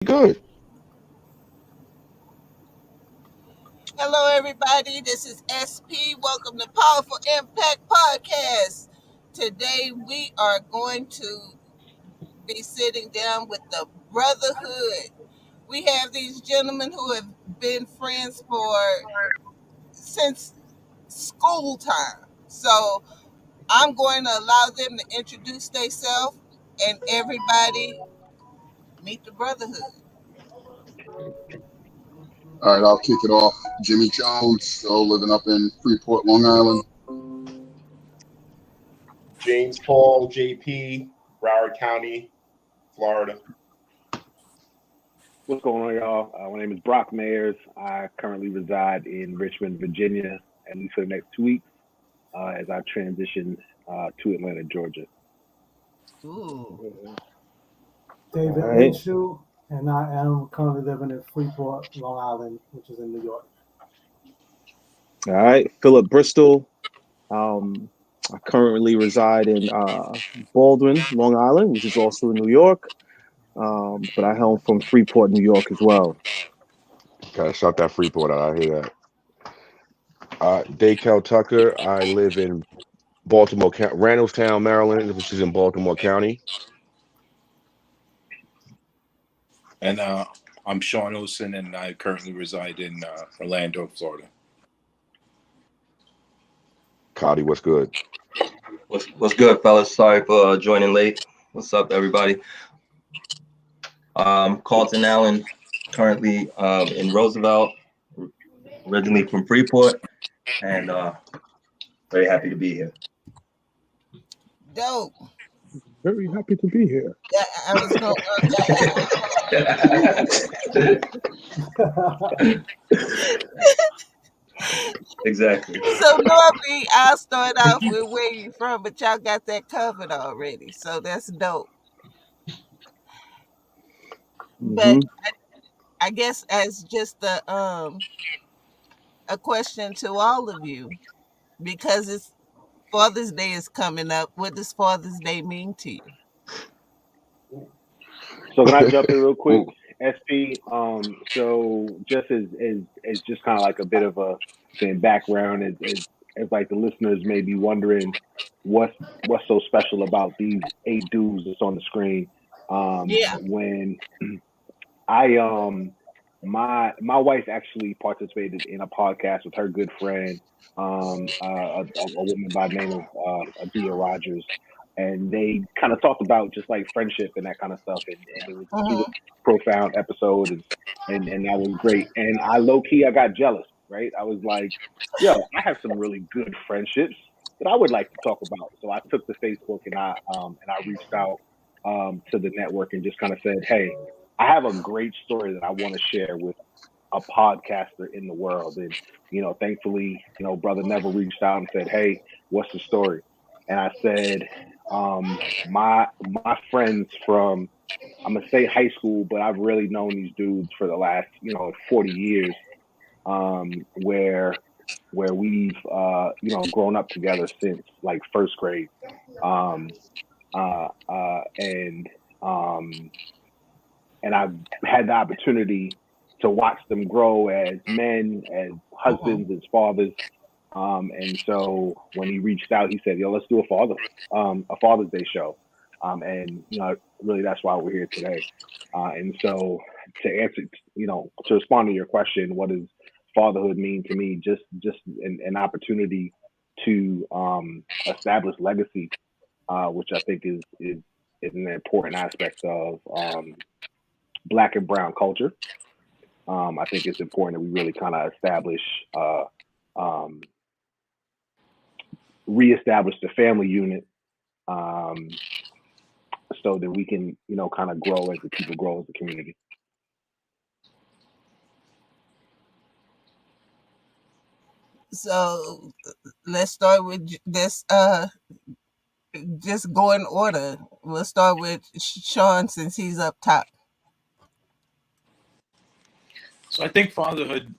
Good. Hello, everybody. This is SP. Welcome to Powerful Impact Podcast. Today, we are going to be sitting down with the Brotherhood. We have these gentlemen who have been friends for since school time. So, I'm going to allow them to introduce themselves and everybody meet the Brotherhood. All right, I'll kick it off. Jimmy Jones, still living up in Freeport, Long Island. James Paul, JP, Broward County, Florida. What's going on, y'all? My name is Brock Mayers. I currently reside in Richmond, Virginia, at least for the next 2 weeks as I transition to Atlanta, Georgia. Ooh. David Right. Inshu, and I am currently living in Freeport, Long Island, which is in New York. All right. Philip Bristol. I currently reside in Baldwin, Long Island, which is also in New York. But I hail from Freeport, New York as well. Gotta shout that Freeport out. I hear that. Daykel Tucker. I live in Baltimore County, Randallstown, Maryland, which is in Baltimore County. And I'm Sean Olson, and I currently reside in Orlando, Florida. Cody, what's good? What's good, fellas? Sorry for joining late. What's up, everybody? Carlton Allen, currently in Roosevelt, originally from Freeport, and very happy to be here. Dope. Very happy to be here. Yeah, I was going Exactly. So normally I'll start off with where you from, but y'all got that covered already. So that's dope. But Mhm. I guess as just a question to all of you, because it's Father's Day is coming up. What does Father's Day mean to you? So can I jump in real quick, Ooh, SP? So just as just kind of like a bit of a background, as like the listeners may be wondering what's so special about these 8 dudes that's on the screen. Yeah. When I my wife actually participated in a podcast with her good friend, a woman by the name of Adia Rogers, and they kind of talked about just like friendship and that kind of stuff, and it was a super Hmm. profound episode, and that was great. And I low key I got jealous, right? I was like, yo, I have some really good friendships that I would like to talk about. So I took to Facebook and I reached out to the network and just kind of said, hey, I have a great story that I want to share with a podcaster in the world. And, thankfully, Brother Never reached out and said, hey, what's the story? And I said, my friends from, I'm going to say high school, but I've really known these dudes for the last, 40 years, where we've, grown up together since like first grade. Um, and, and I've had the opportunity to watch them grow as men, as Hmm. husbands, as fathers. And so when he reached out, he said, "Yo, let's do a Father's Day show." And really, that's why we're here today. And so to answer, to respond to your question, what does fatherhood mean to me? Just an opportunity to establish legacy, which I think is an important aspect of Black and brown culture. I think it's important that we really kind of um, reestablish the family unit, so that we can, kind of grow as the people, grow as a community. So let's start with this. Just go in order. We'll start with Sean since he's up top. So I think fatherhood,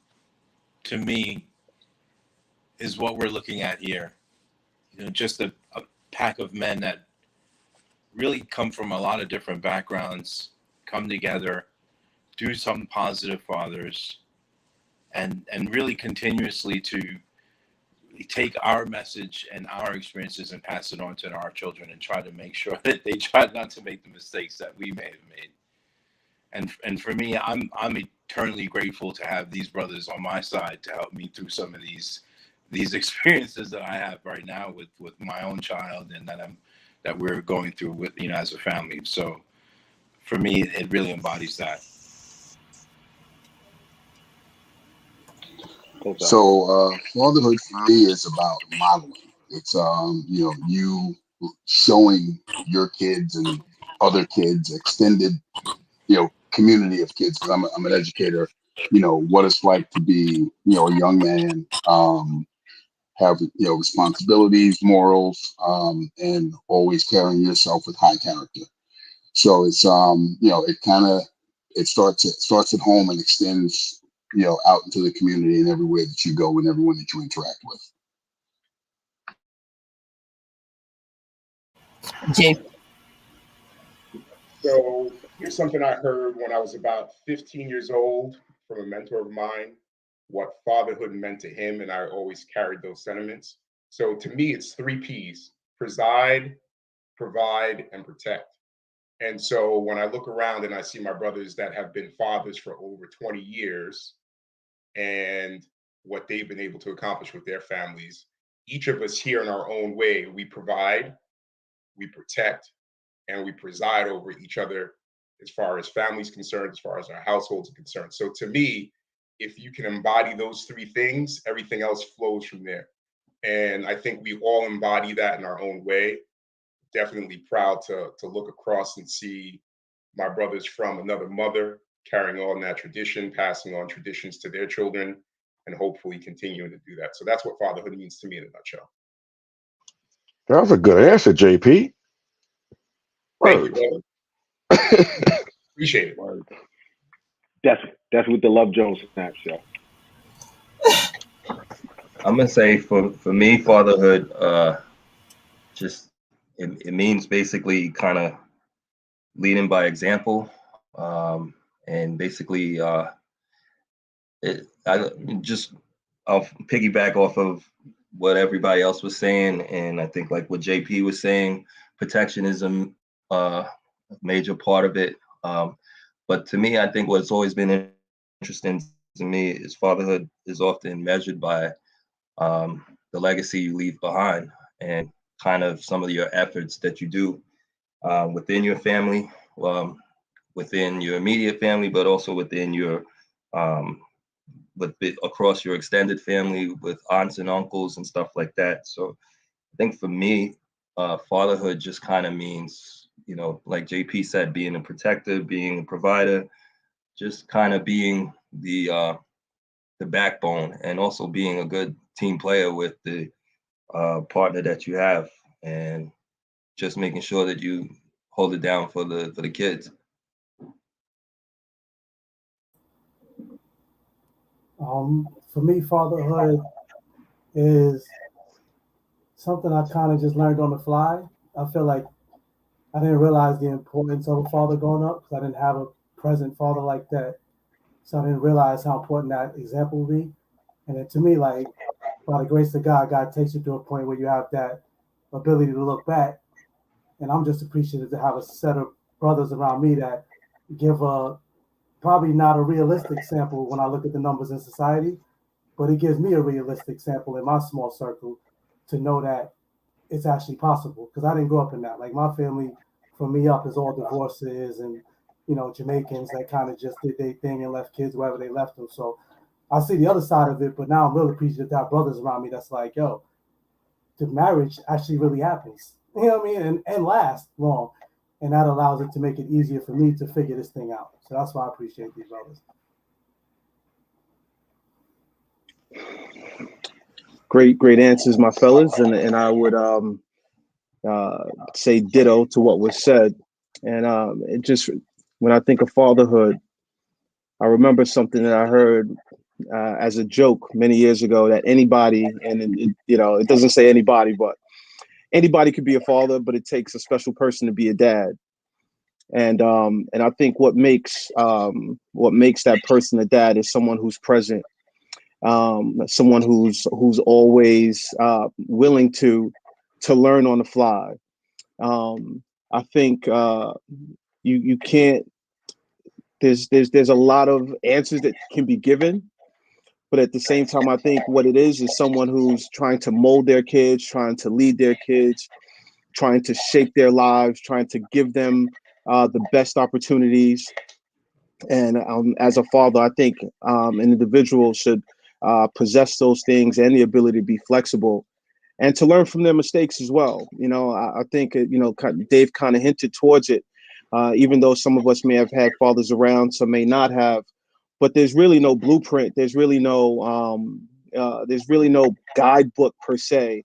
to me, is what we're looking at here. Just a pack of men that really come from a lot of different backgrounds, come together do something positive for others, and really continuously to take our message and our experiences and pass it on to our children, and try to make sure that they try not to make the mistakes that we may have made. And for me, I'm eternally grateful to have these brothers on my side to help me through some of these experiences that I have right now with my own child, and that we're going through with, as a family. So for me, it really embodies that. So fatherhood for me is about modeling. It's you showing your kids and other kids, extended community of kids, because I'm an educator, what it's like to be a young man, have responsibilities, morals, and always carrying yourself with high character. So it's it starts at home and extends out into the community and everywhere that you go and everyone that you interact with. Jay. So here's something I heard when I was about 15 years old from a mentor of mine, what fatherhood meant to him, and I always carried those sentiments. So to me, it's 3 P's: preside, provide, and protect. And so when I look around and I see my brothers that have been fathers for over 20 years and what they've been able to accomplish with their families, each of us here in our own way, we provide, we protect, and we preside over each other as far as families concerned, as far as our households are concerned. So to me, if you can embody those 3 things, everything else flows from there. And I think we all embody that in our own way. Definitely proud to look across and see my brothers from another mother carrying on that tradition, passing on traditions to their children, and hopefully continuing to do that. So that's what fatherhood means to me in a nutshell. That was a good answer, JP. Thank you, brother. Appreciate it. Word. That's what the Love Jones snap show. I'm gonna say for me, fatherhood, just it means basically kind of leading by example, and basically I'll piggyback off of what everybody else was saying, and I think like what JP was saying, protectionism, a major part of it. But to me, I think what's always been interesting to me is fatherhood is often measured by the legacy you leave behind, and kind of some of your efforts that you do within your family, within your immediate family, but also within your across your extended family with aunts and uncles and stuff like that. So I think for me, fatherhood just kind of means, like JP said, being a protector, being a provider, just kind of being the backbone, and also being a good team player with the partner that you have, and just making sure that you hold it down for the kids. For me, fatherhood is something I kind of just learned on the fly. I feel like I didn't realize the importance of a father growing up because I didn't have a present father like that. So I didn't realize how important that example would be. And then to me, like, by the grace of God, God takes you to a point where you have that ability to look back. And I'm just appreciative to have a set of brothers around me that give a probably not a realistic sample when I look at the numbers in society, but it gives me a realistic sample in my small circle to know that it's actually possible. Because I didn't grow up in that. Like my family, from me up, is all divorces and Jamaicans that kind of just did their thing and left kids wherever they left them. So I see the other side of it, but now I'm really appreciative to have brothers around me that's like, yo, the marriage actually really happens. You know what I mean? And lasts long. And that allows it to make it easier for me to figure this thing out. So that's why I appreciate these brothers. Great answers, my fellas, and I would say ditto to what was said. And it just, when I think of fatherhood, I remember something that I heard as a joke many years ago, that anybody, and it doesn't say anybody, but anybody could be a father, but it takes a special person to be a dad. And I think what makes that person a dad is someone who's present, someone who's always willing to learn on the fly. I think you can't. There's a lot of answers that can be given, but at the same time, I think what it is someone who's trying to mold their kids, trying to lead their kids, trying to shape their lives, trying to give them the best opportunities. And as a father, I think an individual should possess those things and the ability to be flexible and to learn from their mistakes as well. I think Dave kind of hinted towards it. Even though some of us may have had fathers around, some may not have, but there's really no blueprint. There's really no guidebook per se.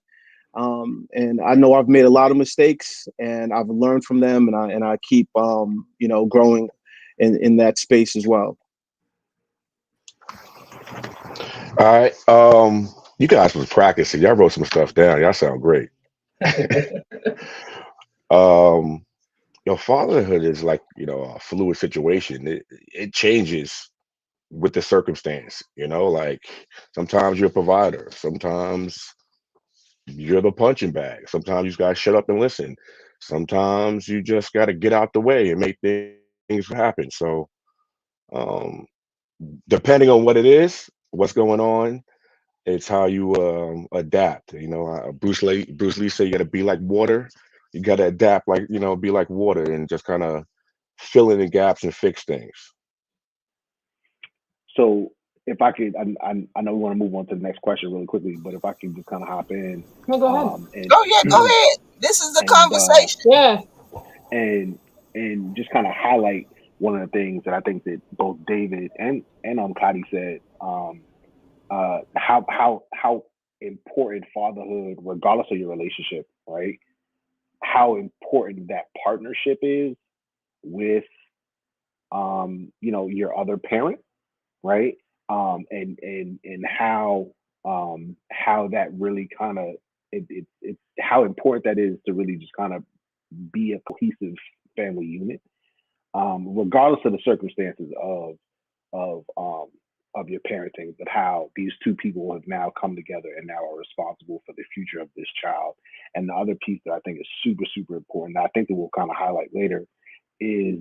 And I know I've made a lot of mistakes, and I've learned from them, and I keep growing in that space as well. All right. You guys was practicing. Y'all wrote some stuff down. Y'all sound great. um, Fatherhood is like, a fluid situation. It changes with the circumstance, like sometimes you're a provider, sometimes you're the punching bag, sometimes you just gotta shut up and listen, sometimes you just gotta get out the way and make things happen. So um depending on what it is, what's going on, it's how you adapt. Bruce Lee said you gotta be like water. You gotta adapt, like, be like water, and just kind of fill in the gaps and fix things. So if I could, I know we want to move on to the next question really quickly, but if I can just kind of hop in, No, go ahead. and Oh yeah, go ahead. This is the and conversation. Yeah. and and just kind of highlight one of the things that I think that both David and Kadi said, how important fatherhood, regardless of your relationship, right? How important that partnership is with your other parent, right? And how that really kind of it's how important that is to really just kind of be a cohesive family unit, regardless of the circumstances of um of your parenting, but how these two people have now come together and now are responsible for the future of this child. And the other piece that I think is super, super important, that I think that we'll kind of highlight later, is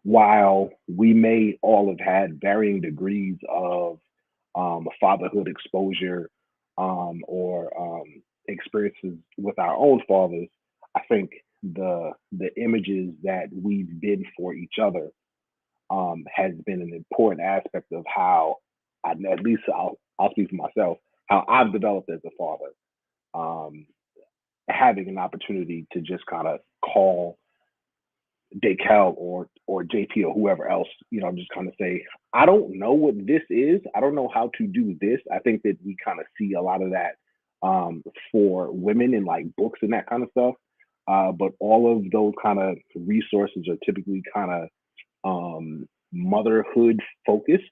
while we may all have had varying degrees of fatherhood exposure, or experiences with our own fathers, I think the images that we've been for each other has been an important aspect of how, at least I'll speak for myself, how I've developed as a father. Um, Having an opportunity to just kind of call Dakel or JP or whoever else, just kind of say, I don't know what this is. I don't know how to do this. I think that we kind of see a lot of that for women in like books and that kind of stuff. But all of those kind of resources are typically kind of motherhood focused.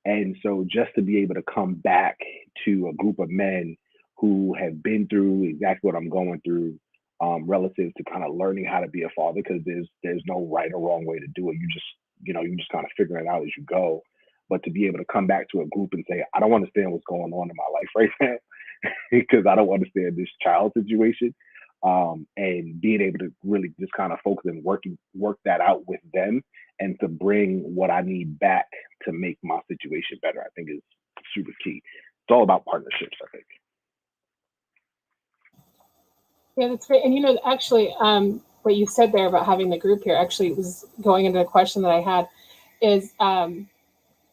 And so just to be able to come back to a group of men who have been through exactly what I'm going through, relative to kind of learning how to be a father, because there's no right or wrong way to do it. You just kind of figure it out as you go. But to be able to come back to a group and say, I don't understand what's going on in my life right now, because I don't understand this child situation. And being able to really just kind of focus and work that out with them, and to bring what I need back to make my situation better, I think is super key. It's all about partnerships, I think. Yeah, that's great. And actually, what you said there about having the group here actually was going into a question that I had is,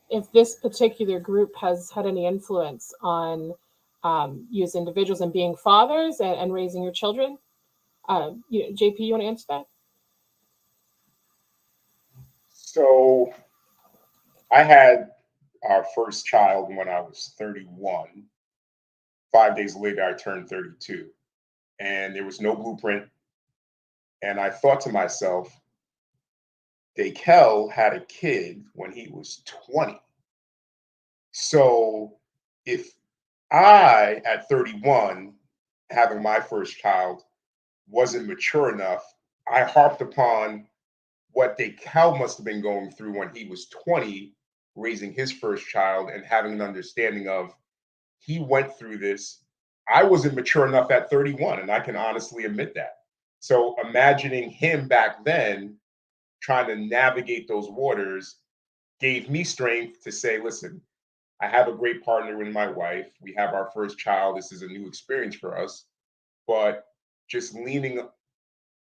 if this particular group has had any influence on you as individuals and being fathers and raising your children. JP, you want to answer that? So I had our first child when I was 31. 5 days later, I turned 32. And there was no blueprint. And I thought to myself, Dakel had a kid when he was 20. So if I, at 31, having my first child, wasn't mature enough, I harped upon what Cal must have been going through when he was 20, raising his first child and having an understanding of he went through this. I wasn't mature enough at 31, and I can honestly admit that. So imagining him back then trying to navigate those waters gave me strength to say, listen, I have a great partner in my wife. We have our first child. This is a new experience for us. But just leaning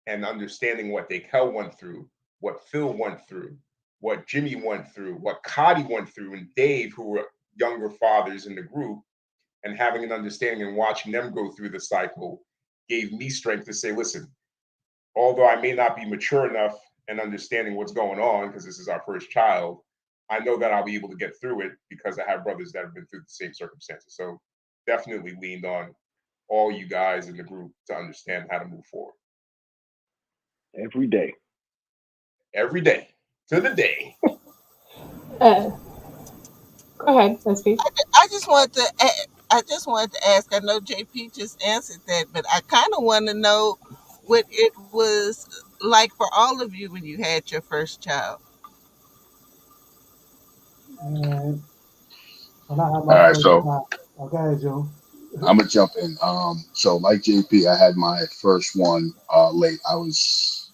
and understanding what Cal went through, what Phil went through, what Jimmy went through, what Cotty went through, and Dave, who were younger fathers in the group, and having an understanding and watching them go through the cycle gave me strength to say, listen, although I may not be mature enough and understanding what's going on because this is our first child, I know that I'll be able to get through it because I have brothers that have been through the same circumstances. So definitely leaned on all you guys in the group to understand how to move forward. Every day. Every day to the day. Uh, Go ahead, SP. I just wanted to. I just wanted to ask. I know JP just answered that, but I kind of want to know what it was like for all of you when you had your first child. And when I had All my right, first so child, okay, June. I'm gonna jump in. So like JP, I had my first one late. I was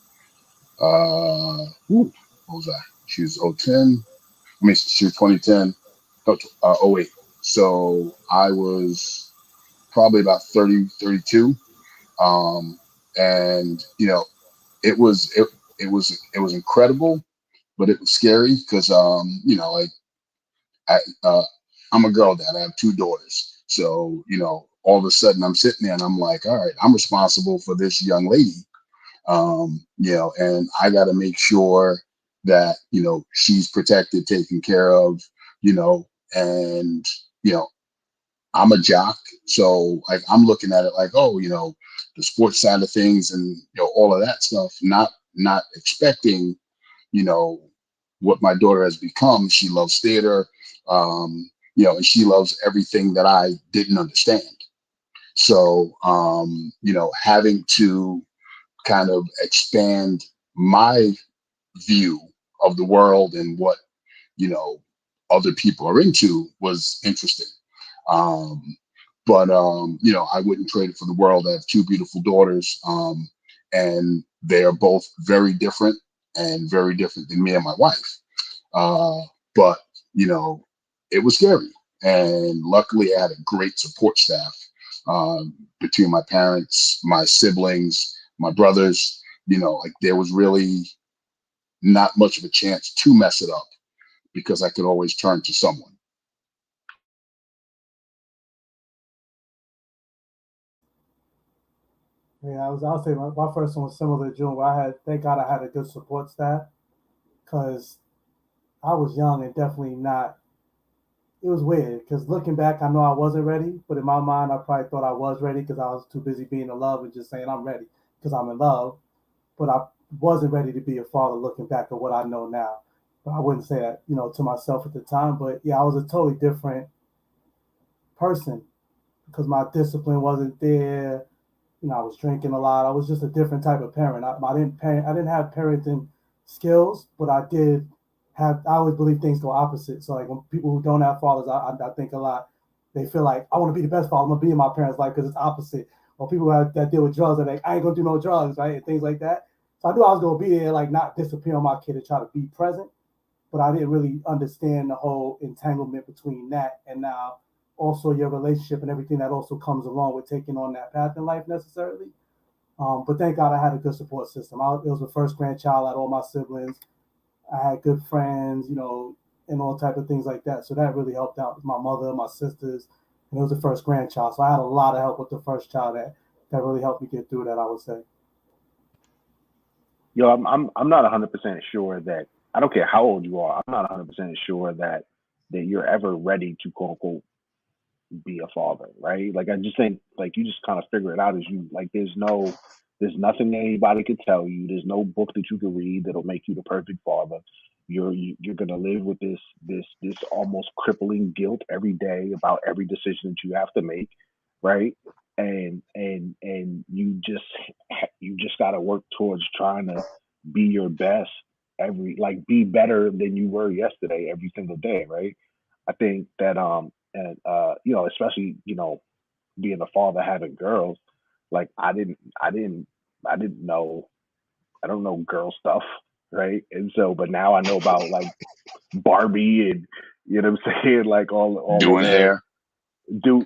what was I? She was 010. I mean, she was 2010. No, 08. So I was probably about 30, 32. And it was incredible, but it was scary because like I I'm a girl dad. I have two daughters. So, all of a sudden I'm sitting there and I'm like, all right, I'm responsible for this young lady. And I got to make sure that, she's protected, taken care of, and, you know, I'm a jock. So like, I'm looking at it like, oh, the sports side of things and, all of that stuff, not expecting, you know, what my daughter has become. She loves theater, and she loves everything that I didn't understand. So, having to kind of expand my view of the world and what, you know, other people are into was interesting. Um, but I wouldn't trade it for the world. I have two beautiful daughters, and they are both very different and very different than me and my wife. But you know, it was scary, and luckily I had a great support staff between my parents, my siblings, my brothers. Like there was really not much of a chance to mess it up because I could always turn to someone. Yeah, I'll say my first one was similar to June, where thank God I had a good support staff because I was young and definitely not. It was weird because looking back, I know I wasn't ready, but in my mind, I probably thought I was ready because I was too busy being in love and just saying I'm ready because I'm in love. But I wasn't ready to be a father looking back at what I know now. But I wouldn't say that, to myself at the time. But yeah, I was a totally different person because my discipline wasn't there. I was drinking a lot. I was just a different type of parent. I didn't have parenting skills, but I did have. I always believe things go opposite. So like when people who don't have fathers, I think a lot. They feel like I want to be the best father. I'm gonna be in my parents' life because it's opposite. Or people that deal with drugs are like I ain't gonna do no drugs, right, and things like that. So I knew I was gonna be there, like not disappear on my kid and try to be present but I didn't really understand the whole entanglement between that and now also your relationship and everything that also comes along with taking on that path in life necessarily. But thank God I had a good support system. It was the first grandchild out of all my siblings. I had good friends, and all type of things like that. So that really helped out my mother, my sisters, and it was the first grandchild. So I had a lot of help with the first child that really helped me get through that. I would say. I'm not 100% sure that I don't care how old you are. I'm not 100% sure that you're ever ready to quote unquote be a father, right? Like I just think like you just kind of figure it out as you like. There's nothing anybody could tell you. There's no book that you can read that'll make you the perfect father. You're gonna live with this almost crippling guilt every day about every decision that you have to make, right? And you just gotta work towards trying to be your best every like be better than you were yesterday every single day, right? I think that and especially, being a father having girls, like I didn't know, I don't know girl stuff, right? And so but now I know about like Barbie and you know what I'm saying, like all of Doing the hair. do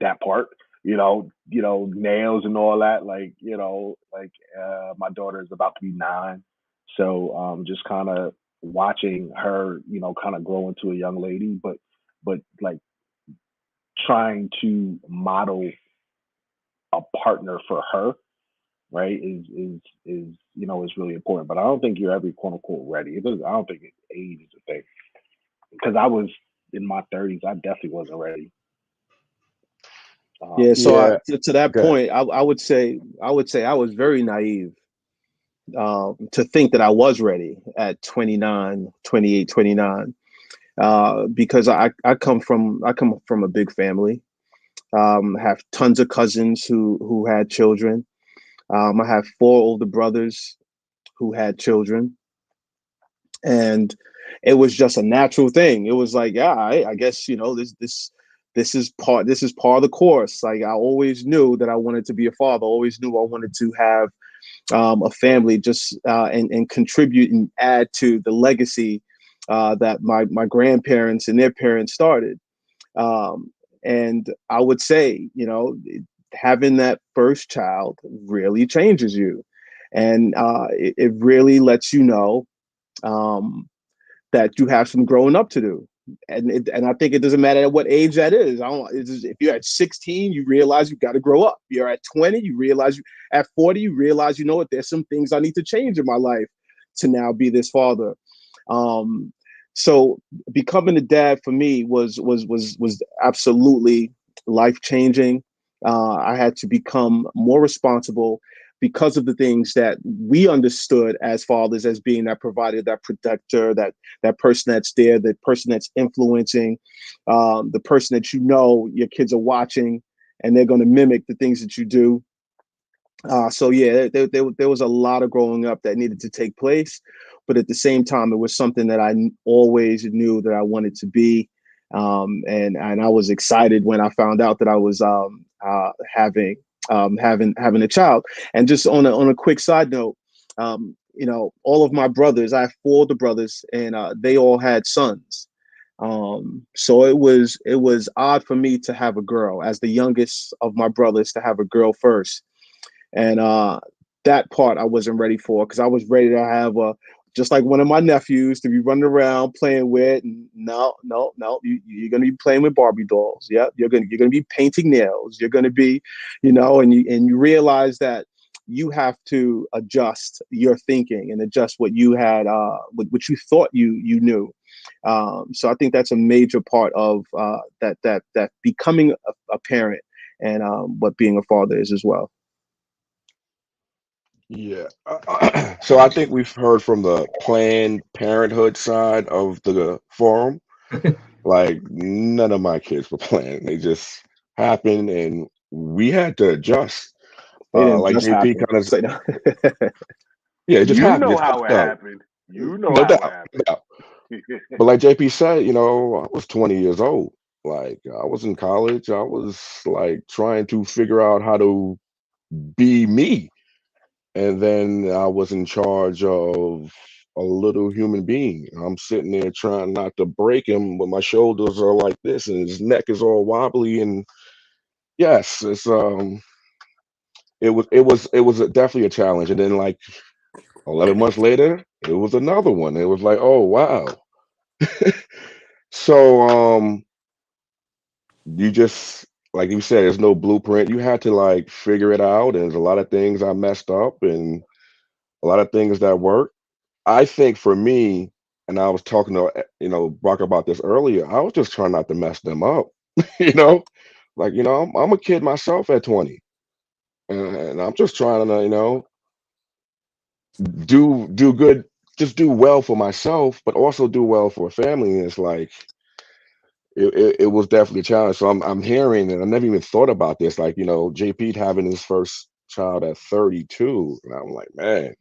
that part, nails and all that. Like, my daughter is about to be 9. So just kind of watching her, kind of grow into a young lady, but like trying to model a partner for her, right, is really important. But I don't think you're ever quote unquote ready. I don't think age is a thing. Because I was in my 30s, I definitely wasn't ready. Yeah, so Yeah. to that Good. point, I would say I was very naive to think that I was ready at 29, 28, 29, because I come from a big family. Have tons of cousins who had children. I have 4 older brothers who had children, and it was just a natural thing. It was like, yeah, I guess this is part of the course. Like I always knew that I wanted to be a father. I always knew I wanted to have a family, just and contribute and add to the legacy that my grandparents and their parents started. Um, and I would say, having that first child really changes you, and it really lets you know um, that you have some growing up to do. And I think it doesn't matter at what age that is. I don't. If you're at 16, you realize you got to grow up. You're at 20, you realize at 40, you realize you know what. There's some things I need to change in my life to now be this father. Um, so becoming a dad for me was absolutely life changing. I had to become more responsible because of the things that we understood as fathers as being that provider, that protector, that person that's there, that person that's influencing, the person that your kids are watching and they're going to mimic the things that you do. So yeah, there was a lot of growing up that needed to take place, but at the same time, it was something that I always knew that I wanted to be, and I was excited when I found out that I was having a child. And just on a quick side note, all of my brothers, I have 4 older brothers, and they all had sons. So it was odd for me to have a girl as the youngest of my brothers to have a girl first, and that part I wasn't ready for because I was ready to have a just like one of my nephews to be running around playing with. And no, no, no, you're gonna be playing with Barbie dolls. Yep, you're gonna be painting nails. You're gonna be, and you realize that you have to adjust your thinking and adjust what you had, what you thought you knew. So I think that's a major part of that becoming a parent and what being a father is as well. Yeah. So I think we've heard from the Planned Parenthood side of the forum. Like none of my kids were planned. They just happened, and we had to adjust. They didn't Like just JP happen. kind of, Say no. yeah, it just You happened. know Just how it no, happened. You know no how it doubt, no happened. doubt. But like JP said, I was 20 years old. Like I was in college. I was like trying to figure out how to be me. And then I was in charge of a little human being. I'm sitting there trying not to break him, but my shoulders are like this, and his neck is all wobbly. And yes, it was definitely a challenge. And then like 11 months later, it was another one. It was like, oh wow. So you just like you said, there's no blueprint. You had to like figure it out. And there's a lot of things I messed up, and a lot of things that worked. I think for me, and I was talking to Brock about this earlier. I was just trying not to mess them up, you know. Like I'm a kid myself at 20, and I'm just trying to do good, just do well for myself, but also do well for a family. And it's like it was definitely a challenge. So I'm hearing, and I never even thought about this. Like JP having his first child at 32, and I'm like, man.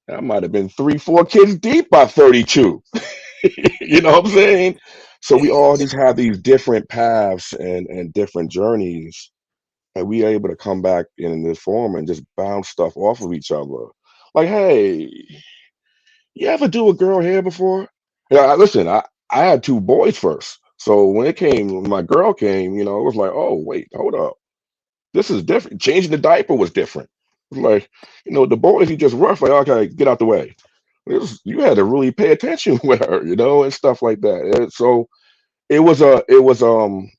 I might have been 3, 4 kids deep by 32. You know what I'm saying? So we all just have these different paths and different journeys, and we are able to come back in this form and just bounce stuff off of each other. Like, hey, you ever do a girl hair before? Yeah, listen, I had 2 boys first. So when my girl came, it was like, oh, wait, hold up. This is different. Changing the diaper was different. It's like, the boys, you just rough, like, okay, get out the way. You had to really pay attention with her, and stuff like that. So it was an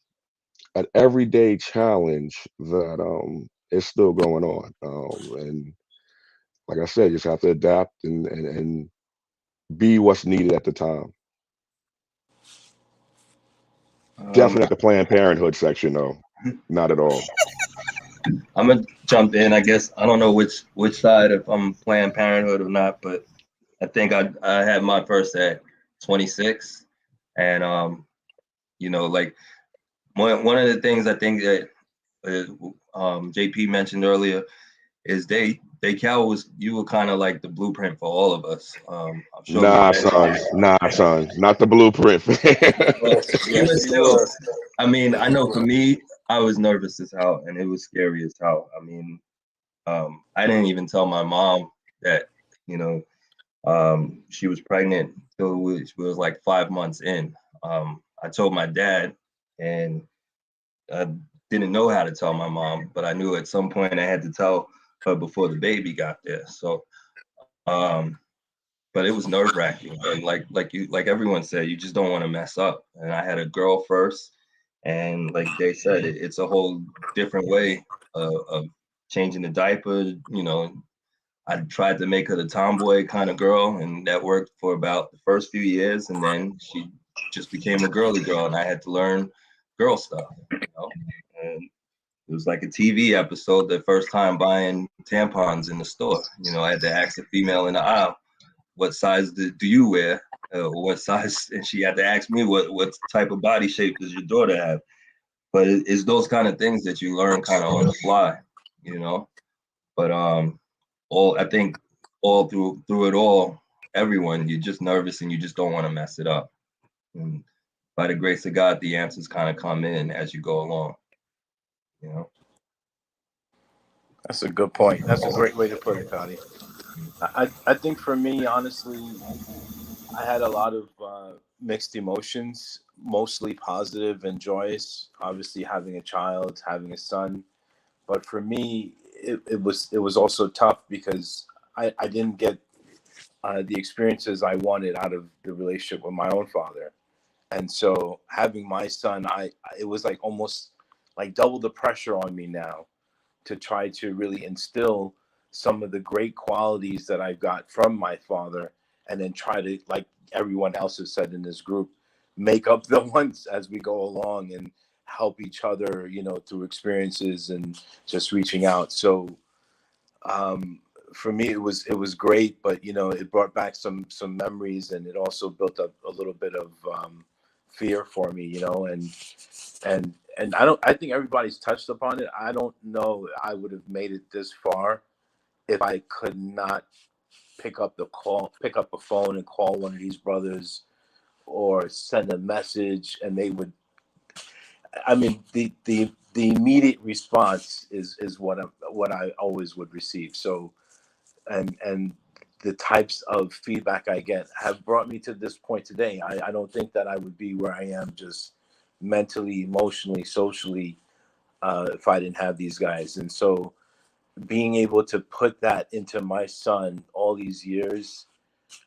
everyday challenge that is still going on. And like I said, you just have to adapt and be what's needed at the time. Um, Definitely not the Planned Parenthood section, though. Not at all. I'm gonna jump in. I guess I don't know which side, if I'm Planned Parenthood or not, but I think I had my first at 26, and like one of the things I think that JP mentioned earlier is you were kind of like the blueprint for all of us. I'm sure we Nah, met. son. Nah, son. Not the blueprint. But even Yes, you still, were. I mean, I know for me, I was nervous as hell, and it was scary as hell. I mean, I didn't even tell my mom that, you know, she was pregnant till we was like 5 months in. I told my dad, and I didn't know how to tell my mom, but I knew at some point I had to tell her before the baby got there. So, but it was nerve wracking, and like everyone said, you just don't want to mess up. And I had a girl first, and like they said, it's a whole different way of changing the diaper. I tried to make her the tomboy kind of girl, and that worked for about the first few years, and then she just became a girly girl, and I had to learn girl stuff. And it was like a TV episode. The first time buying tampons in the store, I had to ask a female in the aisle, "What size do you wear?" What size? And she had to ask me, "What type of body shape does your daughter have?" But it's those kind of things that you learn kind of on the fly, you know. But I think all through it all, everyone, you're just nervous and you just don't want to mess it up. And by the grace of God, the answers kind of come in as you go along. You know. That's a good point. That's a great way to put it, Cody. I think for me, honestly, I had a lot of mixed emotions, mostly positive and joyous. Obviously, having a child, having a son, but for me, it was also tough because I didn't get the experiences I wanted out of the relationship with my own father, and so having my son, it was like almost like double the pressure on me now to try to really instill some of the great qualities that I got from my father, and then try to, like everyone else has said in this group, make up the ones as we go along and help each other, through experiences and just reaching out. So for me, it was great, but it brought back some memories, and it also built up a little bit of fear for me, and I think everybody's touched upon it. I don't know I would have made it this far if I could not pick up a phone and call one of these brothers, or send a message, and they would. I mean, the immediate response is what I always would receive. So, and the types of feedback I get have brought me to this point today. I don't think that I would be where I am, just mentally, emotionally, socially, if I didn't have these guys. And so being able to put that into my son all these years,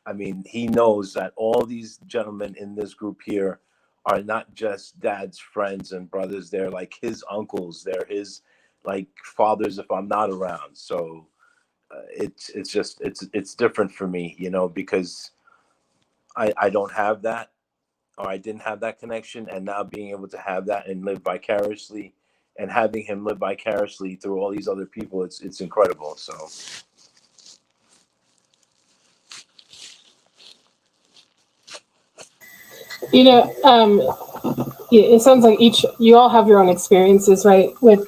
I mean, he knows that all these gentlemen in this group here are not just dad's friends and brothers. They're like his uncles. They're his like fathers if I'm not around. So it's different for me, because I don't have that, or I didn't have that connection, and now being able to have that and live vicariously, and having him live vicariously through all these other people, it's incredible. So You know, it sounds like you all have your own experiences, right, with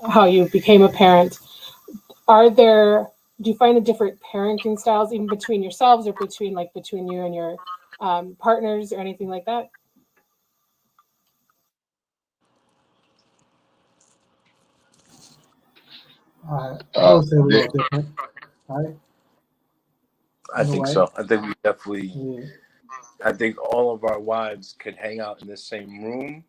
how you became a parent. Are there do you find the different parenting styles even between yourselves or between you and your partners or anything like that? I would say we're all different, right? I In a think way. so. I think we definitely. Yeah. I think all of our wives could hang out in the same room,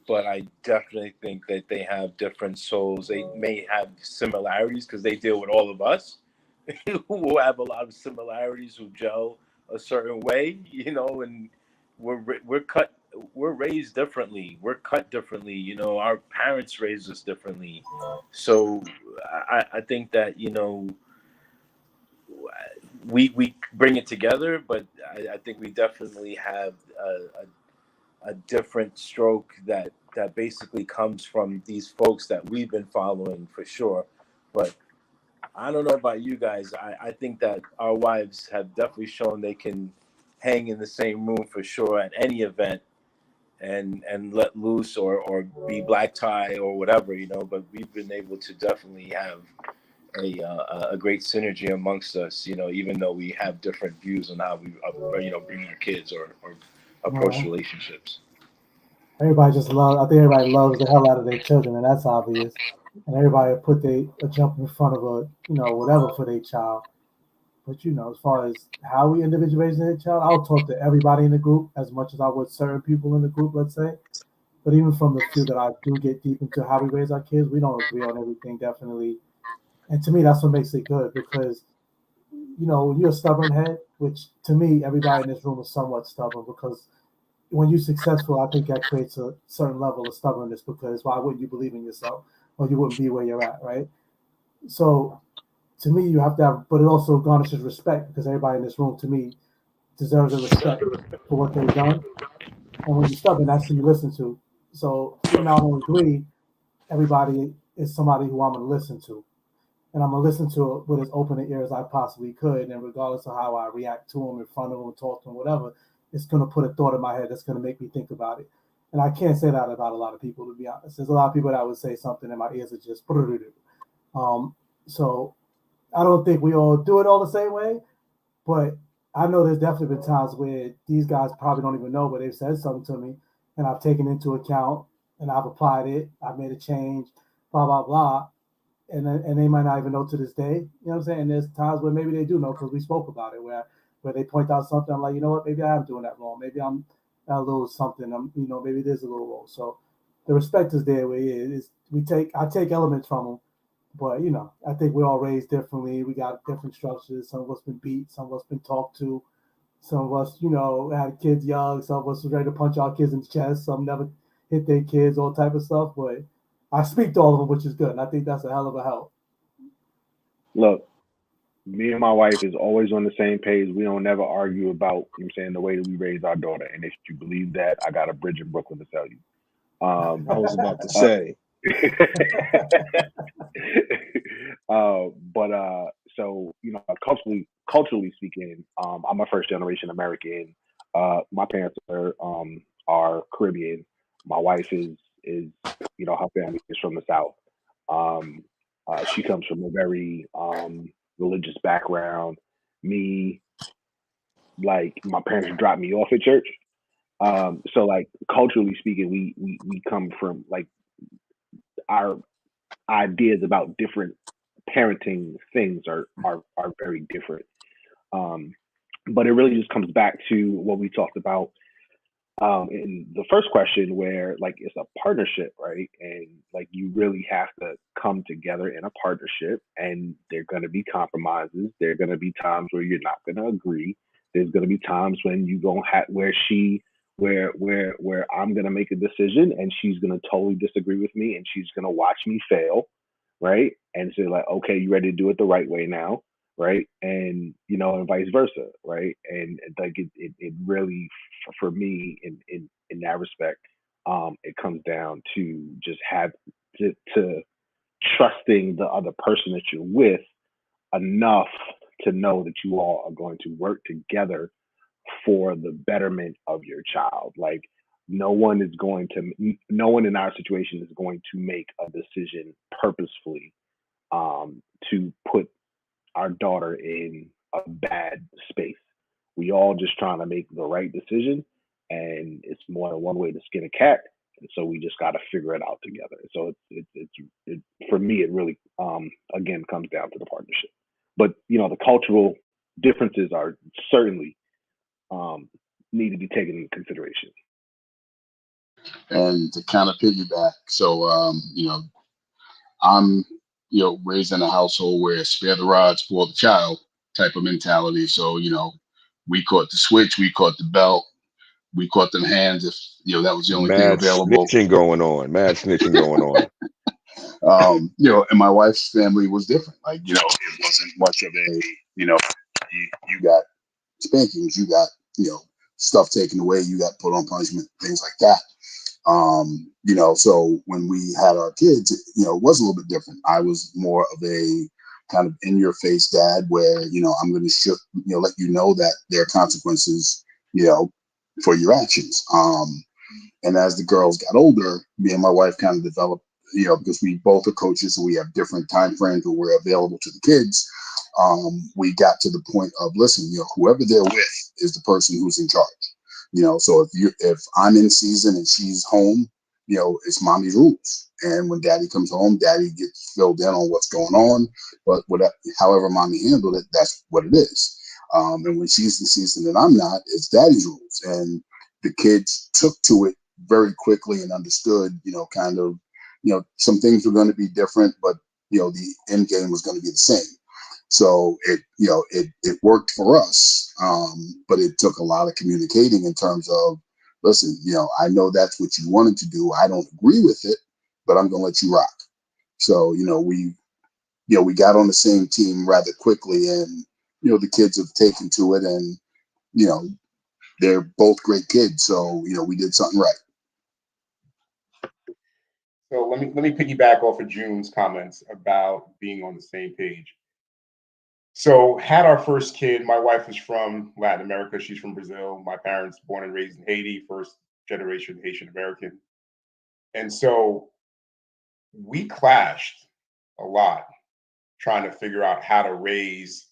but I definitely think that they have different souls. They may have similarities because they deal with all of us who have a lot of similarities who gel a certain way, and we're raised differently. We're cut differently. Our parents raised us differently. So I think that, we bring it together, but I think we definitely have a different stroke that basically comes from these folks that we've been following for sure. But I don't know about you guys. I think that our wives have definitely shown they can hang in the same room for sure at any event and let loose or be black tie or whatever, but we've been able to definitely have a great synergy amongst us, even though we have different views on how we bring our kids or approach Well, relationships. everybody just love. I think everybody loves the hell out of their children, and that's obvious. And everybody put a jump in front of whatever for their child. But as far as how we individually raise their child, I'll talk to everybody in the group as much as I would certain people in the group, let's say. But even from the few that I do get deep into how we raise our kids, we don't agree on everything, definitely. And to me, that's what makes it good because when you're a stubborn head, which to me, everybody in this room is somewhat stubborn because when you're successful, I think that creates a certain level of stubbornness because why wouldn't you believe in yourself or you wouldn't be where you're at, right? So to me, you have to have, but it also garnishes respect because everybody in this room, to me, deserves a respect for what they've done. And when you're stubborn, that's who you listen to. So even though I don't agree, everybody is somebody who I'm going to listen to. And I'm going to listen to it with as open an ear as I possibly could. And regardless of how I react to them in front of them, talk to them, whatever, it's going to put a thought in my head that's going to make me think about it. And I can't say that about a lot of people, to be honest. There's a lot of people that would say something and my ears are just. Um, so I don't think we all do it all the same way, but I know there's definitely been times where these guys probably don't even know, but they've said something to me and I've taken into account and I've applied it. I've made a change, blah, blah, blah. And they might not even know to this day. You know what I'm saying? And there's times where maybe they do know because we spoke about it, where they point out something. I'm like, you know what? Maybe I am doing that wrong. Maybe I'm a little something. Maybe there's a little wrong. So the respect is there. Where it is, I take elements from them, but I think we're all raised differently. We got different structures. Some of us been beat. Some of us been talked to. Some of us, had kids young. Some of us was ready to punch our kids in the chest. Some never hit their kids, all type of stuff. But I speak to all of them, which is good. And I think that's a hell of a help. Look, me and my wife is always on the same page. We don't never argue about, the way that we raise our daughter. And if you believe that, I got a bridge in Brooklyn to tell you. I was about to Uh, say. but so culturally speaking, I'm a first generation American. My parents are Caribbean. My wife is her family is from the South. Um, she comes from a very religious background. Me, like my parents dropped me off at church. So like culturally speaking, we come from like our ideas about different parenting things are very different. Um, but it really just comes back to what we talked about in the first question, where like it's a partnership, right? And like you really have to come together in a partnership, and there are going to be compromises. There are going to be times where you're not going to agree. There's going to be times when you don't have where I'm going to make a decision and she's going to totally disagree with me, and she's going to watch me fail, right? And say like, okay, you ready to do it the right way now, right? And and vice versa, right? And like it really for me in that respect, it comes down to just have to trusting the other person that you're with enough to know that you all are going to work together for the betterment of your child. Like no one in our situation is going to make a decision purposefully to put our daughter in a bad space. We all just trying to make the right decision, and it's more than one way to skin a cat. And so we just got to figure it out together. So it for me, it really again comes down to the partnership. But the cultural differences are certainly need to be taken into consideration. And to kind of piggyback, so I'm raised in a household where spare the rod, spoil the child type of mentality. So we caught the switch, we caught the belt, we caught them hands if that was the only thing Mad available. snitching going on. Mad snitching going on. And my wife's family was different. Like it wasn't much of a you got spankings, you got stuff taken away, you got put on punishment, things like that. So when we had our kids, it was a little bit different. I was more of a kind of in your face dad where, I'm going to let you know that there are consequences, for your actions. And as the girls got older, me and my wife kind of developed, because we both are coaches, so we have different time frames where we're available to the kids. We got to the point of, listen, whoever they're with is the person who's in charge. So if I'm in season and she's home, it's mommy's rules. And when daddy comes home, daddy gets filled in on what's going on. But however mommy handled it, that's what it is. And when she's in season and I'm not, it's daddy's rules. And the kids took to it very quickly and understood, kind of, some things were going to be different, but, the end game was going to be the same. So it worked for us, but it took a lot of communicating in terms of, listen, I know that's what you wanted to do. I don't agree with it, but I'm going to let you rock. So, we got on the same team rather quickly, and, the kids have taken to it, and, they're both great kids. So, we did something right. So let me piggyback off of June's comments about being on the same page. So had our first kid. My wife is from Latin America. She's from Brazil. My parents born and raised in Haiti, first generation Haitian American. And so we clashed a lot trying to figure out how to raise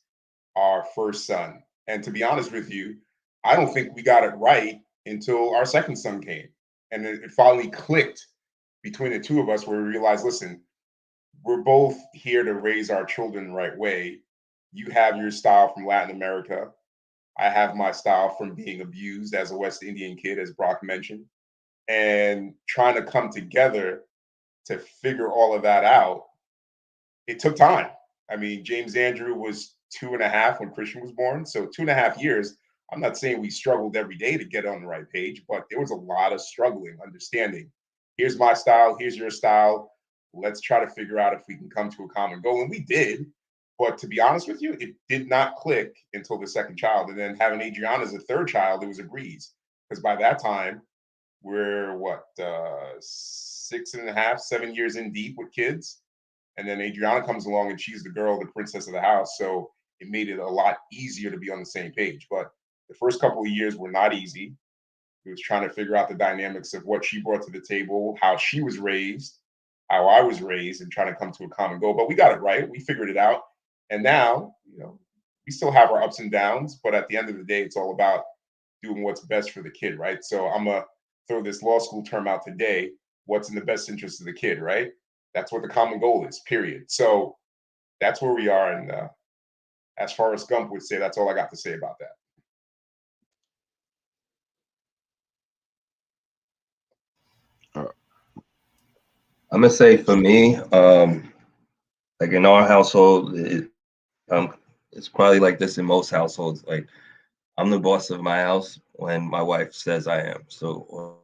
our first son. And to be honest with you, I don't think we got it right until our second son came. And it finally clicked between the two of us where we realized, listen, we're both here to raise our children the right way. You have your style from Latin America. I have my style from being abused as a West Indian kid, as Brock mentioned, and trying to come together to figure all of that out. It took time. I mean, James Andrew was 2.5 when Christian was born. So 2.5 years. I'm not saying we struggled every day to get on the right page, but there was a lot of struggling, understanding. Here's my style. Here's your style. Let's try to figure out if we can come to a common goal. And we did. But to be honest with you, it did not click until the second child. And then having Adriana as a third child, it was a breeze. Because by that time, we're 6.5, 7 years in deep with kids. And then Adriana comes along and she's the girl, the princess of the house. So it made it a lot easier to be on the same page. But the first couple of years were not easy. It was trying to figure out the dynamics of what she brought to the table, how she was raised, how I was raised, and trying to come to a common goal. But we got it right. We figured it out. And now, we still have our ups and downs, but at the end of the day, it's all about doing what's best for the kid, right? So I'm going to throw this law school term out today. What's in the best interest of the kid, right? That's what the common goal is, period. So that's where we are. And as Forrest Gump would say, that's all I got to say about that. I'm gonna say for me, like in our household, it's probably like this in most households. Like I'm the boss of my house when my wife says I am. So,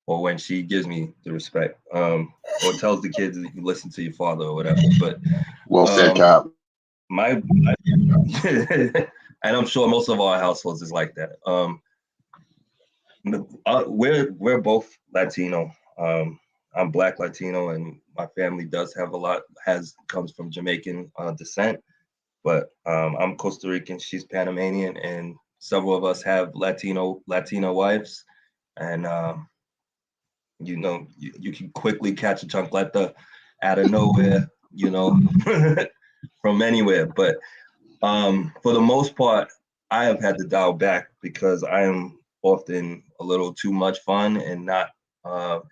or when she gives me the respect, or tells the kids that you listen to your father or whatever. But Well said, Kyle. and I'm sure most of our households is like that. We're both Latino. I'm Black Latino, and my family does have comes from Jamaican descent, but I'm Costa Rican. She's Panamanian, and several of us have Latino wives, and you can quickly catch a chancleta out of nowhere, from anywhere. But for the most part, I have had to dial back because I am often a little too much fun and not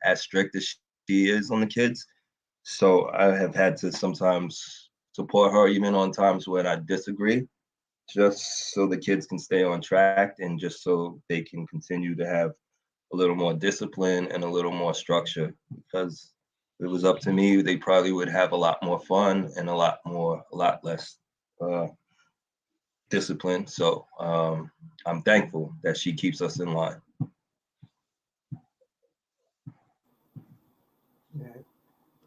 as strict as she is on the kids. So I have had to sometimes support her even on times when I disagree, just so the kids can stay on track and just so they can continue to have a little more discipline and a little more structure. Because if it was up to me, they probably would have a lot more fun and a lot less uh, discipline. So I'm thankful that she keeps us in line. Yeah.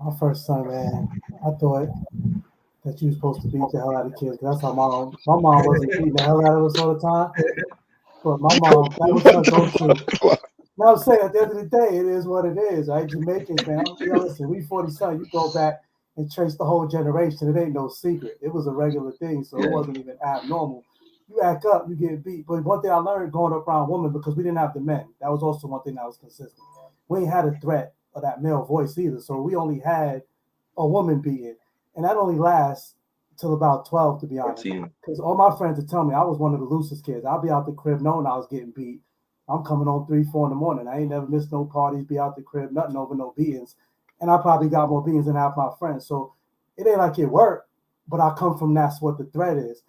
My first son, man, I thought that you were supposed to beat the hell out of kids. 'Cause that's how my mom wasn't beating the hell out of us all the time. But my mom, that was her go-to. Now I'm saying at the end of the day, it is what it is, right? Jamaicans, man. Listen, we 40 something. You go back and trace the whole generation. It ain't no secret. It was a regular thing, so it Yeah. wasn't even abnormal. You act up, you get beat. But one thing I learned growing up around women, because we didn't have the men, that was also one thing that was consistent. We ain't had a threat of that male voice either. So we only had a woman beating. And that only lasts till about 12, to be honest. 14. Because all my friends would tell me I was one of the loosest kids. I'll be out the crib knowing I was getting beat. I'm coming home 3, 4 in the morning. I ain't never missed no parties, be out the crib, nothing over no beatings. And I probably got more beatings than half my friends. So it ain't like it worked, but I come from that's what the threat is.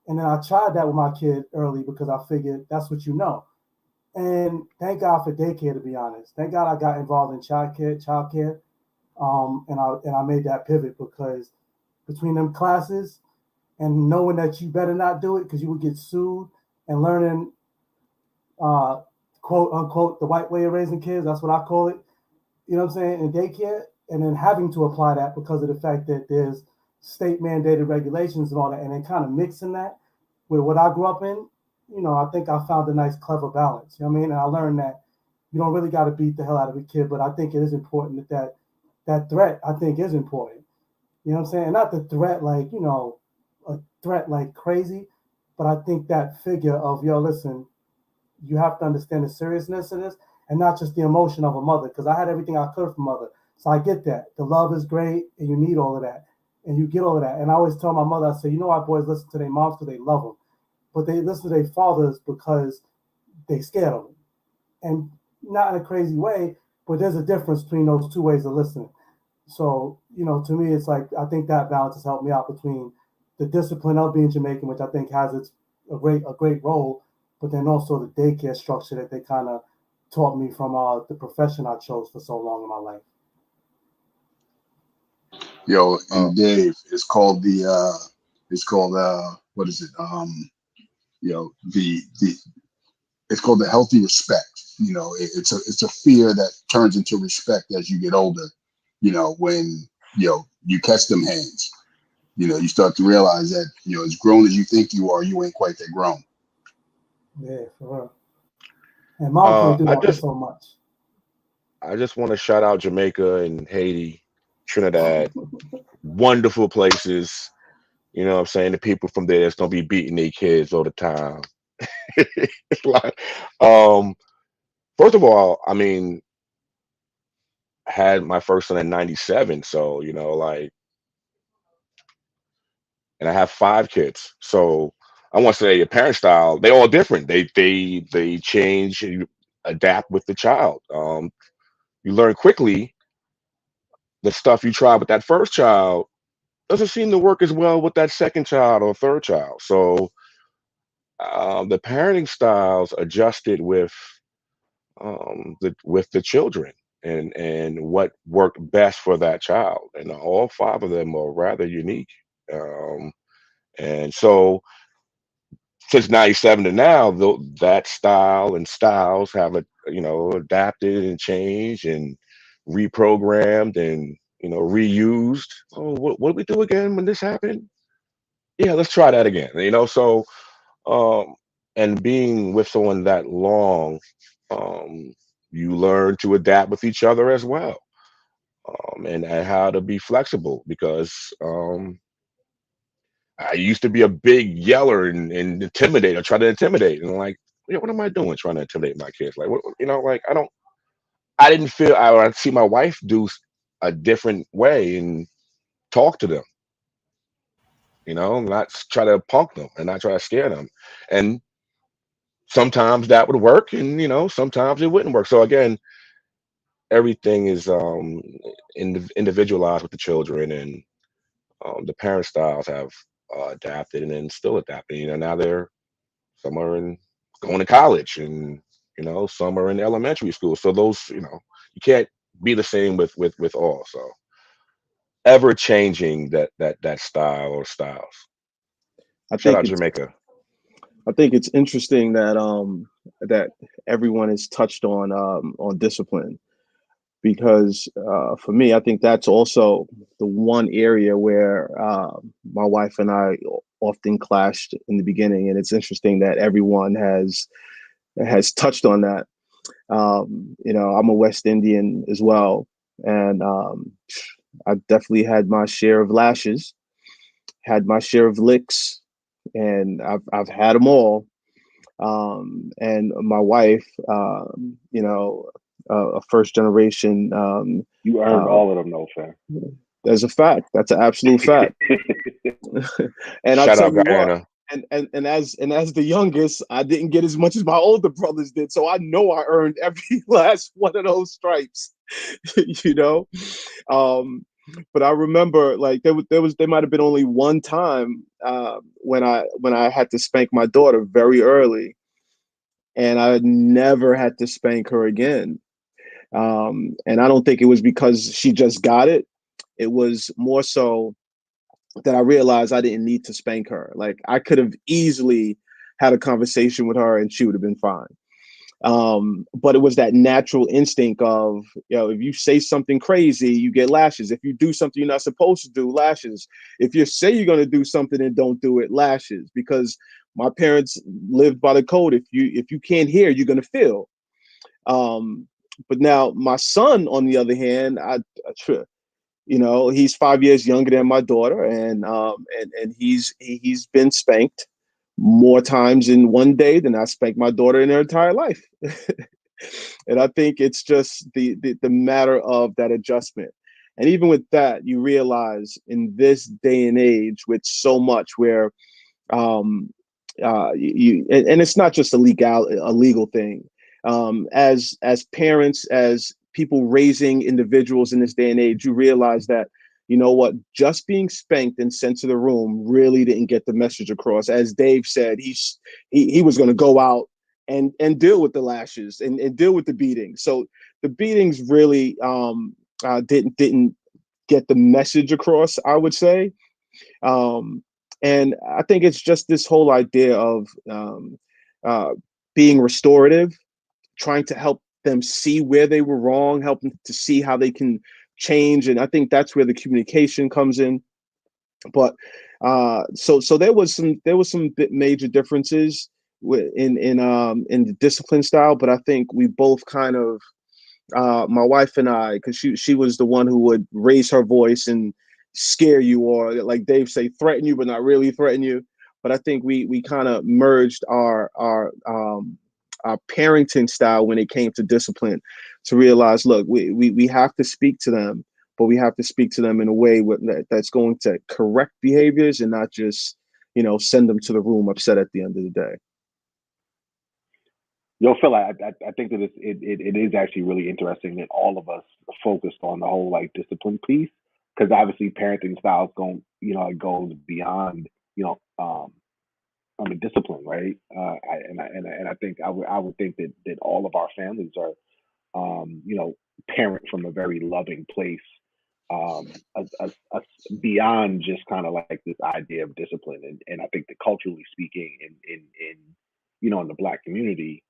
And then I tried that with my kid early because I figured that's what you know. And thank God for daycare, to be honest. Thank God I got involved in childcare, and I made that pivot because between them classes and knowing that you better not do it because you would get sued, and learning uh, quote unquote the white way of raising kids. That's what I call it. You know what I'm saying? In daycare, and then having to apply that because of the fact that there's state mandated regulations and all that, and then kind of mixing that with what I grew up in. I think I found a nice, clever balance. You know what I mean? And I learned that you don't really got to beat the hell out of a kid, but I think it is important that threat, I think, is important. You know what I'm saying? Not the threat like, a threat like crazy, but I think that figure of, yo, listen, you have to understand the seriousness of this and not just the emotion of a mother, because I had everything I could from mother. So I get that. The love is great and you need all of that. And you get all of that. And I always tell my mother, I say, you know why boys listen to their moms? Because they love them. But they listen to their fathers because they scared of them. And not in a crazy way, but there's a difference between those two ways of listening. So, to me, it's like I think that balance has helped me out between the discipline of being Jamaican, which I think has a great role, but then also the daycare structure that they kind of taught me from the profession I chose for so long in my life. Yo, Uh, and Dave, it's called what is it? The it's called the healthy respect. It's a fear that turns into respect as you get older. When you catch them hands. You start to realize that as grown as you think you are, you ain't quite that grown. Yeah, for real. And mom can't do I that for just so much. I just want to shout out Jamaica and Haiti, Trinidad, wonderful places. You know what I'm saying? The people from there just don't be beating their kids all the time. It's like, um, first of all, I mean, I had my first son in '97, so like, and I have 5 kids. So I want to say your parent style, they all different. They change, and adapt with the child. You learn quickly the stuff you tried with that first child doesn't seem to work as well with that second child or third child. So the parenting styles adjusted with the children and what worked best for that child, and all 5 of them are rather unique. Um, and so since '97 to now, that style and styles have adapted and changed and reprogrammed and reused. Oh, what did we do again when this happened? Yeah, let's try that again. So um, and being with someone that long, um, you learn to adapt with each other as well, and how to be flexible because I used to be a big yeller and intimidator, try to intimidate, and like, what am I doing trying to intimidate my kids? Like, like I didn't feel I'd see my wife do a different way and talk to them. not try to punk them and not try to scare them. And sometimes that would work, and sometimes it wouldn't work. So again, everything is individualized with the children, and the parent styles have adapted and then still adapting. Now some are going to college, and some are in elementary school. So those, you can't be the same with all. So ever changing that style or styles. I Shout think out it's Jamaica. I think it's interesting that everyone has touched on discipline, because for me, I think that's also the one area where my wife and I often clashed in the beginning, and it's interesting that everyone has touched on that. I'm a West Indian as well, and I definitely had my share of lashes, had my share of licks, and I've had them all. And my wife, a first generation. You earned Uh, all of them, though, fam. That's a fact. That's an absolute fact. And I'll Shout tell out you what. Guyana. And as the youngest, I didn't get as much as my older brothers did. So I know I earned every last one of those stripes. you know. Um, but I remember, like, there might have been only one time when I had to spank my daughter very early, and I never had to spank her again. And I don't think it was because she just got it. It was more so that I realized I didn't need to spank her. Like, I could have easily had a conversation with her and she would have been fine. But it was that natural instinct of, if you say something crazy, you get lashes. If you do something you're not supposed to do, lashes. If you say you're going to do something and don't do it, lashes. Because my parents lived by the code. If you can't hear, you're going to feel. But now my son, on the other hand, he's 5 years younger than my daughter, and he's been spanked more times in one day than I spanked my daughter in her entire life. And I think it's just the matter of that adjustment. And even with that, you realize in this day and age, with so much where and it's not just a legal thing. As parents, as people raising individuals in this day and age, you realize that, what, just being spanked and sent to the room really didn't get the message across. As Dave said, he was going to go out and deal with the lashes and deal with the beatings. So the beatings really didn't get the message across, I would say. And I think it's just this whole idea of uh, being restorative, trying to help them see where they were wrong, help them to see how they can change. And I think that's where the communication comes in. But so there was some major differences in the discipline style, but I think we both kind of, my wife and I, because she was the one who would raise her voice and scare you, or, like Dave say, threaten you, but not really threaten you. But I think we kind of merged our parenting style when it came to discipline, to realize, look, we have to speak to them, but we have to speak to them in a way that's going to correct behaviors and not just send them to the room upset at the end of the day. Yo, Phil, I think that it is actually really interesting that all of us focused on the whole like discipline piece, because obviously parenting styles go, it goes beyond, discipline, right? And I think I would think that all of our families are, parent from a very loving place, beyond just kind of like this idea of discipline. And I think that culturally speaking, in the Black community,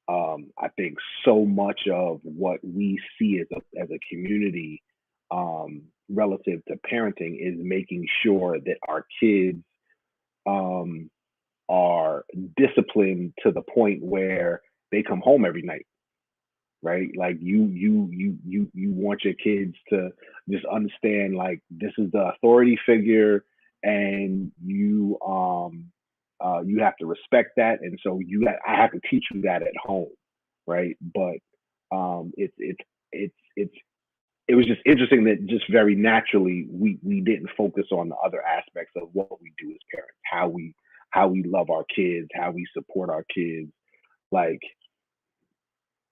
I think so much of what we see as a community, relative to parenting, is making sure that our kids, um, are disciplined to the point where they come home every night, right? Like you want your kids to just understand, like, this is the authority figure, and you have to respect that, and so I have to teach you that at home, right? But it's it was just interesting that just very naturally we didn't focus on the other aspects of what we do as parents, how we love our kids, how we support our kids. Like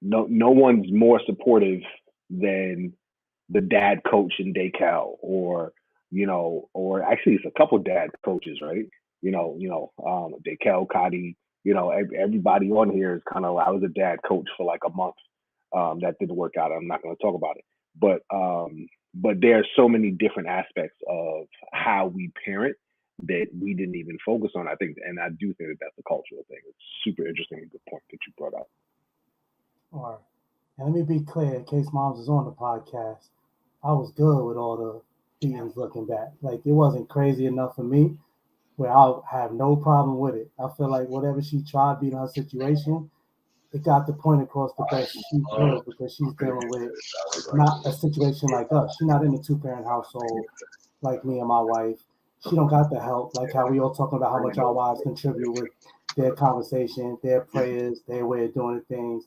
no one's more supportive than the dad coach in Decal, or or actually it's a couple dad coaches, right? Decal, Cody, everybody on here is kind of. I was a dad coach for like a month. That didn't work out. I'm not going to talk about it, but there are so many different aspects of how we parent that we didn't even focus on. I think, and I do think that that's a cultural thing. It's super interesting and good point that you brought up. All right. And let me be clear, in case moms is on the podcast, I was good with all the beatings looking back. Like, it wasn't crazy enough for me where I'll have no problem with it. I feel like whatever she tried being her situation, it got the point across the best she could, because she's dealing with not a situation like us. She's not in a two-parent household like me and my wife. She don't got the help, like how we all talking about how much our wives contribute with their conversation, their prayers, their way of doing things,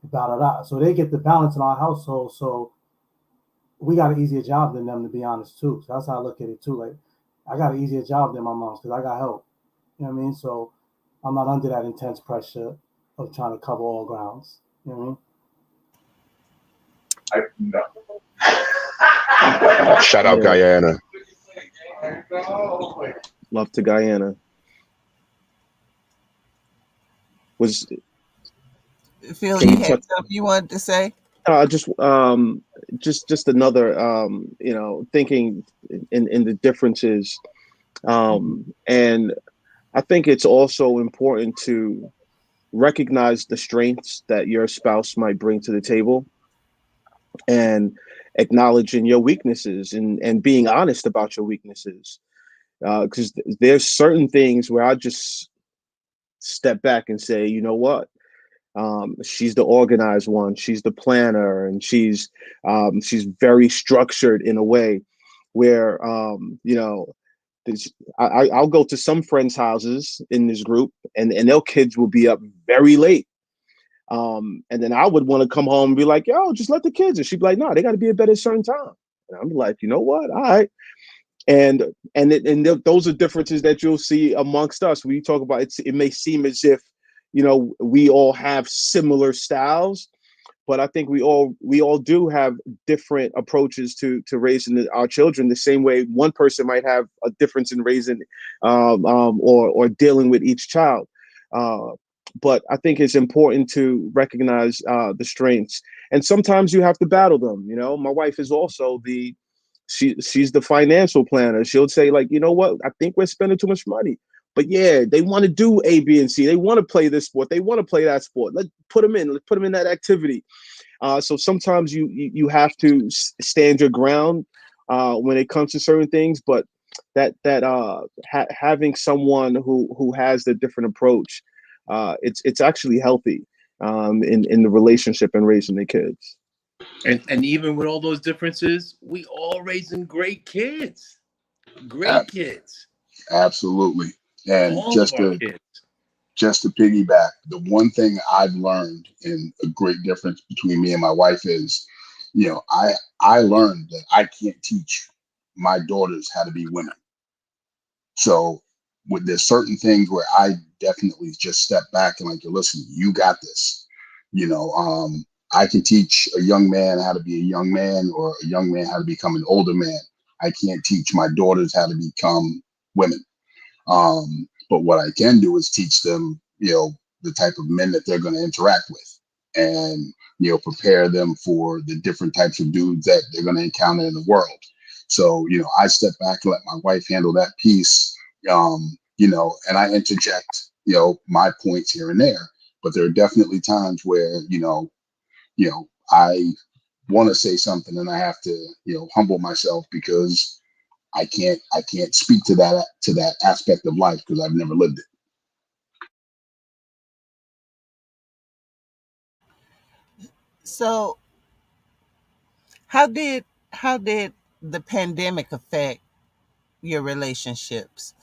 blah, blah, blah. So they get the balance in our household. So we got an easier job than them, to be honest, too. So that's how I look at it, too. Like, I got an easier job than my mom's because I got help. You know what I mean? So I'm not under that intense pressure of trying to cover all grounds. You know what I mean? Shout out Yeah, Guyana. love to Guyana. Was Phil, Can you you had touch? something you wanted to say? Just another thinking in the differences, and I think it's also important to recognize the strengths that your spouse might bring to the table, and acknowledging your weaknesses, and being honest about your weaknesses, because there's certain things where I just step back and say, you know what, she's the organized one, she's the planner, and she's very structured in a way where I'll go to some friends' houses in this group, and their kids will be up very late. And then I would want to come home and be like, yo, just let the kids. And she'd be like, no, they got to be in bed at a certain time. And I'm like, you know what? All right. And those are differences that you'll see amongst us. When you talk about it, it may seem as if, we all have similar styles, but I think we all do have different approaches to raising our children. The same way one person might have a difference in raising, or dealing with each child. But I think it's important to recognize the strengths, and sometimes you have to battle them. My wife is also she's the financial planner. She'll say, like, you know what, I think we're spending too much money. But yeah, they want to do A, B, and C. They want to play this sport. They want to play that sport. Let's put them in. Let's put them in that activity. So sometimes you have to stand your ground when it comes to certain things. But having someone who has the different approach, it's actually healthy in the relationship and raising the kids. And even with all those differences, we all raising great kids. Great Ab- kids. Absolutely. And All of our kids. just to piggyback, the one thing I've learned, and a great difference between me and my wife is, I learned that I can't teach my daughters how to be women. So there's certain things where I definitely just step back and like, listen, you got this. I can teach a young man how to be a young man, or a young man how to become an older man. I can't teach my daughters how to become women. But what I can do is teach them, the type of men that they're going to interact with, and, prepare them for the different types of dudes that they're going to encounter in the world. So, I step back and let my wife handle that piece, and I interject, my points here and there. But there are definitely times where, I want to say something and I have to, humble myself, because I can't speak to that aspect of life because I've never lived it. So how did the pandemic affect your relationships?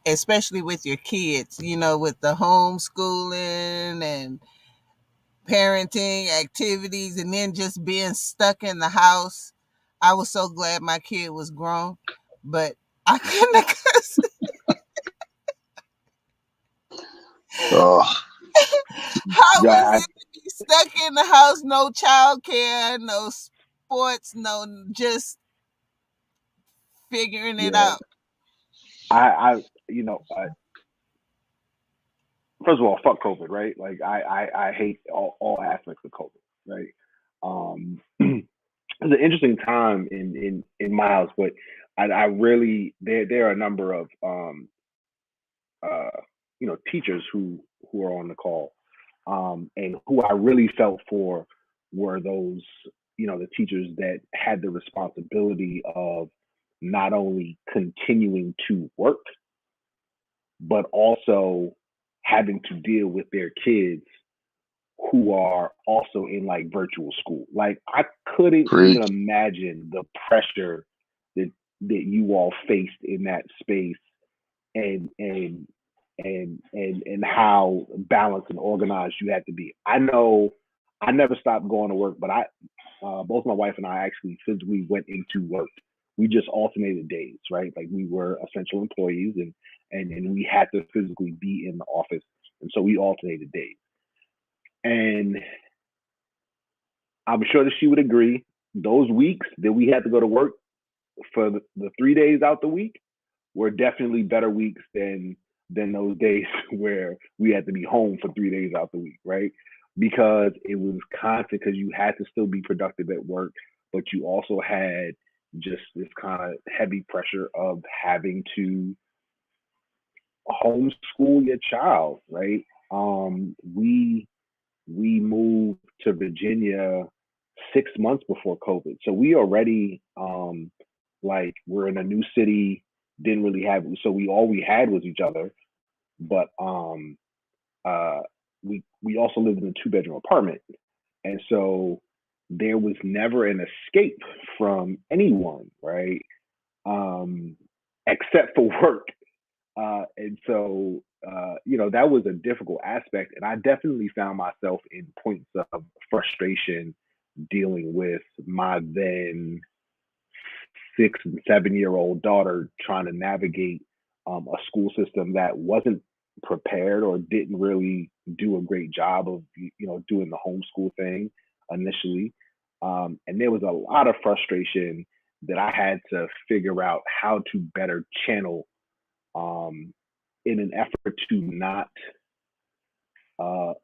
Especially with your kids, with the homeschooling and parenting activities, and then just being stuck in the house. I was so glad my kid was grown, but I couldn't cuss. Oh, How was Yeah, it to be stuck in the house? No childcare, no sports, no just figuring it yeah. out. I you know, first of all, fuck COVID, right? Like I hate all aspects of COVID, right? It's an interesting time in my house, but I really there are a number of uh teachers who are on the call, and who I really felt for were those the teachers that had the responsibility of not only continuing to work but also having to deal with their kids who are also in like virtual school. Like I couldn't even preach. imagine the pressure that you all faced in that space, and and how balanced and organized you had to be. I know I never stopped going to work, but I both my wife and I actually physically went into work. We just alternated days, right? Like we were essential employees, and we had to physically be in the office, and so we alternated days. And I'm sure that she would agree. Those weeks that we had to go to work for the 3 days out the week were definitely better weeks than those days where we had to be home for 3 days out the week, right? Because it was constant, because you had to still be productive at work, but you also had just this kind of heavy pressure of having to homeschool your child, right? We moved to Virginia 6 months before COVID, so we already like we're in a new city. Didn't really have, so we all we had was each other, but uh we also lived in a two-bedroom apartment, and so there was never an escape from anyone, right? um except for work. And so that was a difficult aspect, and I definitely found myself in points of frustration dealing with my then 6 and 7 year old daughter, trying to navigate a school system that wasn't prepared or didn't really do a great job of doing the homeschool thing initially. And there was a lot of frustration that I had to figure out how to better channel, um, in an effort to not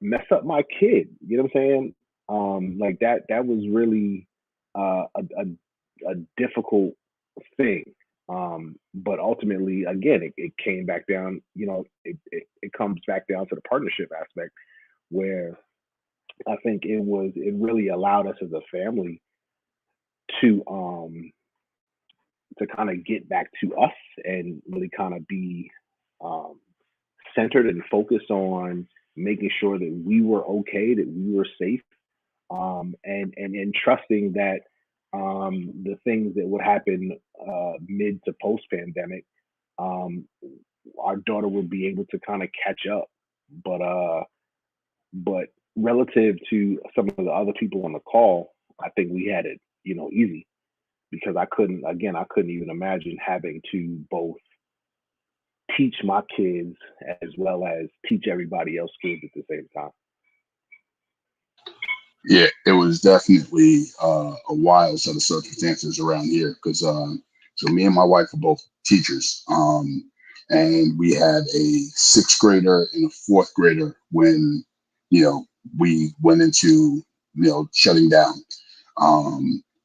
mess up my kid. You know what I'm saying? Like that was really a difficult thing. But ultimately, again, it came back down. It comes back down to the partnership aspect, where I think it really allowed us as a family to kind of get back to us and really kind of be um, centered and focused on making sure that we were okay, that we were safe, and trusting that the things that would happen mid to post pandemic, um, our daughter would be able to kind of catch up. But but relative to some of the other people on the call, I think we had it easy, because I couldn't even imagine having to both teach my kids as well as teach everybody else kids at the same time. Yeah, it was definitely a wild set of circumstances around here because so me and my wife are both teachers, and we had a sixth grader and a fourth grader when you know we went into shutting down,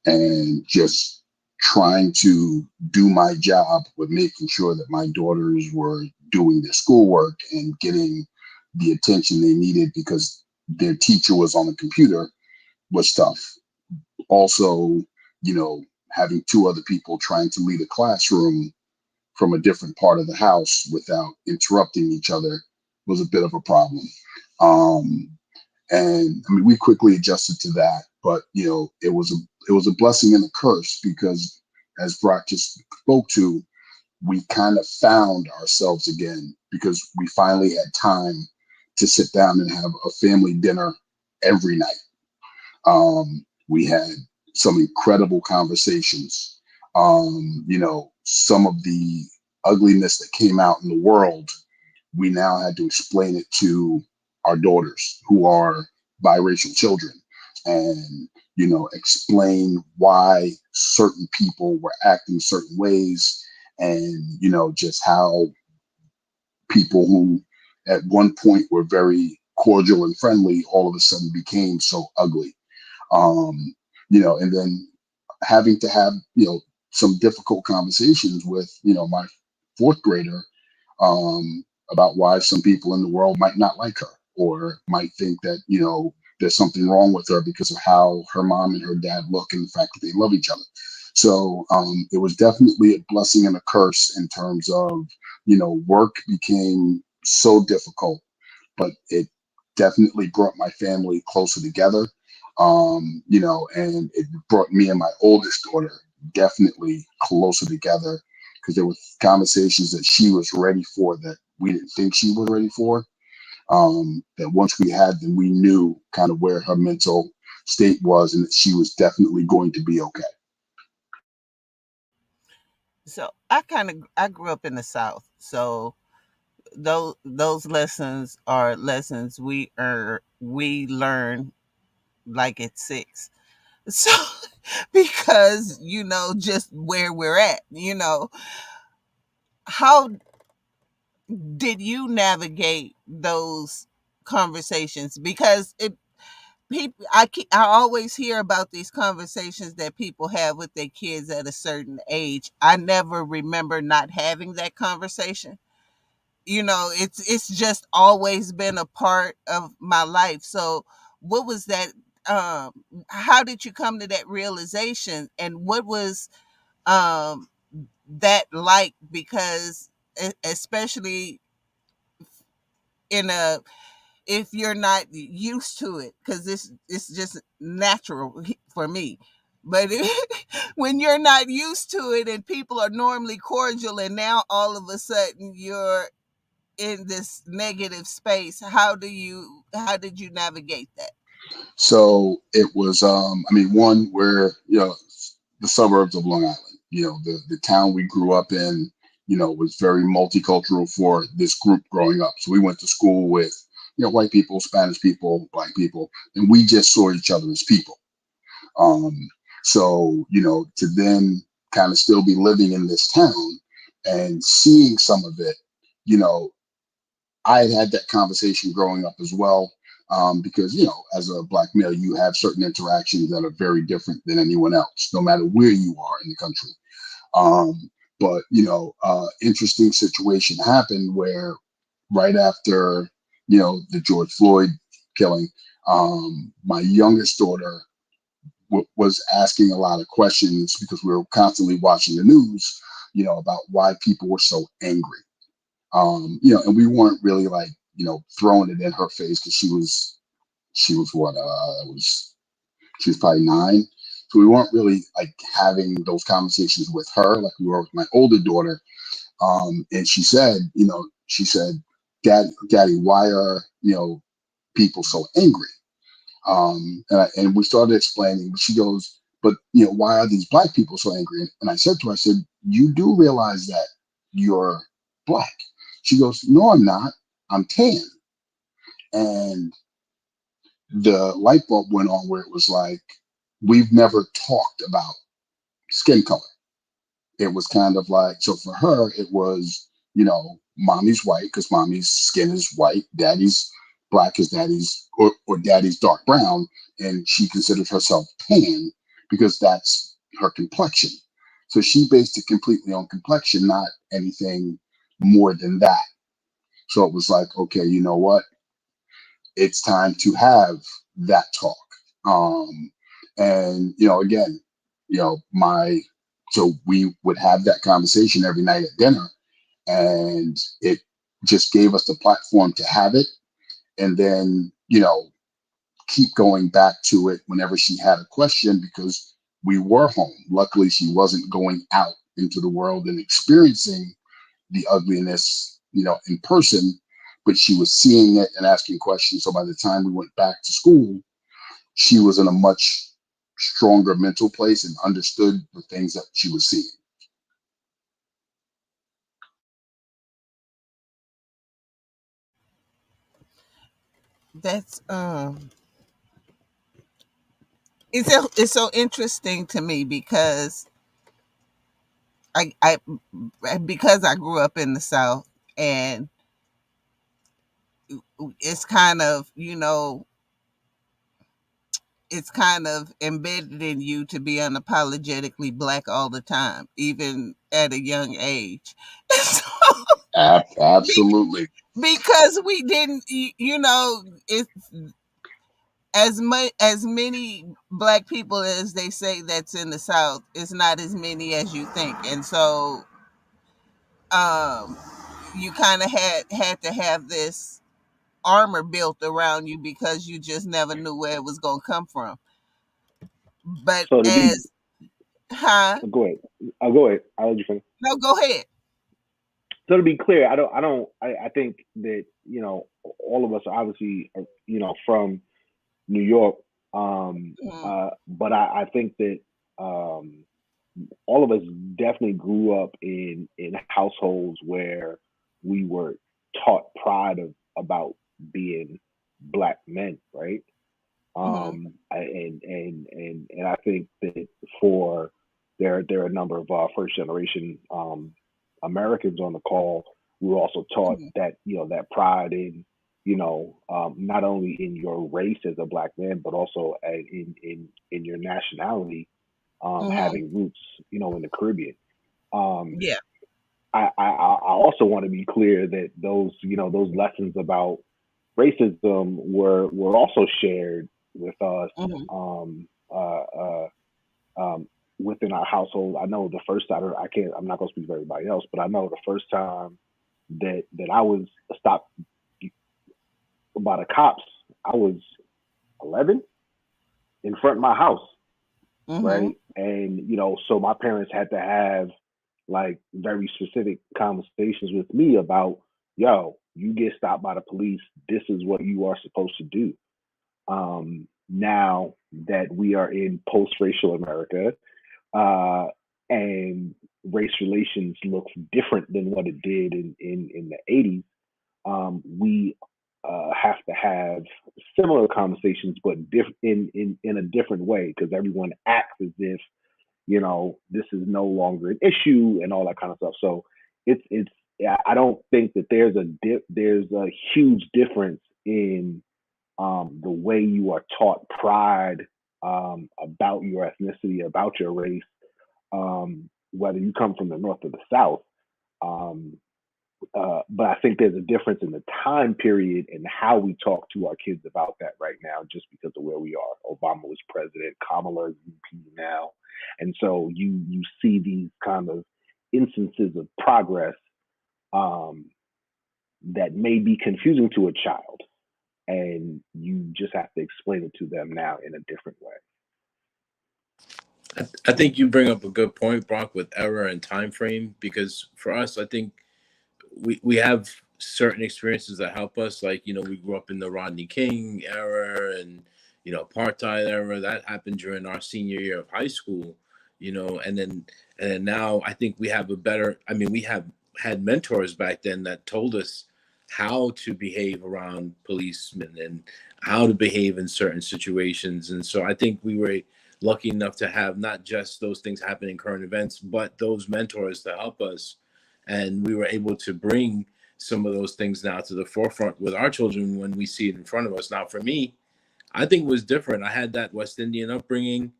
and just trying to do my job with making sure that my daughters were doing their schoolwork and getting the attention they needed because their teacher was on the computer was tough. Also, having two other people trying to lead a classroom from a different part of the house without interrupting each other was a bit of a problem. Um, and I mean, we quickly adjusted to that, but it was a blessing and a curse because, as Brock just spoke to, we kind of found ourselves again because we finally had time to sit down and have a family dinner every night. We had some incredible conversations. Some of the ugliness that came out in the world, we now had to explain it to our daughters who are biracial children, and explain why certain people were acting certain ways, and just how people who at one point were very cordial and friendly all of a sudden became so ugly. um, and then having to have, some difficult conversations with, my fourth grader, about why some people in the world might not like her or might think that, there's something wrong with her because of how her mom and her dad look and the fact that they love each other. So it was definitely a blessing and a curse in terms of, work became so difficult, but it definitely brought my family closer together. And it brought me and my oldest daughter definitely closer together because there were conversations that she was ready for that we didn't think she was ready for. That once we had them, we knew kind of where her mental state was and that she was definitely going to be okay. So I grew up in the South. So those lessons are lessons we learn like at 6. So because just where we're at, how did you navigate those conversations? Because I always hear about these conversations that people have with their kids at a certain age. I never remember not having that conversation. It's just always been a part of my life. So what was that? How did you come to that realization, and what was um that like? Because especially in a if you're not used to it, because this it's just natural for me. But when you're not used to it and people are normally cordial, and now all of a sudden you're in this negative space, how did you navigate that? So it was, one where, the suburbs of Long Island, the town we grew up in, was very multicultural for this group growing up. So we went to school with, white people, Spanish people, black people, and we just saw each other as people. Um, so, to then kind of still be living in this town and seeing some of it, you know, I had that conversation growing up as well. Because, as a black male, you have certain interactions that are very different than anyone else, no matter where you are in the country. But, interesting situation happened where right after, the George Floyd killing, my youngest daughter was asking a lot of questions because we were constantly watching the news, about why people were so angry. And we weren't really like, throwing it in her face because she was what was she was probably 9, so we weren't really like having those conversations with her like we were with my older daughter. And she said, Daddy, why are people so angry? And we started explaining, but she goes, but why are these black people so angry? And I said to her, I said, you do realize that you're black? She goes, no, I'm not. I'm tan. And the light bulb went on where it was like, we've never talked about skin color. It was kind of like, so for her, it was, mommy's white because mommy's skin is white, daddy's black because or daddy's dark brown. And she considered herself tan because that's her complexion. So she based it completely on complexion, not anything more than that. So it was like, okay, you know what? It's time to have that talk. Um, and again, my so we would have that conversation every night at dinner, and it just gave us the platform to have it, and then keep going back to it whenever she had a question because we were home. Luckily, she wasn't going out into the world and experiencing the ugliness, in person, but she was seeing it and asking questions. So by the time we went back to school, she was in a much stronger mental place and understood the things that she was seeing. That's it's so interesting to me because I because I grew up in the South, and it's kind of, it's kind of embedded in you to be unapologetically black all the time, even at a young age. So, Absolutely. because we didn't, it's as much as many black people as they say that's in the South, it's not as many as you think. And so um you kind of had to have this armor built around you because you just never knew where it was going to come from. But So to be, as huh go ahead. I'll go ahead. I'll let you finish. no, go ahead. So to be clear, I think that, all of us are obviously, from New York. Mhm, But I think that, um, all of us definitely grew up in households where we were taught pride about being black men, right? mhm, And I think that for there are a number of first generation Americans on the call. We were also taught mhm, that, that pride in, not only in your race as a black man, but also in your nationality, mhm. having roots, in the Caribbean. Um, Yeah. I also want to be clear that those lessons about racism were also shared with us, Mhm, um, uh, uh, within our household. I know the first time, I can't, I'm not going to speak for everybody else, but I know the first time that I was stopped by the cops, I was 11 in front of my house, mhm, right? And so my parents had to have like very specific conversations with me about, yo, you get stopped by the police, this is what you are supposed to do. Now that we are in post-racial America, uh, and race relations looks different than what it did in the 80s, we have to have similar conversations, but in a different way, because everyone acts as if, this is no longer an issue and all that kind of stuff. So it's yeah, I don't think that there's a huge difference in the way you are taught pride, about your ethnicity, about your race, whether you come from the north or the south. Um, but I think there's a difference in the time period and how we talk to our kids about that right now, just because of where we are. Obama was president, Kamala is VP now, and so you see these kind of instances of progress, um, that may be confusing to a child, and you just have to explain it to them now in a different way. I think you bring up a good point, Brock, with error and time frame, because for us, I think we have certain experiences that help us. Like, we grew up in the Rodney King era and, apartheid era. That happened during our senior year of high school, and then now I think we have a better, I mean, we have had mentors back then that told us how to behave around policemen and how to behave in certain situations. And so I think we were lucky enough to have not just those things happen in current events, but those mentors to help us, and we were able to bring some of those things now to the forefront with our children when we see it in front of us. Now, for me, I think it was different. I had that West Indian upbringing.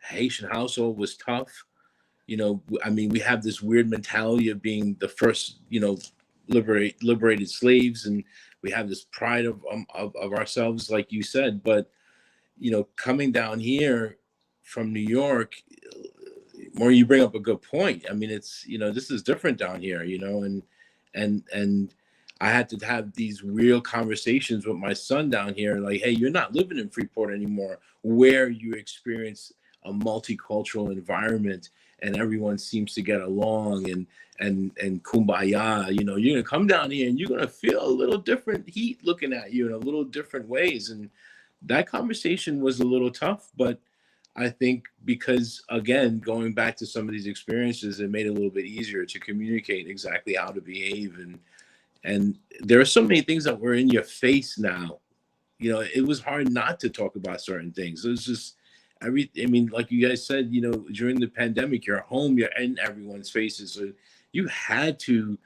Haitian household was tough. I mean, we have this weird mentality of being the first, liberated slaves, and we have this pride of ourselves, like you said. But coming down here from New York, more, you bring up a good point. I mean, it's, this is different down here, and I had to have these real conversations with my son down here, like, hey, you're not living in Freeport anymore, where you experience a multicultural environment and everyone seems to get along and kumbaya. You're gonna come down here and you're gonna feel a little different heat looking at you in a little different ways. And that conversation was a little tough, but I think because again, going back to some of these experiences, it made it a little bit easier to communicate exactly how to behave. And there are so many things that were in your face now. It was hard not to talk about certain things. It was just I mean, like you guys said, during the pandemic, you're at home, you're in everyone's faces. So you had to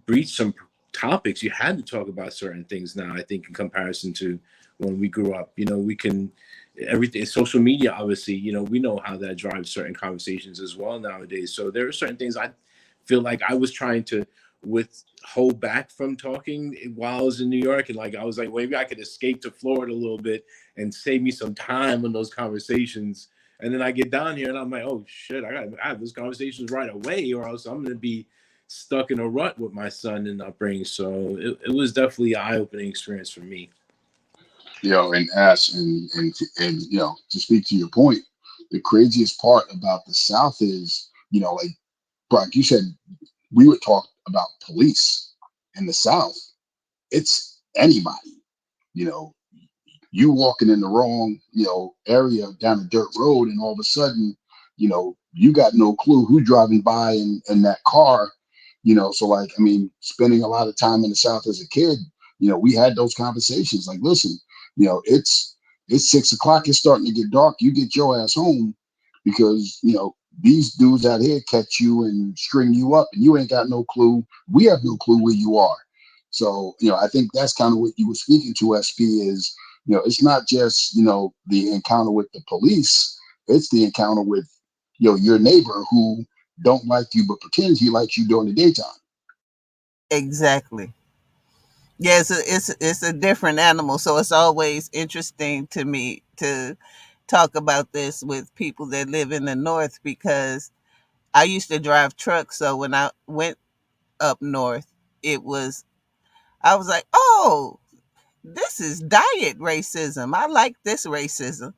breach some topics. You had to talk about certain things now, I think, in comparison to when we grew up. We can everything social media, obviously, we know how that drives certain conversations as well nowadays. So there are certain things I feel like I was trying to hold back from talking while I was in New York, and like I was like, well, maybe I could escape to Florida a little bit and save me some time on those conversations. And then I get down here and I'm like, oh shit, I have those conversations right away, or else I'm gonna be stuck in a rut with my son and upbringing. So it was definitely an eye-opening experience for me. And ask and to speak to your point, the craziest part about the South is, like Brock, you said we would talk about police in the South. It's anybody, you know, you walking in the wrong, area down a dirt road, and all of a sudden, you got no clue who driving by in that car, So like, I mean, spending a lot of time in the South as a kid, we had those conversations. Like, listen, it's 6 o'clock. It's starting to get dark. You get your ass home because these dudes out here catch you and string you up, and you ain't got no clue. We have no clue where you are. So, I think that's kind of what you were speaking to, SP, is it's not just, the encounter with the police, it's the encounter with, your neighbor who don't like you, but pretends he likes you during the daytime. Exactly. Yeah, it's a different animal. So it's always interesting to me to talk about this with people that live in the north, because I used to drive trucks. So when I went up north, it was I was like, oh, this is diet racism. I like this racism.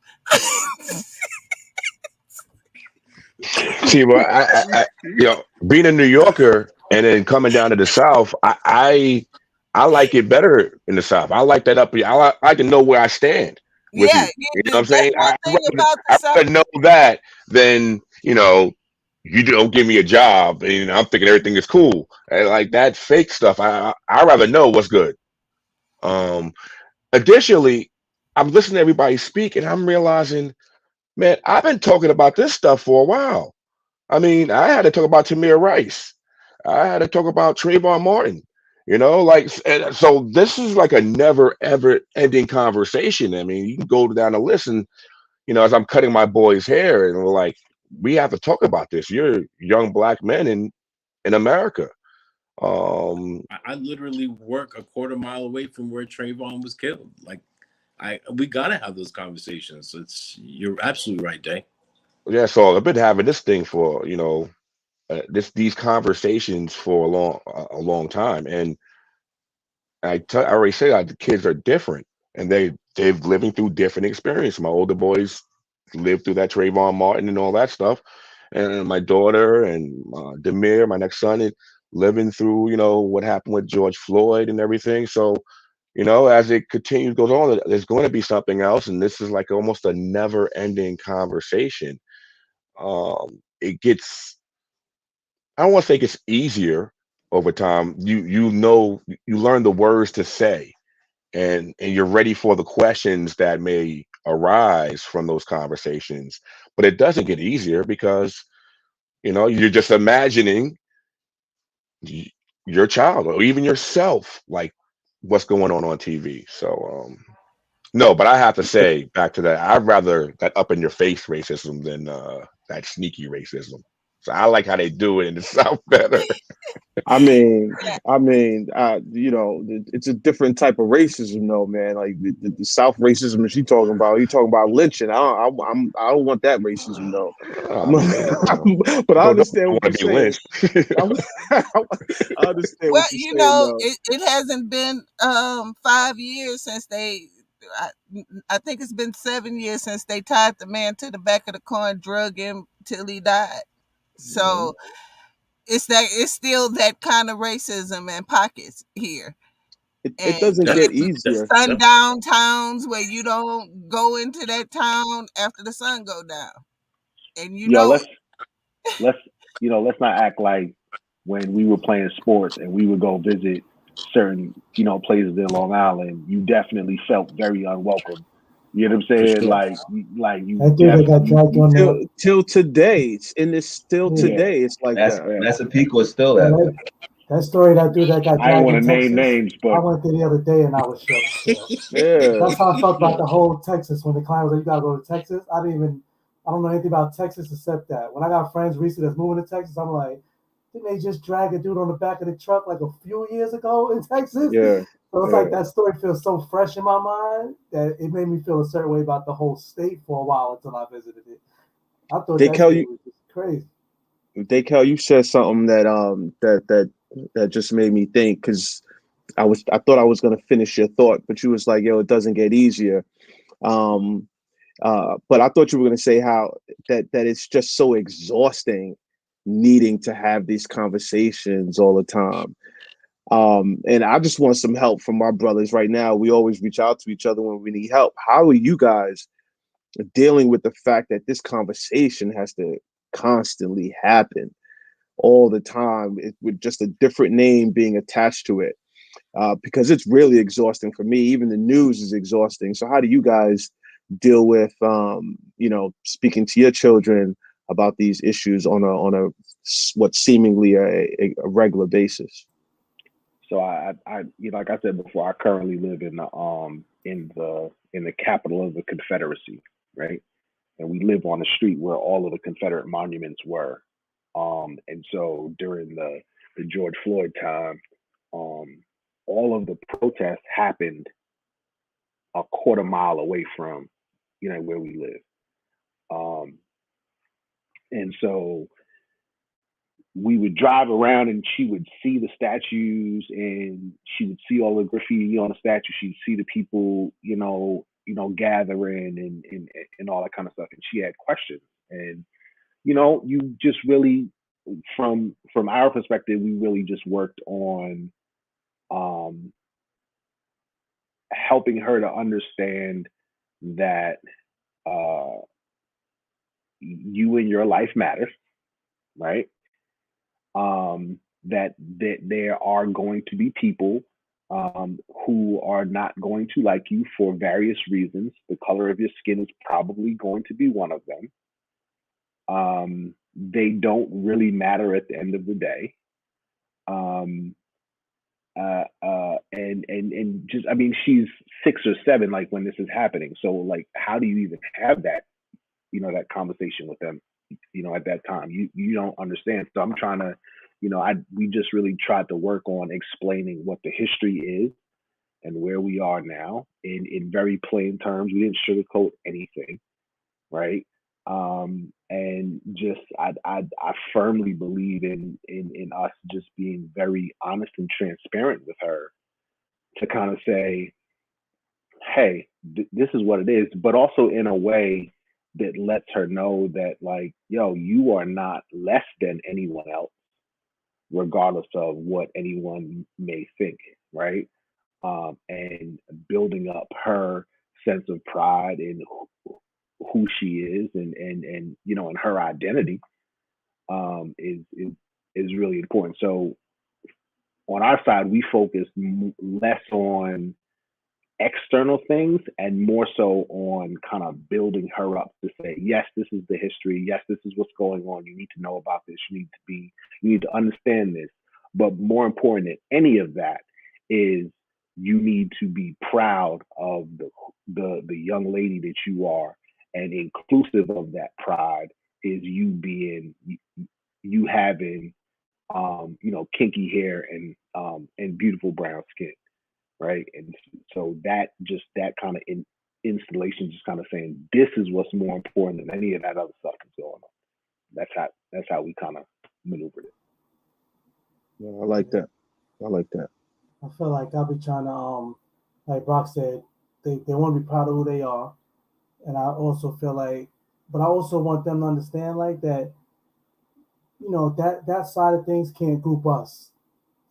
See, well, being a New Yorker and then coming down to the South, I like it better in the South. I like that up here. I can know where I stand with Yeah, you. You know what I'm that's saying? one thing about the I'd South. rather know that than you don't give me a job and I'm thinking everything is cool. And like that fake stuff. I rather know what's good. Um, Additionally, I'm listening to everybody speak and I'm realizing, man, I've been talking about this stuff for a while. I mean, I had to talk about Tamir Rice. I had to talk about Trayvon Martin. And so this is like a never ever ending conversation. I mean, you can go down the list and, as I'm cutting my boy's hair, and we're like, we have to talk about this. You're young black men in America. Um, I literally work a quarter mile away from where Trayvon was killed. Like, we gotta have those conversations. You're absolutely right, Day. yeah, so I've been having this thing for, these conversations for a long time, and I already said that the kids are different, and they've living through different experience. My older boys lived through that Trayvon Martin and all that stuff, and my daughter and Demir, my next son, is living through what happened with George Floyd and everything. So as it continues goes on, there's going to be something else, and this is like almost a never-ending conversation. It gets I don't want to say it gets easier over time. You learn the words to say, and you're ready for the questions that may arise from those conversations. But it doesn't get easier because you're just imagining y- your child or even yourself, like what's going on TV. So no, but I have to say back to that, I'd rather that up in your face racism than that sneaky racism. So I like how they do it in the South better. I mean, it's a different type of racism, though, man. Like the South racism that you talking about. You talking about lynching. I don't want that racism, though. Oh man, But I don't understand what want you're to be saying. lynched. I'm, I understand Well, what you're saying, though. it hasn't been 5 years since I, I think it's been 7 years since they tied the man to the back of the car and drug him till he died. Mhm. So it's still that kind of racism and pockets here. it And doesn't get it's easier. sundown towns where you don't go into that town after the sun go down, and you Yo, know it. let's let's not act like when we were playing sports and we would go visit certain places in Long Island, you definitely felt very unwelcome. You know what I'm For saying? sure. Like you That dude that got definitely dragged on the Till today, it's in this still yeah. yeah. today. It's like That's that. Yeah. Massapequa is still Yeah, that way. that story, that dude that got I ain't dragged want in to name Texas. names, I but went there the other day and I was shook still. Yeah, That's how I felt about the whole Texas when the client was like, "You gotta go to Texas." I don't know anything about Texas except that. When I got friends recently that's moving to Texas, I'm like, didn't they just drag a dude on the back of the truck like a few years ago in Texas? yeah, So it's yeah. like that story feels so fresh in my mind that it made me feel a certain way about the whole state for a while until I visited it. I thought that Cal, state you, was just crazy. Cal, you said something that just made me think because I thought I was gonna finish your thought, but you was like, yo, it doesn't get easier. Um, but I thought you were gonna say how that it's just so exhausting needing to have these conversations all the time. And I just want some help from our brothers right now. We always reach out to each other when we need help. How are you guys dealing with the fact that this conversation has to constantly happen all the time with just a different name being attached to it? Because it's really exhausting for me. Even the news is exhausting. So how do you guys deal with, speaking to your children about these issues on a what seemingly a regular basis? so like I said before, I currently live in the capital of the Confederacy, right? And we live on the street where all of the Confederate monuments were. And so during the George Floyd time, um, all of the protests happened a quarter mile away from where we live. Um, and so we would drive around and she would see the statues and she would see all the graffiti on the statue. She'd see the people, gathering and all that kind of stuff. And she had questions. And, you just really from our perspective, we really just worked on um helping her to understand that uh you and your life matters, right? That there are going to be people who are not going to like you for various reasons. The color of your skin is probably going to be one of them. They don't really matter at the end of the day. Um, and just, I mean, she's 6 or 7, like when this is happening. So like, how do you even have that, that conversation with them, at that time? You don't understand. So I'm trying to, we just really tried to work on explaining what the history is and where we are now in very plain terms. We didn't sugarcoat anything, right? And just I firmly believe in us just being very honest and transparent with her to kind of say, hey, this is what it is, but also in a way that lets her know that, like, yo, you are not less than anyone else, regardless of what anyone may think, right? And building up her sense of pride in who she is and and her identity is really important. So on our side, we focus less on external things and more so on kind of building her up to say, yes, this is the history. Yes, this is what's going on. You need to know about this. You need to understand this. But more important than any of that is you need to be proud of the young lady that you are, and inclusive of that pride is you having kinky hair and beautiful brown skin, right? And so that kind of installation, just kind of saying this is what's more important than any of that other stuff that's going on. That's how we kind of maneuvered it. Yeah, I like that. I like that. I feel like I'll be trying to like Brock said, they want to be proud of who they are. And I also feel like but I also want them to understand like that, that side of things can't group us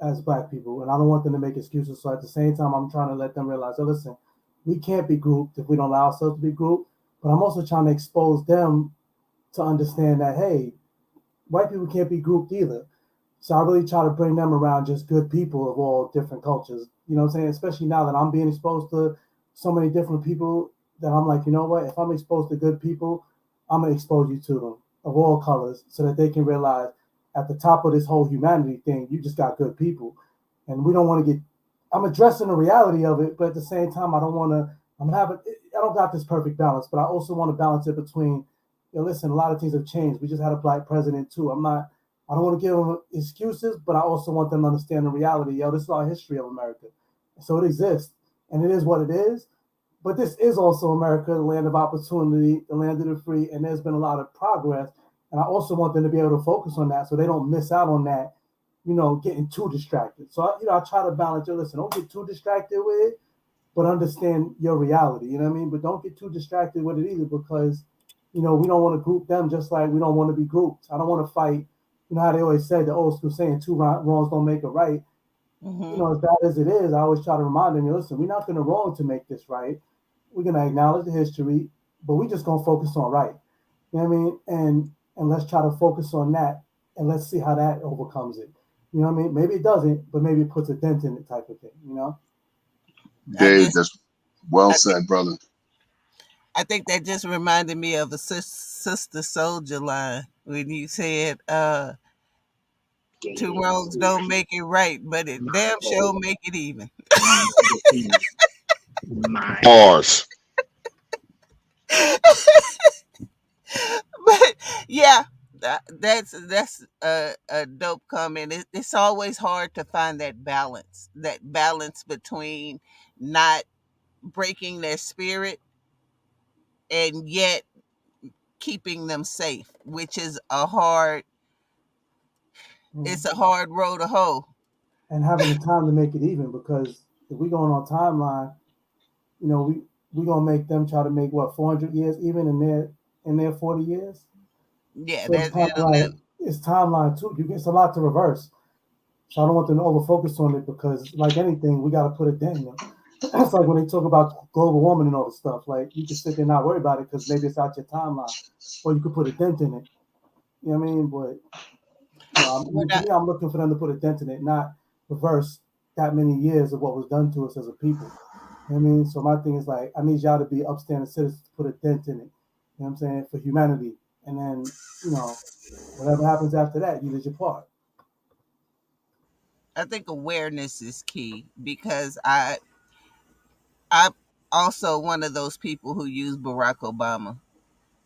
as Black people, and I don't want them to make excuses. So at the same time, I'm trying to let them realize, oh, listen, we can't be grouped if we don't allow ourselves to be grouped. But I'm also trying to expose them to understand that, hey, white people can't be grouped either. So I really try to bring them around just good people of all different cultures. You know what I'm saying? Especially now that I'm being exposed to so many different people, that I'm like, you know what? If I'm exposed to good people, I'm gonna expose you to them of all colors, so that they can realize at the top of this whole humanity thing, you just got good people, and we don't want to get. I'm addressing the reality of it, but at the same time, I don't want to. I'm having. I don't got this perfect balance, but I also want to balance it between. Listen, a lot of things have changed. We just had a Black president too. I'm not. I don't want to give them excuses, but I also want them to understand the reality. This is our history of America, so it exists, and it is what it is. But this is also America, the land of opportunity, the land of the free, and there's been a lot of progress. And I also want them to be able to focus on that, so they don't miss out on that, getting too distracted. So I try to balance it. Listen, don't get too distracted with it, but understand your reality. You know what I mean? But don't get too distracted with it either, because we don't want to group them, just like we don't want to be grouped. I don't want to fight. You know how they always say, the old school saying, two wrongs don't make a right. Mm-hmm. As bad as it is, I always try to remind them, listen, we're not going to wrong to make this right. We're going to acknowledge the history, but we just going to focus on right. You know what I mean? And let's try to focus on that, and let's see how that overcomes it. You know what I mean? Maybe it doesn't, but maybe it puts a dent in it, type of thing. I Dave, just that's well I think said, brother. I think that just reminded me of the Sister Soldier line when you said, two wrongs don't make it right, but it damn sure make it even. Pause. But yeah, that's a dope comment. It's always hard to find that balance between not breaking their spirit and yet keeping them safe, which is Mm. it's a hard road to hoe. And having the time to make it even, because if we going on timeline, we gonna make them try to make what 400 years even in their 40 years. Yeah, So it's that kind of it'll like it's timeline too. It's a lot to reverse. So I don't want them to over focus on it, because, like anything, we got to put a dent in them. It's like when they talk about global warming and all this stuff. Like, you can sit there and not worry about it because maybe it's out your timeline, or you could put a dent in it. You know what I mean? But we're to not me, I'm looking for them to put a dent in it, not reverse that many years of what was done to us as a people. You know what I mean? So my thing is, like, I need y'all to be upstanding citizens to put a dent in it. You know what I'm saying? For humanity, and then whatever happens after that, you did your part. I think awareness is key because I'm also one of those people who use Barack Obama.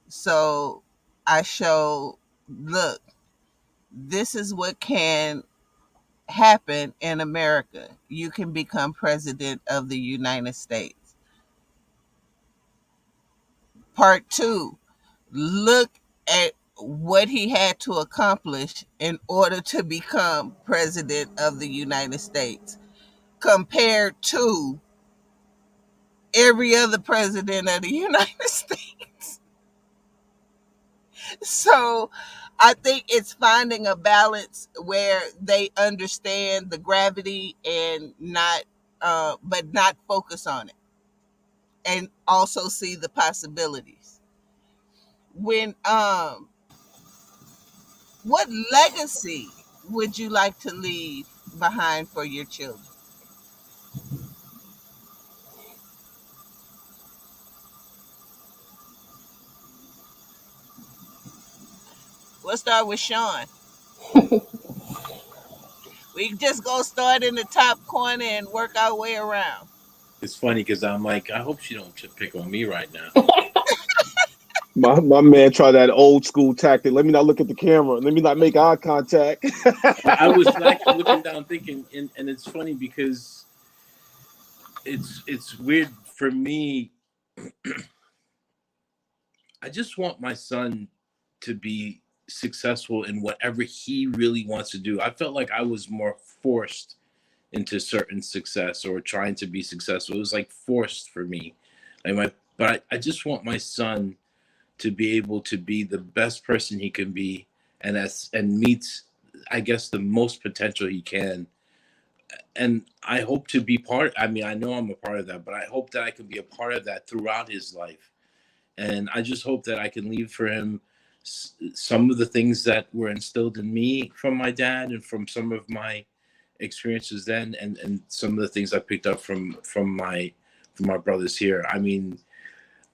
So I show, look, this is what can happen in America. You can become president of the United States. Part two, look at what he had to accomplish in order to become president of the United States compared to every other president of the United States. So I think it's finding a balance where they understand the gravity and not, but not focus on it, and also see the possibilities. When, what legacy would you like to leave behind for your children? We'll start with Sean. We just go start in the top corner and work our way around. It's funny because I'm like, I hope she don't pick on me right now. My man tried that old school tactic. Let me not look at the camera. Let me not make eye contact. I was actually looking down thinking, and it's funny because it's weird for me. I just want my son to be successful in whatever he really wants to do. I felt like I was more forced into certain success or trying to be successful. It was like forced for me. But I just want my son to be able to be the best person he can be, and meets, I guess, the most potential he can and I hope to be part. I mean, I know I'm a part of that, but I hope that I can be a part of that throughout his life. And I just hope that I can leave for him some of the things that were instilled in me from my dad and from some of my experiences then, and some of the things I picked up from my brothers here. I mean,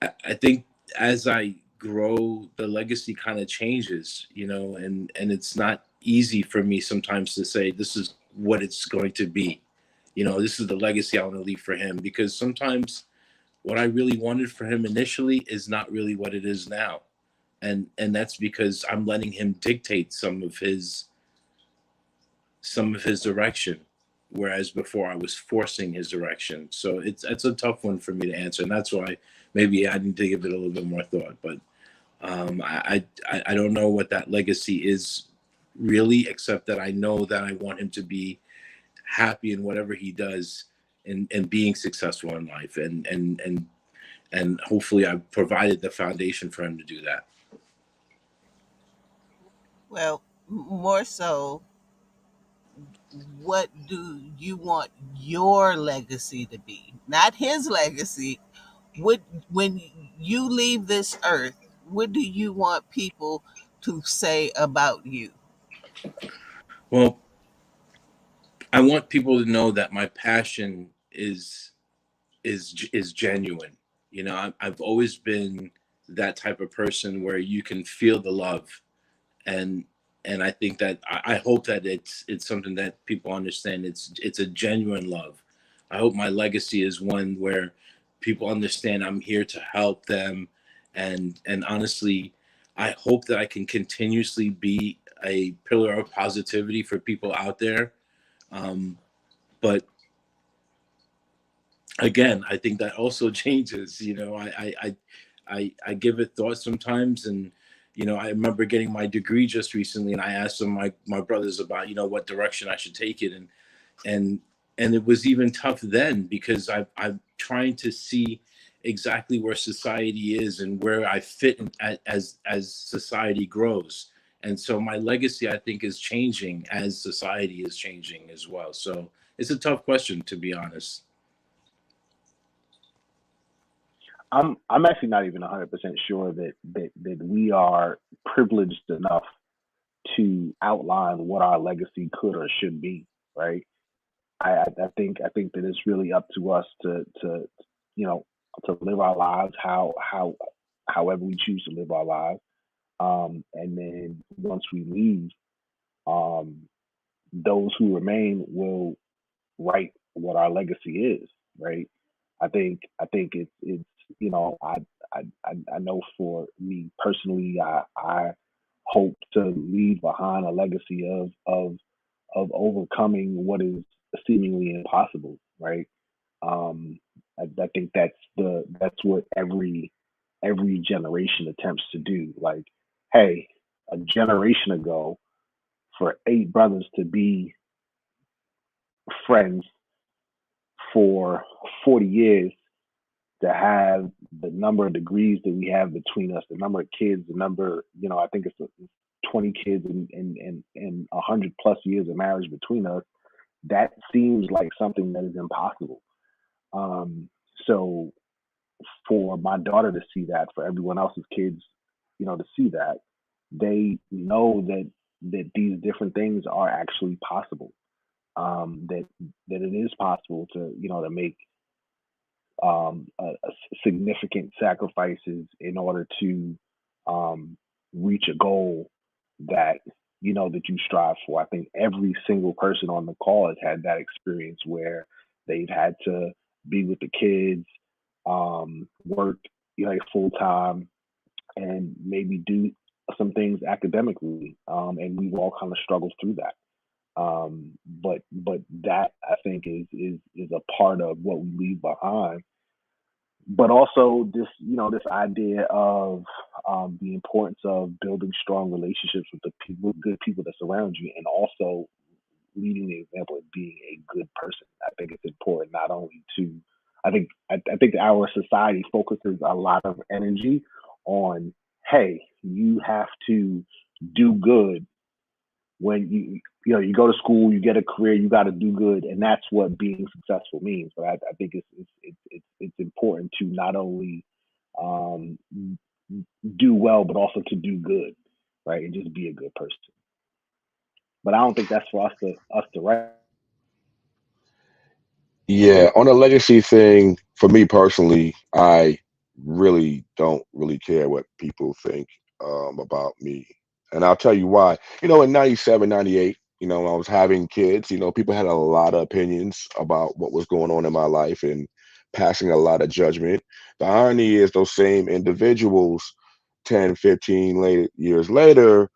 I think as I grow, the legacy kind of changes, you know, and it's not easy for me sometimes to say this is what it's going to be. You know, this is the legacy I want to leave for him, because sometimes what I really wanted for him initially is not really what it is now. And that's because I'm letting him dictate some of his direction, whereas before I was forcing his direction. So it's a tough one for me to answer, and that's why maybe I need to give it a little bit more thought. But I don't know what that legacy is really, except that I know that I want him to be happy in whatever he does, and being successful in life, and hopefully I've provided the foundation for him to do that. Well, more so, what do you want your legacy to be? Not his legacy. What, when you leave this earth, what do you want people to say about you? Well, I want people to know that my passion is genuine. You know, I've always been that type of person where you can feel the love, and and I think that I hope that it's something that people understand. It's a genuine love. I hope my legacy is one where people understand I'm here to help them, and honestly, I hope that I can continuously be a pillar of positivity for people out there. But again, I think that also changes. You know, I give it thought sometimes, and you know, I remember getting my degree just recently, and I asked some of my brothers about, you know, what direction I should take it, and and it was even tough then, because I'm trying to see exactly where society is and where I fit in, as society grows. And so my legacy, I think, is changing as society is changing as well. So it's a tough question, to be honest. I'm actually not even 100% sure that we are privileged enough to outline what our legacy could or should be, right? I think that it's really up to us to you know to live our lives however we choose to live our lives, and then once we leave, um, those who remain will write what our legacy is, right? I think it's I know for me personally, I hope to leave behind a legacy of overcoming what is seemingly impossible, right? Um, I think that's what every generation attempts to do. Like, hey, a generation ago, for eight brothers to be friends for 40 years, to have the number of degrees that we have between us, the number of kids, the number, I think it's 20 kids and 100 plus years of marriage between us, that seems like something that is impossible. Um, so for my daughter to see that, for everyone else's kids, to see that, they know that these different things are actually possible. That it is possible to make significant sacrifices in order to um, reach a goal that that you strive for. I think every single person on the call has had that experience where they've had to be with the kids, work full time, and maybe do some things academically, and we've all kind of struggled through that. But that, I think, is a part of what we leave behind. But also this idea of the importance of building strong relationships with the people, good people that surround you, and also leading the example of being a good person. I think it's important not only to, I think our society focuses a lot of energy on, hey, you have to do good when you go to school, you get a career, you got to do good, and that's what being successful means. But I think it's important to not only um, do well, but also to do good, right, and just be a good person. But I don't think that's for us to write. Yeah, on a legacy thing, for me personally, I really don't really care what people think about me. And I'll tell you why. In 97, 98, when I was having kids, people had a lot of opinions about what was going on in my life and passing a lot of judgment. The irony is those same individuals 10, 15 years later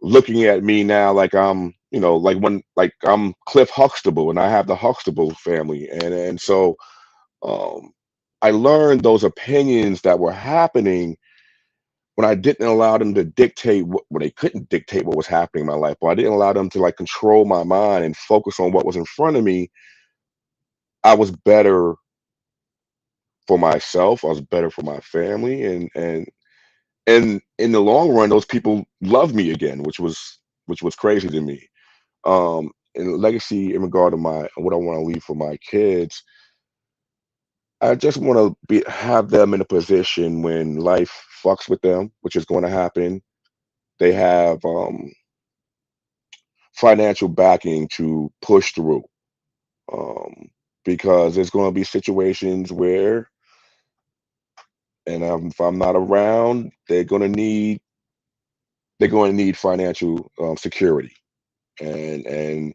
looking at me now like like I'm Cliff Huxtable and I have the Huxtable family. And so um I learned those opinions that were happening when I didn't allow them to dictate when they couldn't dictate what was happening in my life, but I didn't allow them to like control my mind and focus on what was in front of me. I was better for myself. I was better for my family, and in the long run, those people loved me again, which was crazy to me. And legacy in regard to my what I want to leave for my kids, I just want to have them in a position when life fucks with them, which is going to happen. They have financial backing to push through, um, because there's going to be situations where, and if I'm not around, they're going to need financial security, and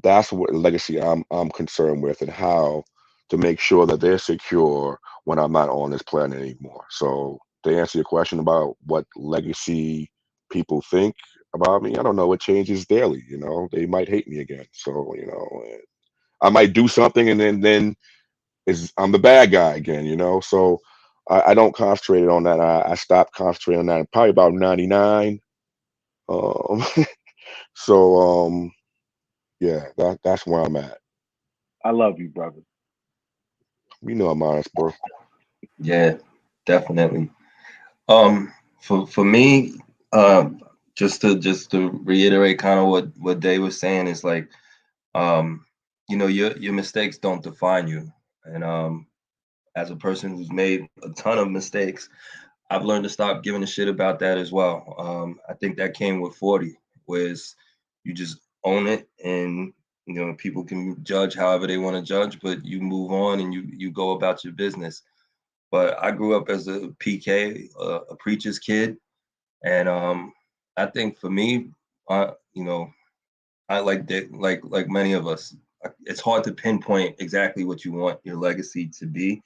that's what legacy I'm concerned with, and how to make sure that they're secure when I'm not on this planet anymore. So to answer your question about what legacy people think about me, I don't know. It changes daily. They might hate me again. So I might do something, and then I'm the bad guy again. So I don't concentrate on that. I stopped concentrating on that probably about 99. Um, so yeah, that's where I'm at. I love you, brother. I'm honest, bro. Yeah, definitely. For me, um, just to reiterate kind of what Dave was saying is like, um, your mistakes don't define you, and as a person who's made a ton of mistakes, I've learned to stop giving a shit about that as well. I think that came with 40, whereas you just own it, and people can judge however they want to judge, but you move on and you go about your business. But I grew up as a PK, a preacher's kid, and I think for me, I like that, like many of us, it's hard to pinpoint exactly what you want your legacy to be,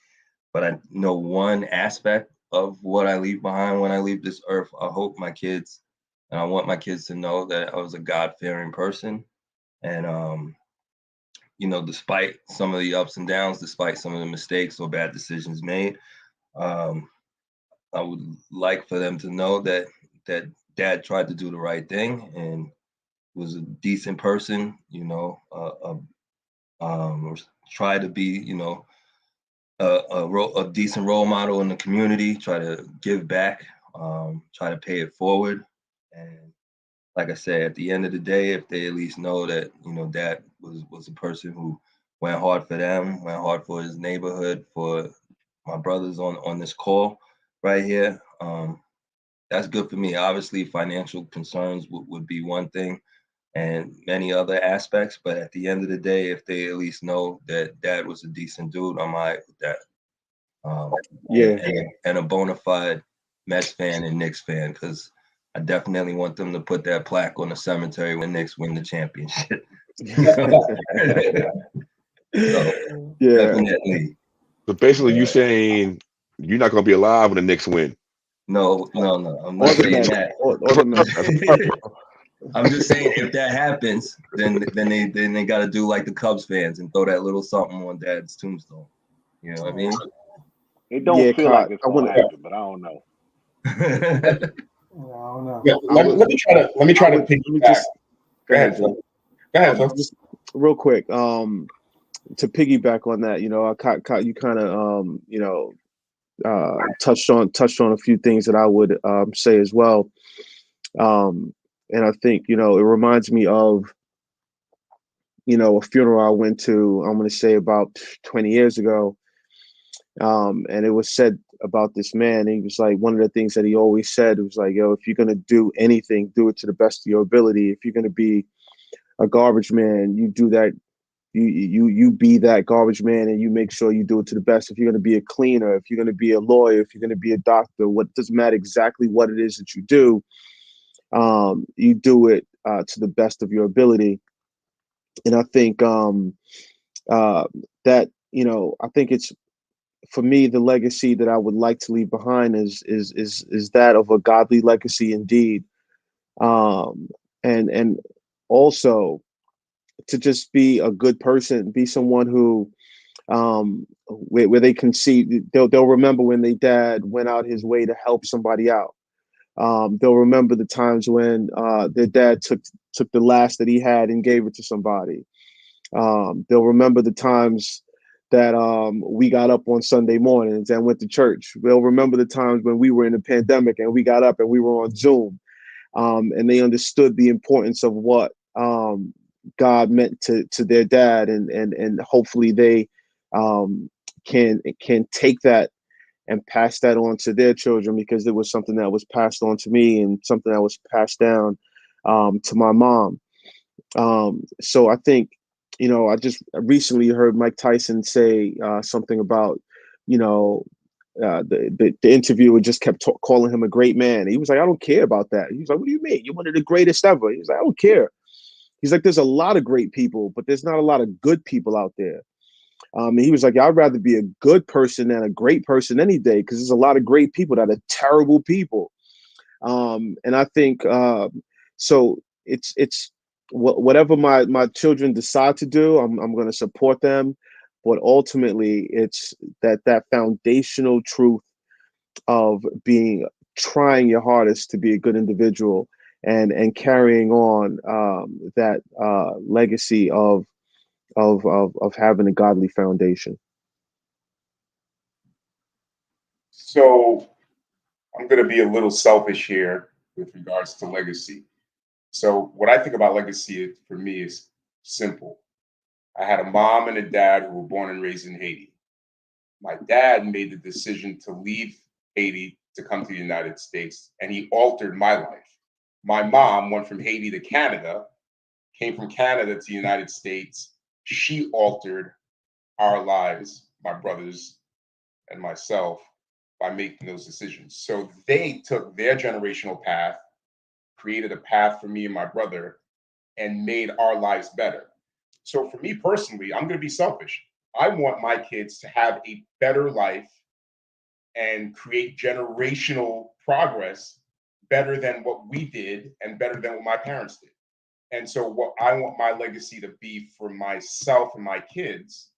but I know one aspect of what I leave behind when I leave this earth. I hope my kids, and I want my kids to know that I was a God-fearing person, and despite some of the ups and downs, despite some of the mistakes or bad decisions made, um, I would like for them to know that Dad tried to do the right thing and was a decent person. Try to be, a decent role model in the community. Try to give back. Try to pay it forward. And like I said, at the end of the day, if they at least know that Dad was a person who went hard for them, went hard for his neighborhood, for my brothers on this call right here. That's good for me. Obviously, financial concerns would be one thing and many other aspects. But at the end of the day, if they at least know that Dad was a decent dude, I'm all right with that. Yeah, And a bona fide Mets fan and Knicks fan, because I definitely want them to put that plaque on the cemetery when Knicks win the championship. So yeah. definitely. So basically, you Yeah. saying you're not going to be alive when the Knicks win. No, no, no. I'm not Or the saying Mets, that. or the Mets. I'm just saying if that happens, then they got to do like the Cubs fans and throw that little something on Dad's tombstone. You know what I mean? It don't Yeah, feel like Cot. it's I gonna want happen, but I don't know. I don't know. Yeah, I would. let me I try to would. Let me piggyback. just go Go ahead, ahead, Jay. Phil. Go ahead, Phil. Just real quick. To piggyback on that, you kind of touched on a few things that I would say as well. Um, And I think, it reminds me of, a funeral I went to, I'm going to say about 20 years ago. And it was said about this man. He was like, one of the things that he always said was like, yo, if you're going to do anything, do it to the best of your ability. If you're going to be a garbage man, you do that. You be that garbage man, and you make sure you do it to the best. If you're going to be a cleaner, if you're going to be a lawyer, if you're going to be a doctor, what doesn't matter exactly what it is that you do, you do it to the best of your ability. And I think that I think it's, for me, the legacy that I would like to leave behind is that of a godly legacy indeed, and also to just be a good person, be someone who where they can see, they'll remember when their dad went out his way to help somebody out. They'll remember the times when their dad took the last that he had and gave it to somebody. They'll remember the times that we got up on Sunday mornings and went to church. They'll remember the times when we were in a pandemic and we got up and we were on Zoom, and they understood the importance of what God meant to their dad, and hopefully they can take that and pass that on to their children, because it was something that was passed on to me and something that was passed down to my mom. So I think, I just recently heard Mike Tyson say something about, you know, the interviewer just kept calling him a great man. He was like, I don't care about that. He was like, what do you mean? You're one of the greatest ever. He was like, I don't care. He's like, there's a lot of great people, but there's not a lot of good people out there. And he was like, I'd rather be a good person than a great person any day, because there's a lot of great people that are terrible people. And I think so. It's whatever my children decide to do, I'm going to support them. But ultimately, it's that foundational truth of being, trying your hardest to be a good individual, and carrying on that legacy of having a godly foundation. So I'm going to be a little selfish here with regards to legacy. So what I think about legacy for me is simple. I had a mom and a dad who were born and raised in Haiti. My dad made the decision to leave Haiti to come to the United States, and he altered my life. My mom went from Haiti to Canada, came from Canada to the United States. She altered our lives, my brothers and myself, by making those decisions. So they took their generational path, created a path for me and my brother, and made our lives better. So for me personally, I'm going to be selfish. I want my kids to have a better life and create generational progress better than what we did and better than what my parents did. And so, what I want my legacy to be for myself and my kids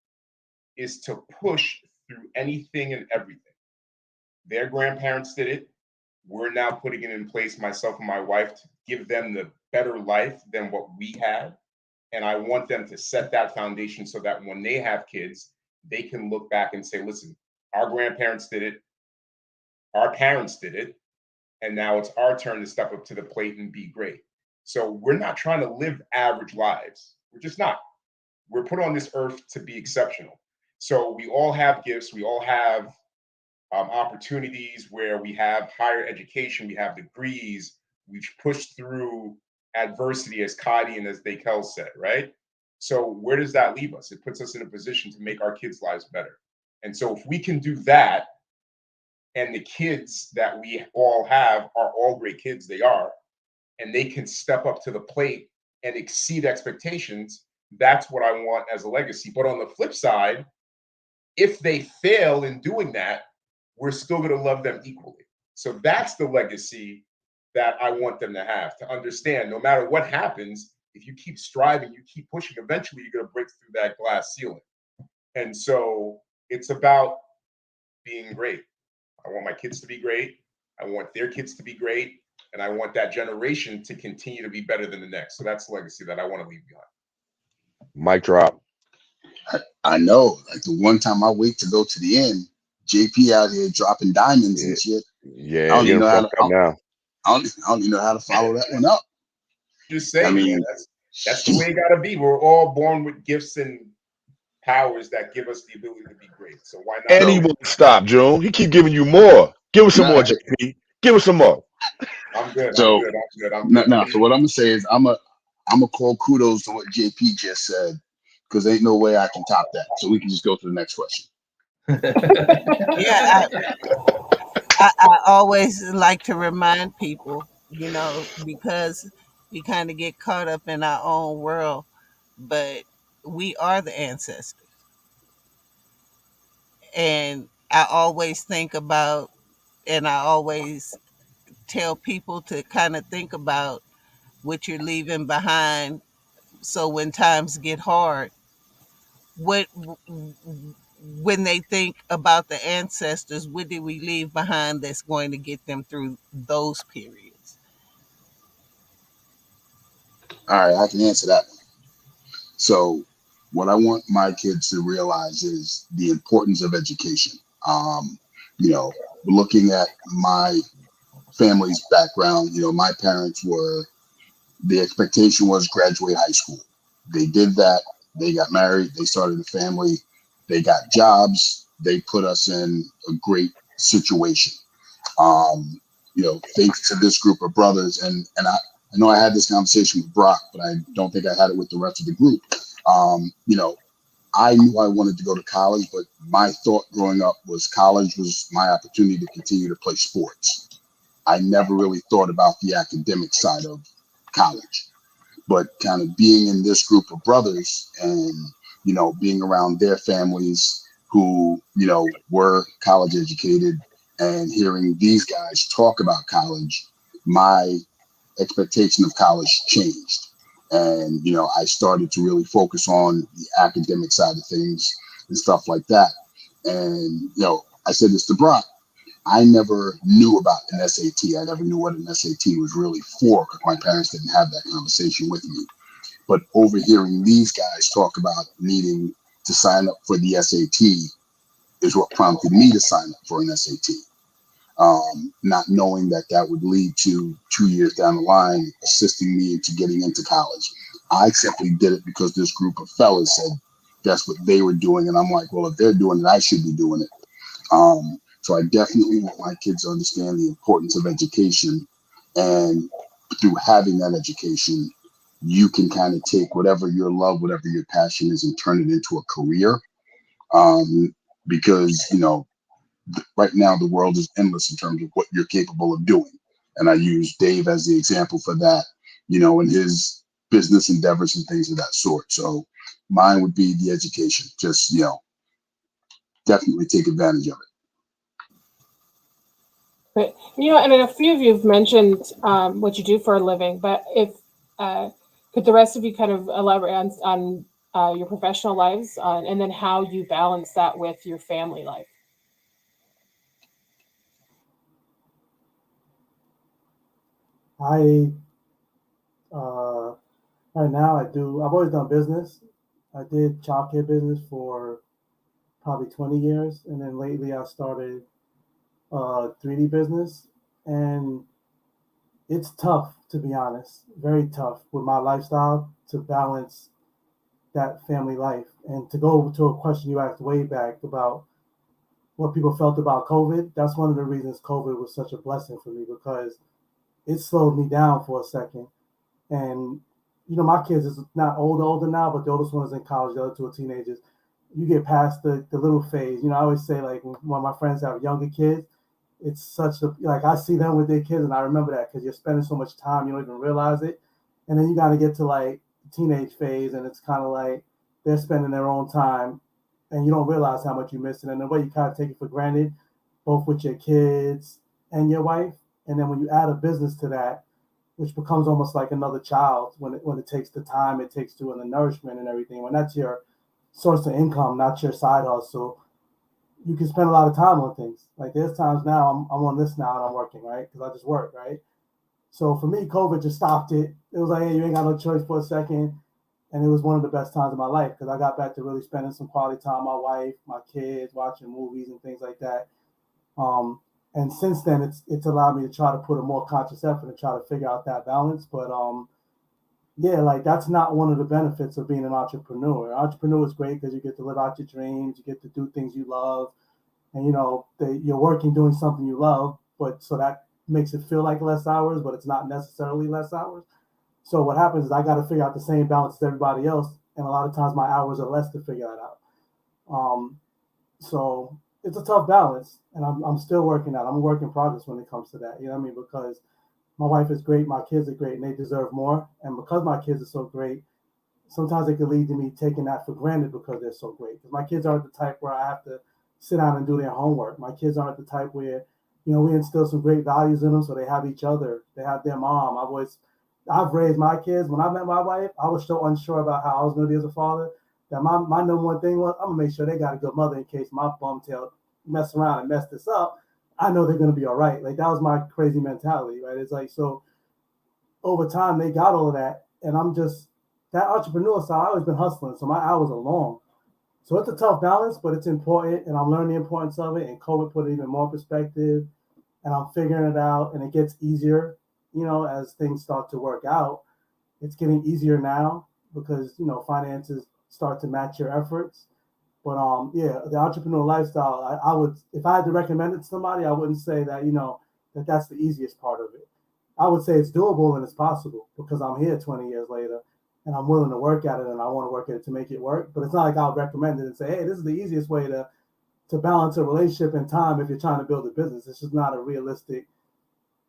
is to push through anything and everything. Their grandparents did it. We're now putting it in place, myself and my wife, to give them the better life than what we had. And I want them to set that foundation so that when they have kids, they can look back and say, listen, our grandparents did it, our parents did it, and now it's our turn to step up to the plate and be great. So we're not trying to live average lives. We're just not. We're put on this earth to be exceptional. So we all have gifts. We all have opportunities where we have higher education. We have degrees. We've pushed through adversity, as Kadi and as Dakel said, right? So where does that leave us? It puts us in a position to make our kids' lives better. And so if we can do that, and the kids that we all have are all great kids, they are, and they can step up to the plate and exceed expectations, that's what I want as a legacy. But on the flip side, if they fail in doing that, we're still going to love them equally. So that's the legacy that I want them to have, to understand no matter what happens, if you keep striving, you keep pushing, eventually you're going to break through that glass ceiling. And so it's about being great. I want my kids to be great. I want their kids to be great. And I want that generation to continue to be better than the next. So that's the legacy that I want to leave behind. Mic drop. I know. Like the one time I wait to go to the end, JP out here dropping diamonds Yeah, and shit. I yeah, don't he even done know how to. fucked up now. I don't even know how to follow that one up. Just I saying, man. mean, That's the way it gotta be. We're all born with gifts and powers that give us the ability to be great. So why not And he so use won't stop, June. He keep giving you more. Give us some now, more, JP. Give us some more. it? I'm good. I'm so good. I'm good. I'm good. now, so what I'm gonna say is I'm gonna call kudos to what JP just said because ain't no way I can top that. So we can just go to the next question. Yeah, I always like to remind people, because we kind of get caught up in our own world, but we are the ancestors. And I always think about, and I always tell people to kind of think about what you're leaving behind. So when times get hard, what when they think about the ancestors, what did we leave behind that's going to get them through those periods? All right, I can answer that one. So what I want my kids to realize is the importance of education. Um, you know, looking at my family's background, my parents were the expectation was graduate high school. They did that. They got married. They started a family. They got jobs. They put us in a great situation. Thanks to this group of brothers, and I know I had this conversation with Brock, but I don't think I had it with the rest of the group. I knew I wanted to go to college, but my thought growing up was college was my opportunity to continue to play sports. I never really thought about the academic side of college, but kind of being in this group of brothers and being around their families who were college educated and hearing these guys talk about college, my expectation of college changed. And I started to really focus on the academic side of things and stuff like that. And I said this to Brock, I never knew about an SAT. I never knew what an SAT was really for because my parents didn't have that conversation with me. But overhearing these guys talk about needing to sign up for the SAT is what prompted me to sign up for an SAT. Not knowing that that would lead to 2 years down the line assisting me into getting into college. I simply did it because this group of fellas said that's what they were doing. And I'm like, well, if they're doing it, I should be doing it. So I definitely want my kids to understand the importance of education. And through having that education, you can kind of take whatever your love, whatever your passion is, and turn it into a career. Because, right now the world is endless in terms of what you're capable of doing. And I use Dave as the example for that, in his business endeavors and things of that sort. So mine would be the education. Just, definitely take advantage of it. But and a few of you have mentioned what you do for a living, but if could the rest of you kind of elaborate on your professional lives and then how you balance that with your family life? I right now I've always done business. I did childcare business for probably 20 years, and then lately I started 3D business, and it's tough, to be honest, very tough with my lifestyle to balance that family life. And to go to a question you asked way back about what people felt about COVID, that's one of the reasons COVID was such a blessing for me because it slowed me down for a second. And my kids is not older now, but the oldest one is in college. The other two are teenagers. You get past the little phase. I always say like when my friends have younger kids, it's such a like I see them with their kids, and I remember that because you're spending so much time, you don't even realize it. And then you got to get to like the teenage phase, and it's kind of like they're spending their own time, and you don't realize how much you miss it. And the way you kind of take it for granted, both with your kids and your wife. And then when you add a business to that, which becomes almost like another child when it takes the time it takes to and the nourishment and everything. When that's your source of income, not your side hustle, you can spend a lot of time on things. Like there's times now I'm on this now and I'm working, right? Because I just work, right? So for me, COVID just stopped it. It was like, hey, you ain't got no choice for a second. And it was one of the best times of my life because I got back to really spending some quality time with my wife, my kids, watching movies and things like that. Um, and since then, it's allowed me to try to put a more conscious effort and try to figure out that balance. But yeah, like that's not one of the benefits of being an entrepreneur. An entrepreneur is great because you get to live out your dreams, you get to do things you love, and you're working doing something you love, but so that makes it feel like less hours, but it's not necessarily less hours. So what happens is I got to figure out the same balance as everybody else, and a lot of times my hours are less to figure that out. Um, so it's a tough balance, and I'm still working out. I'm a work in progress when it comes to that. You know what I mean? Because my wife is great, my kids are great, and they deserve more. And because my kids are so great, sometimes it could lead to me taking that for granted because they're so great. Because my kids aren't the type where I have to sit down and do their homework. My kids aren't the type where, we instill some great values in them, so they have each other, they have their mom. I've raised my kids. When I met my wife, I was so unsure about how I was going to be as a father that my number one thing was I'm gonna make sure they got a good mother in case my bum tail mess around and mess this up. I know they're going to be all right. Like that was my crazy mentality, right? It's like so over time they got all of that, and I'm just that entrepreneur side. I've always been hustling, so my hours are long. So it's a tough balance, but it's important, and I'm learning the importance of it. And COVID put it even more perspective, and I'm figuring it out, and it gets easier, as things start to work out. It's getting easier now because finances start to match your efforts. But yeah, the entrepreneur lifestyle, I would, if I had to recommend it to somebody, I wouldn't say that that's the easiest part of it. I would say it's doable and it's possible because I'm here 20 years later and I'm willing to work at it and I want to work at it to make it work. But it's not like I'll recommend it and say, hey, this is the easiest way to balance a relationship and time if you're trying to build a business. It's just not a realistic,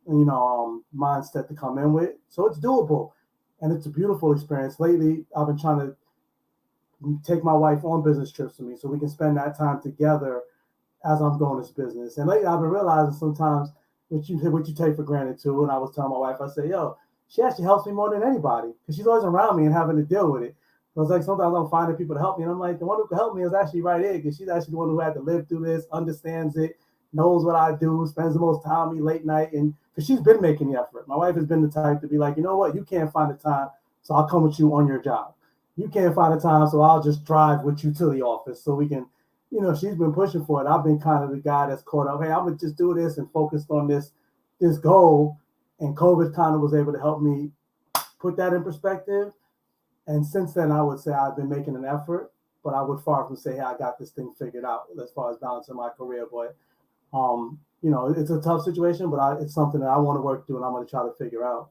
mindset to come in with. So it's doable and it's a beautiful experience. Lately, I've been trying to take my wife on business trips with me so we can spend that time together as I'm growing this business. And lately, I've been realizing sometimes what you take for granted too. And I was telling my wife, I said, "Yo, she actually helps me more than anybody because she's always around me and having to deal with it." So it's like sometimes I'm finding people to help me, and I'm like, the one who can help me is actually right here because she's actually the one who had to live through this, understands it, knows what I do, spends the most time with me late night, and because she's been making the effort. My wife has been the type to be like, you know what, you can't find the time, so I'll come with you on your job. You can't find the time, so I'll just drive with you to the office so we can she's been pushing for it. I've been kind of the guy that's caught up. Hey, I'm gonna just do this and focused on this goal. And COVID kind of was able to help me put that in perspective. And since then, I would say I've been making an effort, but I would far from say, hey, I got this thing figured out as far as balancing my career. But it's a tough situation, but it's something that I want to work through and I'm going to try to figure out.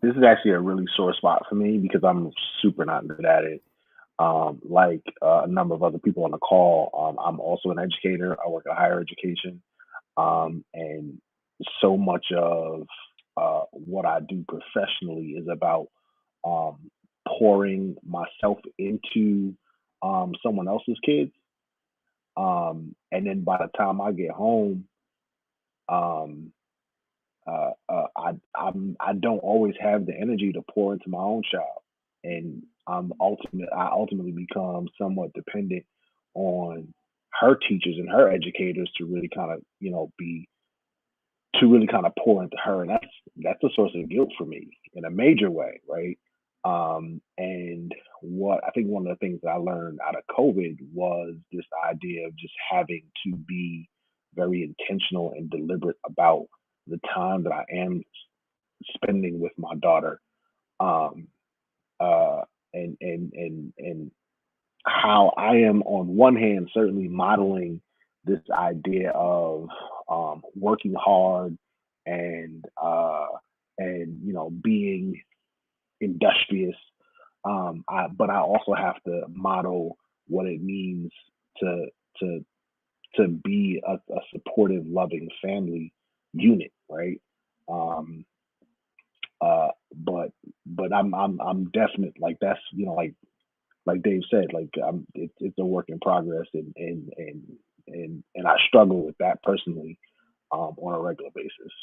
This is actually a really sore spot for me because I'm super not good at it. Like a number of other people on the call, I'm also an educator. I work in higher education, and so much of what I do professionally is about um, pouring myself into someone else's kids, and then by the time I get home, um, I don't always have the energy to pour into my own child, and I ultimately become somewhat dependent on her teachers and her educators to really kind of be to really kind of pour into her, and that's a source of guilt for me in a major way, right? And what I think one of the things that I learned out of COVID was this idea of just having to be very intentional and deliberate about the time that I am spending with my daughter, um, uh, and how I am on one hand certainly modeling this idea of working hard and being industrious. But I also have to model what it means to to to be a supportive, loving family unit, right? Um, but I'm definite like that's like Dave said, like it's a work in progress, and I struggle with that personally on a regular basis.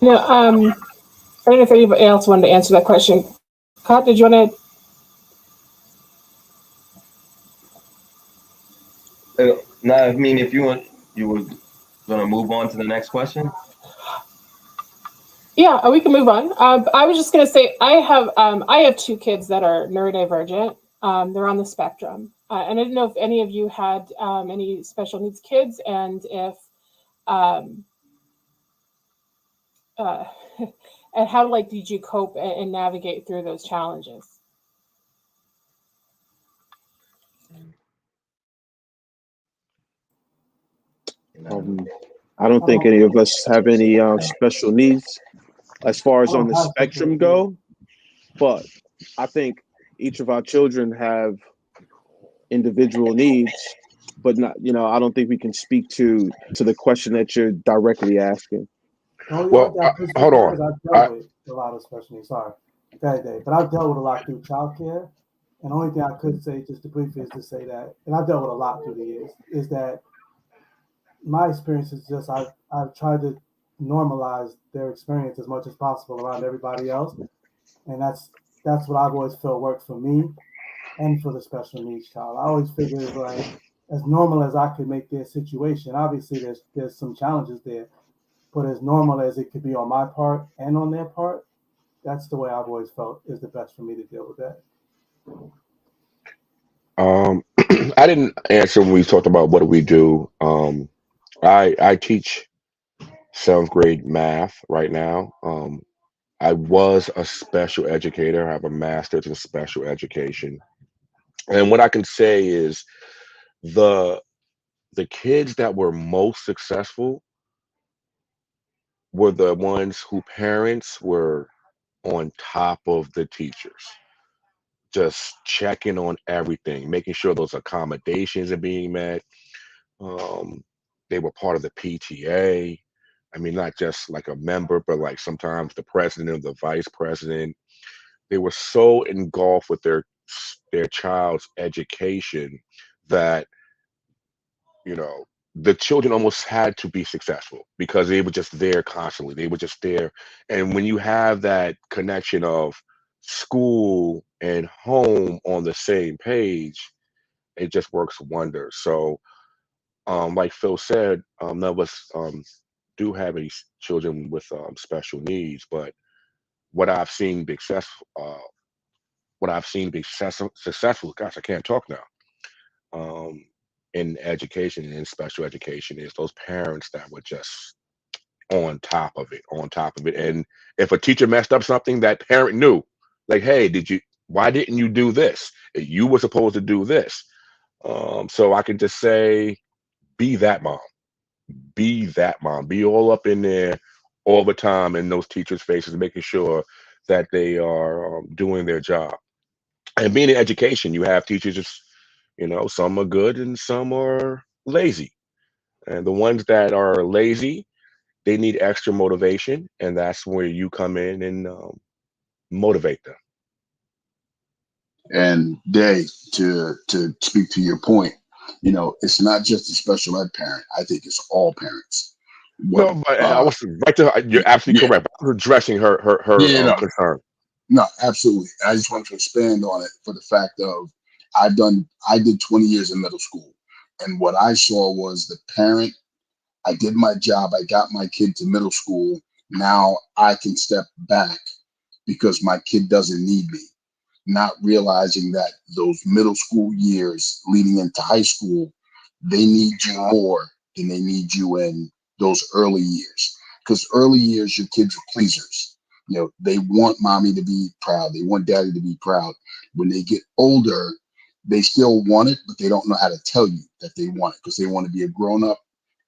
No, I don't know if anybody else wanted to answer that question. Scott, did you want to? No, I mean, if you were gonna move on to the next question. Yeah, we can move on. I was just going to say I have two kids that are neurodivergent. They're on the spectrum, and I didn't know if any of you had any special needs kids, and if um, uh, and how like did you cope and navigate through those challenges? Um, I don't I think don't. any of us have any special needs as far I as on don't the have special spectrum needs. go, but I think each of our children have individual needs, but not, I don't think we can speak to the question that you're directly asking. The only one Well, thing I could say, hold Dave, is on. I've dealt I with a lot of special needs. Sorry, okay, Dave, but I've dealt with a lot through childcare. And the only thing I could say, just to briefly, is to say that, and I've dealt with a lot through the years, is that my experience is just I've tried to normalize their experience as much as possible around everybody else, and that's what I've always felt worked for me and for the special needs child. I always figured it's like as normal as I could make their situation. Obviously, there's some challenges there, but as normal as it could be on my part and on their part, that's the way I've always felt is the best for me to deal with that. um I didn't answer when we talked about what do we do. I teach seventh grade math right now. I was a special educator. I have a master's in special education. And what I can say is the the kids that were most successful were the ones who parents were on top of the teachers, just checking on everything, making sure those accommodations are being met. Um, they were part of the PTA. I mean, not just like a member, but like sometimes the president or the vice president. They were so engulfed with their child's education that you know the children almost had to be successful because they were just there constantly. They were just there, and when you have that connection of school and home on the same page, it just works wonders. So like Phil said, none of us do have any children with special needs, but what I've seen be successful, successful. Gosh, I can't talk now. Um, in education and in special education is those parents that were just on top of it. And if a teacher messed up something, that parent knew, like, hey, why didn't you do this? You were supposed to do this. So I can just say, be that mom. Be that mom. Be all up in there all the time in those teachers' faces, making sure that they are doing their job. And being in education, you have teachers, just, some are good and some are lazy. And the ones that are lazy, they need extra motivation, and that's where you come in and motivate them. And Dave, to speak to your point, it's not just a special ed parent. I think it's all parents. What? No, but I was right to her. You're absolutely Yeah, correct. I was addressing her yeah, no, concern. no, absolutely. I just wanted to expand on it for the fact of I did 20 years in middle school, and what I saw was the parent. I did my job. I got my kid to middle school. Now I can step back because my kid doesn't need me, not realizing that those middle school years leading into high school, they need you more than they need you in those early years. Because early years, your kids are pleasers. They want mommy to be proud. They want daddy to be proud. When they get older, they still want it, but they don't know how to tell you that they want it because they want to be a grown up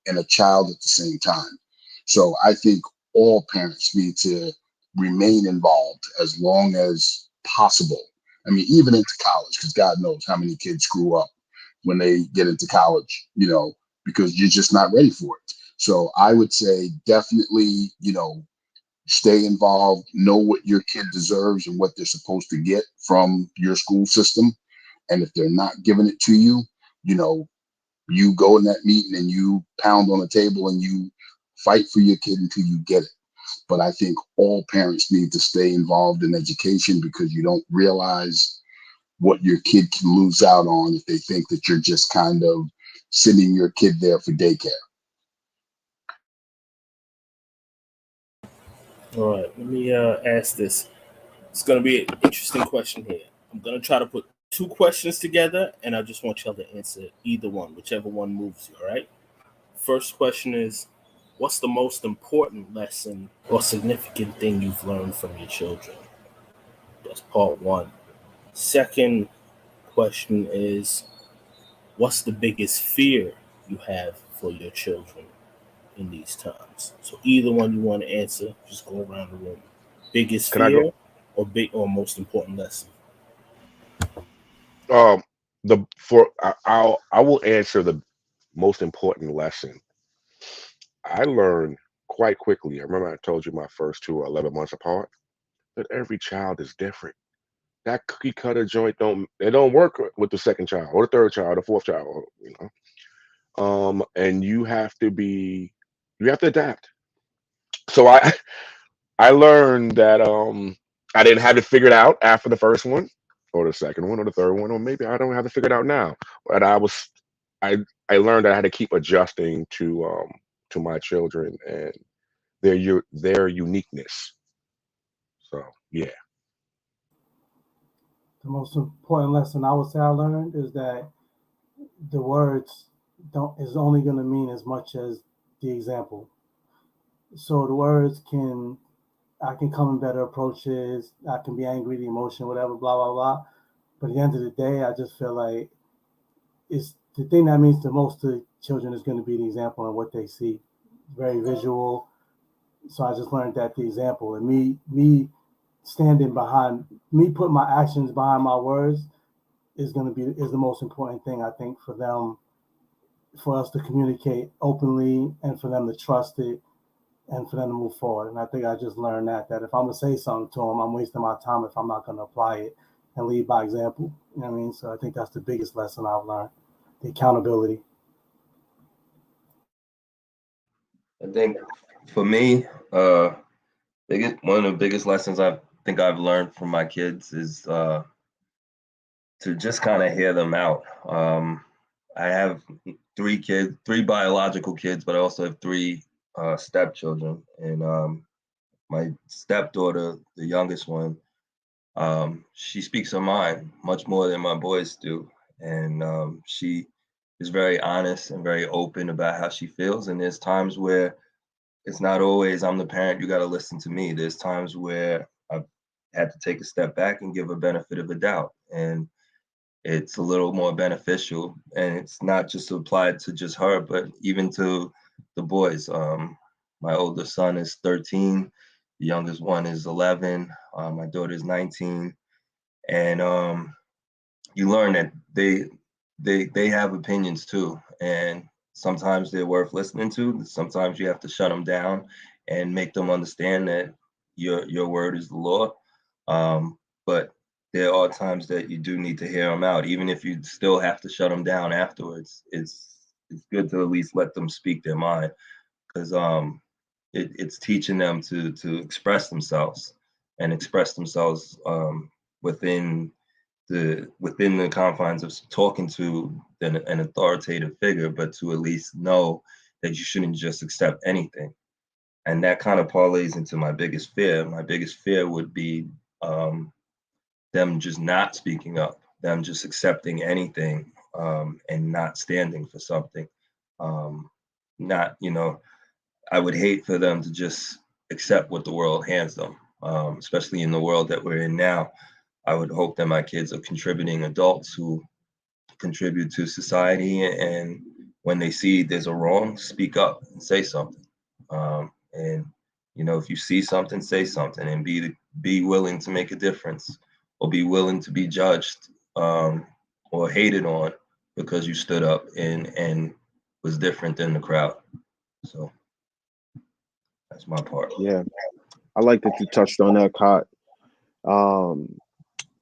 and a child at the same time. So I think all parents need to remain involved as long as possible. I mean, even into college, because God knows how many kids screw up when they get into college, because you're just not ready for it. So I would say definitely, stay involved, know what your kid deserves and what they're supposed to get from your school system. And if they're not giving it to you, you know, you go in that meeting and you pound on the table and you fight for your kid until you get it. But I think all parents need to stay involved in education because you don't realize what your kid can lose out on if they think that you're just kind of sending your kid there for daycare. All right, let me ask this. It's going to be an interesting question here. I'm going to try to put two questions together, and I just want y'all to answer either one, whichever one moves you, all right? First question is, what's the most important lesson or significant thing you've learned from your children? That's part one. Second question is, what's the biggest fear you have for your children in these times? So either one you want to answer, just go around the room. Biggest Can I go? fear or most important lesson? Um, I will answer the most important lesson. I learned quite quickly. I remember I told you my first two are 11 months apart. But every child is different. That cookie cutter joint don't work with the second child or the third child or the fourth child. You know, and you have to adapt. So I learned that I didn't have it figured out after the first one or the second one or the third one, or maybe I don't have it figured out now. But I I learned that I had to keep adjusting to my children and their uniqueness. So yeah. The most important lesson I would say I learned is that the words don't is only going to mean as much as the example. So the words can I can come in better approaches. I can be angry, the emotion, whatever, blah blah blah. But at the end of the day, I just feel like it's the thing that means the most to children is going to be the example and what they see. Very visual. So I just learned that the example and me standing behind me putting my actions behind my words is the most important thing I think for them, for us to communicate openly and for them to trust it and for them to move forward. And I think I just learned that if I'm gonna say something to them, I'm wasting my time if I'm not gonna apply it and lead by example. You know what I mean? So I think that's the biggest lesson I've learned: the accountability. I think for me, biggest one of the biggest lessons I think I've learned from my kids is to just kind of hear them out. I have three kids, three biological kids, but I also have three stepchildren. And my stepdaughter, the youngest one, she speaks her mind much more than my boys do. And she is very honest and very open about how she feels. And there's times where it's not always I'm the parent, you got to listen to me. There's times where I've had to take a step back and give a benefit of a doubt. And it's a little more beneficial. And it's not just applied to just her, but even to the boys. My oldest son is 13, the youngest one is 11, my daughter is 19. And you learn that they have opinions too, and sometimes they're worth listening to. Sometimes you have to shut them down and make them understand that your word is the law. But there are times that you do need to hear them out, even if you still have to shut them down afterwards. It's good to at least let them speak their mind, because it's teaching them to express themselves and express themselves within the confines of talking to an authoritative figure, but to at least know that you shouldn't just accept anything. And that kind of parlays into my biggest fear. My biggest fear would be them just not speaking up, them just accepting anything, and not standing for something. Not, I would hate for them to just accept what the world hands them, especially in the world that we're in now. I would hope that my kids are contributing adults who contribute to society, and when they see there's a wrong, speak up and say something. And if you see something, say something, and be willing to make a difference, or be willing to be judged, or hated on because you stood up and was different than the crowd. So that's my part. Yeah, I like that you touched on that, Cot, um,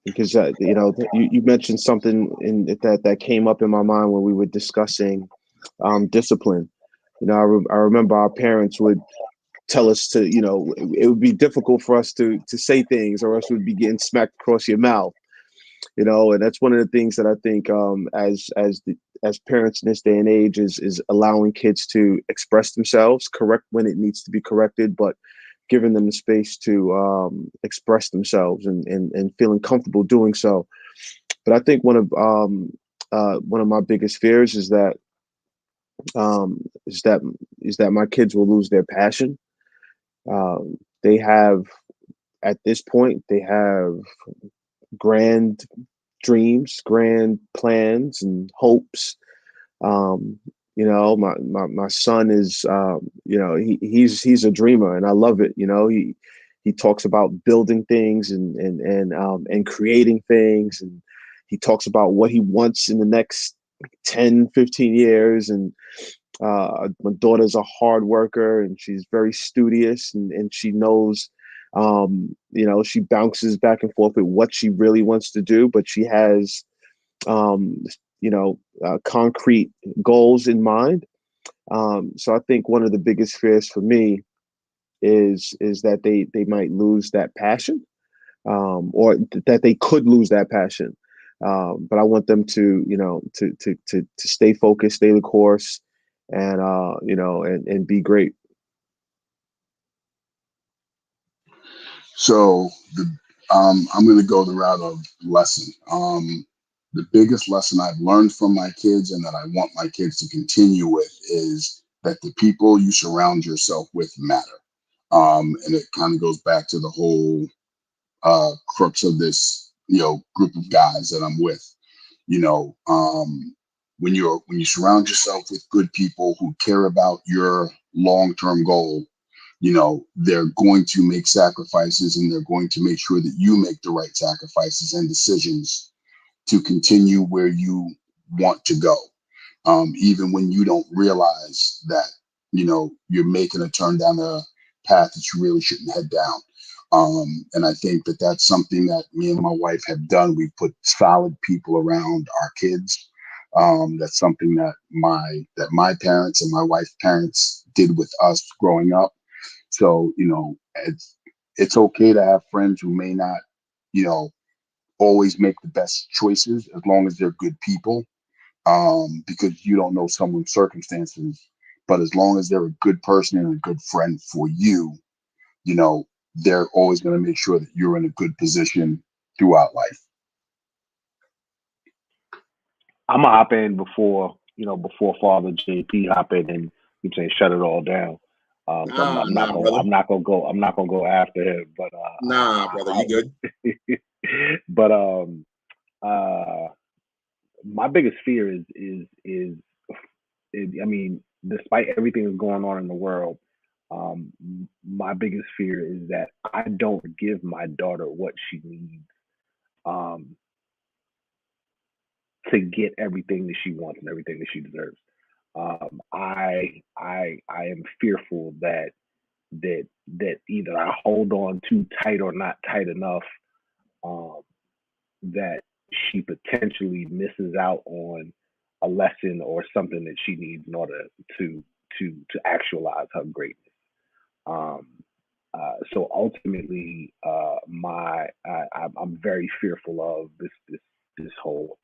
because you mentioned something in that came up in my mind when we were discussing discipline. I remember our parents would tell us to, it would be difficult for us to say things, or else we'd be getting smacked across your mouth. And that's one of the things that I think, as parents in this day and age, is allowing kids to express themselves, correct when it needs to be corrected, but giving them the space to express themselves and feeling comfortable doing so. But I think one of my biggest fears um, is that is that my kids will lose their passion. They have at this point they have grand dreams, grand plans, and hopes. Um, my son is he's a dreamer, and I love it. He talks about building things and creating things, and he talks about what he wants in the next 10, 15 years. And my daughter's a hard worker, and she's very studious, and she knows, she bounces back and forth with what she really wants to do, but she has, um, concrete goals in mind. So I think one of the biggest fears for me is that they might lose that passion, or that they could lose that passion. But I want them to, to stay focused, stay the course, and and be great. So I'm going to go the route of lesson. The biggest lesson I've learned from my kids, and that I want my kids to continue with, is that the people you surround yourself with matter. And it kind of goes back to the whole crux of this, group of guys that I'm with. You know, when you surround yourself with good people who care about your long-term goal, they're going to make sacrifices, and they're going to make sure that you make the right sacrifices and decisions to continue where you want to go. Even when you don't realize that, you're making a turn down a path that you really shouldn't head down. And I think that that's something that me and my wife have done. We've put solid people around our kids. That's something that my parents and my wife's parents did with us growing up. So, it's okay to have friends who may not, you know, always make the best choices, as long as they're good people, because you don't know someone's circumstances. But as long as they're a good person and a good friend for you, you know, they're always going to make sure that you're in a good position throughout life. I'm gonna hop in before Father JP hop in and keep saying shut it all down. So Nah, nah, brother. I'm not gonna go after him, but Nah, brother, you good? but uh, my biggest fear is, I mean, despite everything that's going on in the world, um, my biggest fear is that I don't give my daughter what she needs, um, to get everything that she wants and everything that she deserves. I am fearful that either I hold on too tight or not tight enough, um, that she potentially misses out on a lesson or something that she needs in order to to actualize her greatness. Um, so ultimately, I'm very fearful of this whole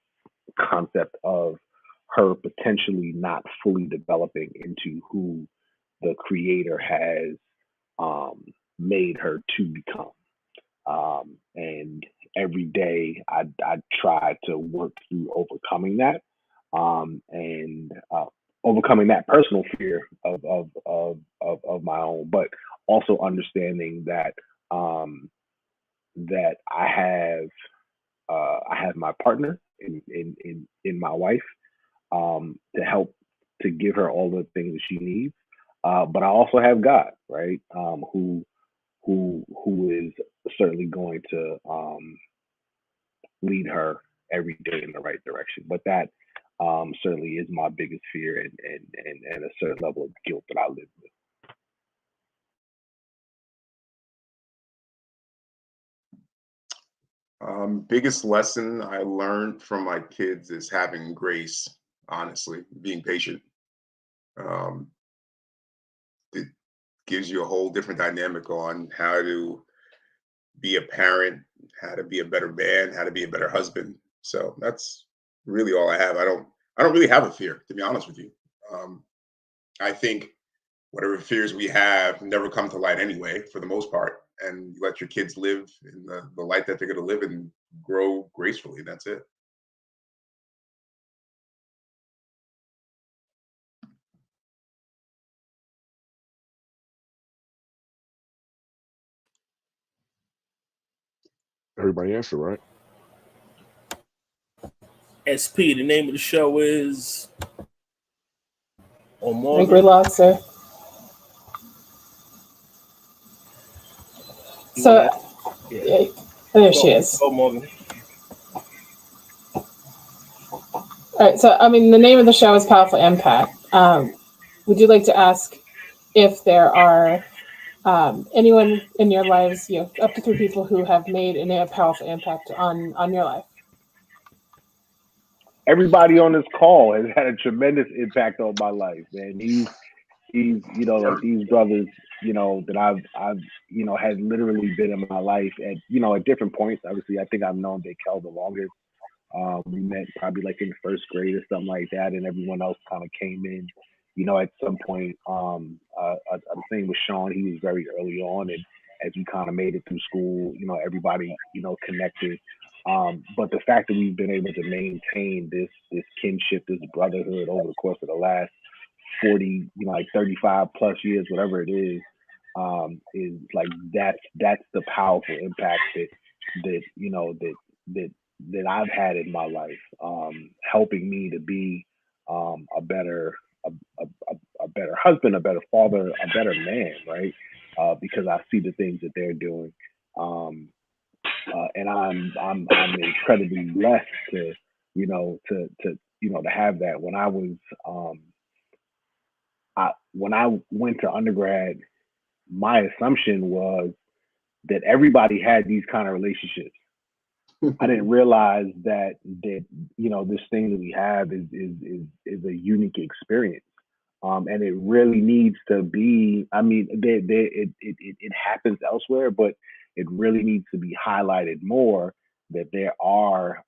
concept of her potentially not fully developing into who the creator has, um, made her to become. And every day I try to work through overcoming that, and overcoming that personal fear of my own, but also understanding that, that I have my partner in my wife, to help to give her all the things that she needs. But I also have God, right? Who is certainly going to, lead her every day in the right direction. But that, certainly is my biggest fear, and a certain level of guilt that I live with. Biggest lesson I learned from my kids is having grace, honestly, being patient. Um, it gives you a whole different dynamic on how to be a parent, how to be a better man, how to be a better husband. So that's really all I have. I don't really have a fear, to be honest with you. Um, I think whatever fears we have never come to light anyway, for the most part. And you let your kids live in the light that they're going to live and grow gracefully. That's it. Everybody answer, right? SP, the name of the show is or I think we Morgan. lost her. You want to So, ask? Yeah. yeah, there she is. Go, Morgan. All right. So, I mean, the name of the show is Powerful Impact. Would you like to ask if there are anyone in your lives, up to three people who have made a powerful impact on your life? Everybody on this call has had a tremendous impact on my life, man. He's like these brothers, that I've had literally been in my life at at different points. Obviously, I think I've known Big Kel the longest. We met probably like in first grade or something like that, and everyone else kind of came in, at some point. The thing with Sean, he was very early on, and as we kind of made it through school, everybody, connected. But the fact that we've been able to maintain this kinship, this brotherhood over the course of the last 40, like 35 plus years, whatever it is like that's the powerful impact that that that I've had in my life, helping me to be a better a better husband, a better father, a better man, right? Because I see the things that they're doing, and I'm incredibly blessed to to have that. When I went to undergrad, my assumption was that everybody had these kind of relationships. I didn't realize that this thing that we have is a unique experience, and it really needs to be. I mean, it happens elsewhere, but it really needs to be highlighted more that there are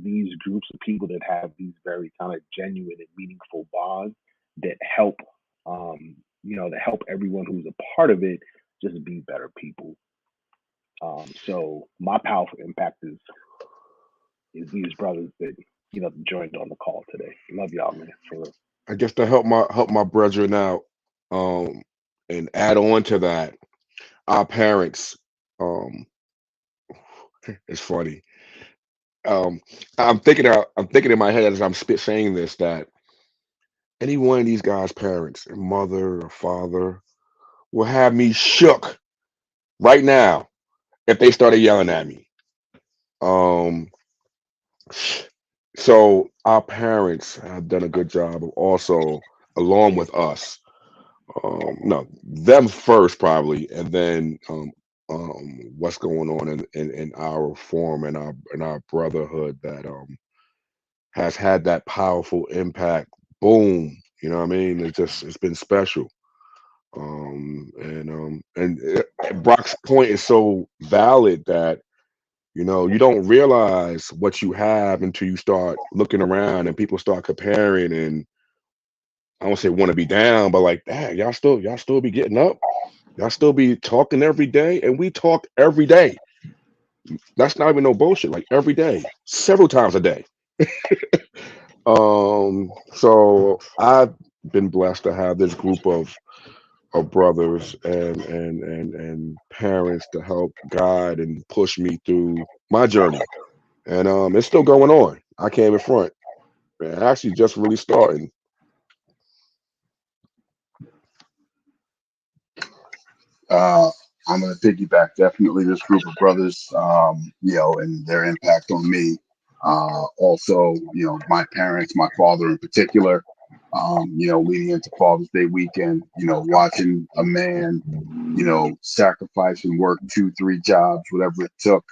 these groups of people that have these very kind of genuine and meaningful bonds that help that help everyone who's a part of it just be better people. So my powerful impact is these brothers that joined on the call today. Love y'all, man. For real. I guess to help my brethren out, um, and add on to that, our parents, um, it's funny. Um, I'm thinking in my head as I'm saying this that any one of these guys' parents, a mother or father, will have me shook right now if they started yelling at me. Um, so our parents have done a good job of also, along with us, no, them first probably, and then what's going on in our form and our brotherhood that has had that powerful impact. Boom, you know what I mean? It's been special. Brock's point is so valid that you don't realize what you have until you start looking around and people start comparing, and I don't say want to be down, but like, dang, y'all still be getting up. Y'all still be talking every day, and we talk every day. That's not even no bullshit. Like every day, several times a day. So I've been blessed to have this group of brothers and parents to help guide and push me through my journey, and it's still going on. I can't even front. Man, actually, just really starting. Uh, I'm going to piggyback definitely this group of brothers, and their impact on me. Also, my parents, my father in particular, leading into Father's Day weekend, watching a man, sacrifice and work 2, 3 jobs, whatever it took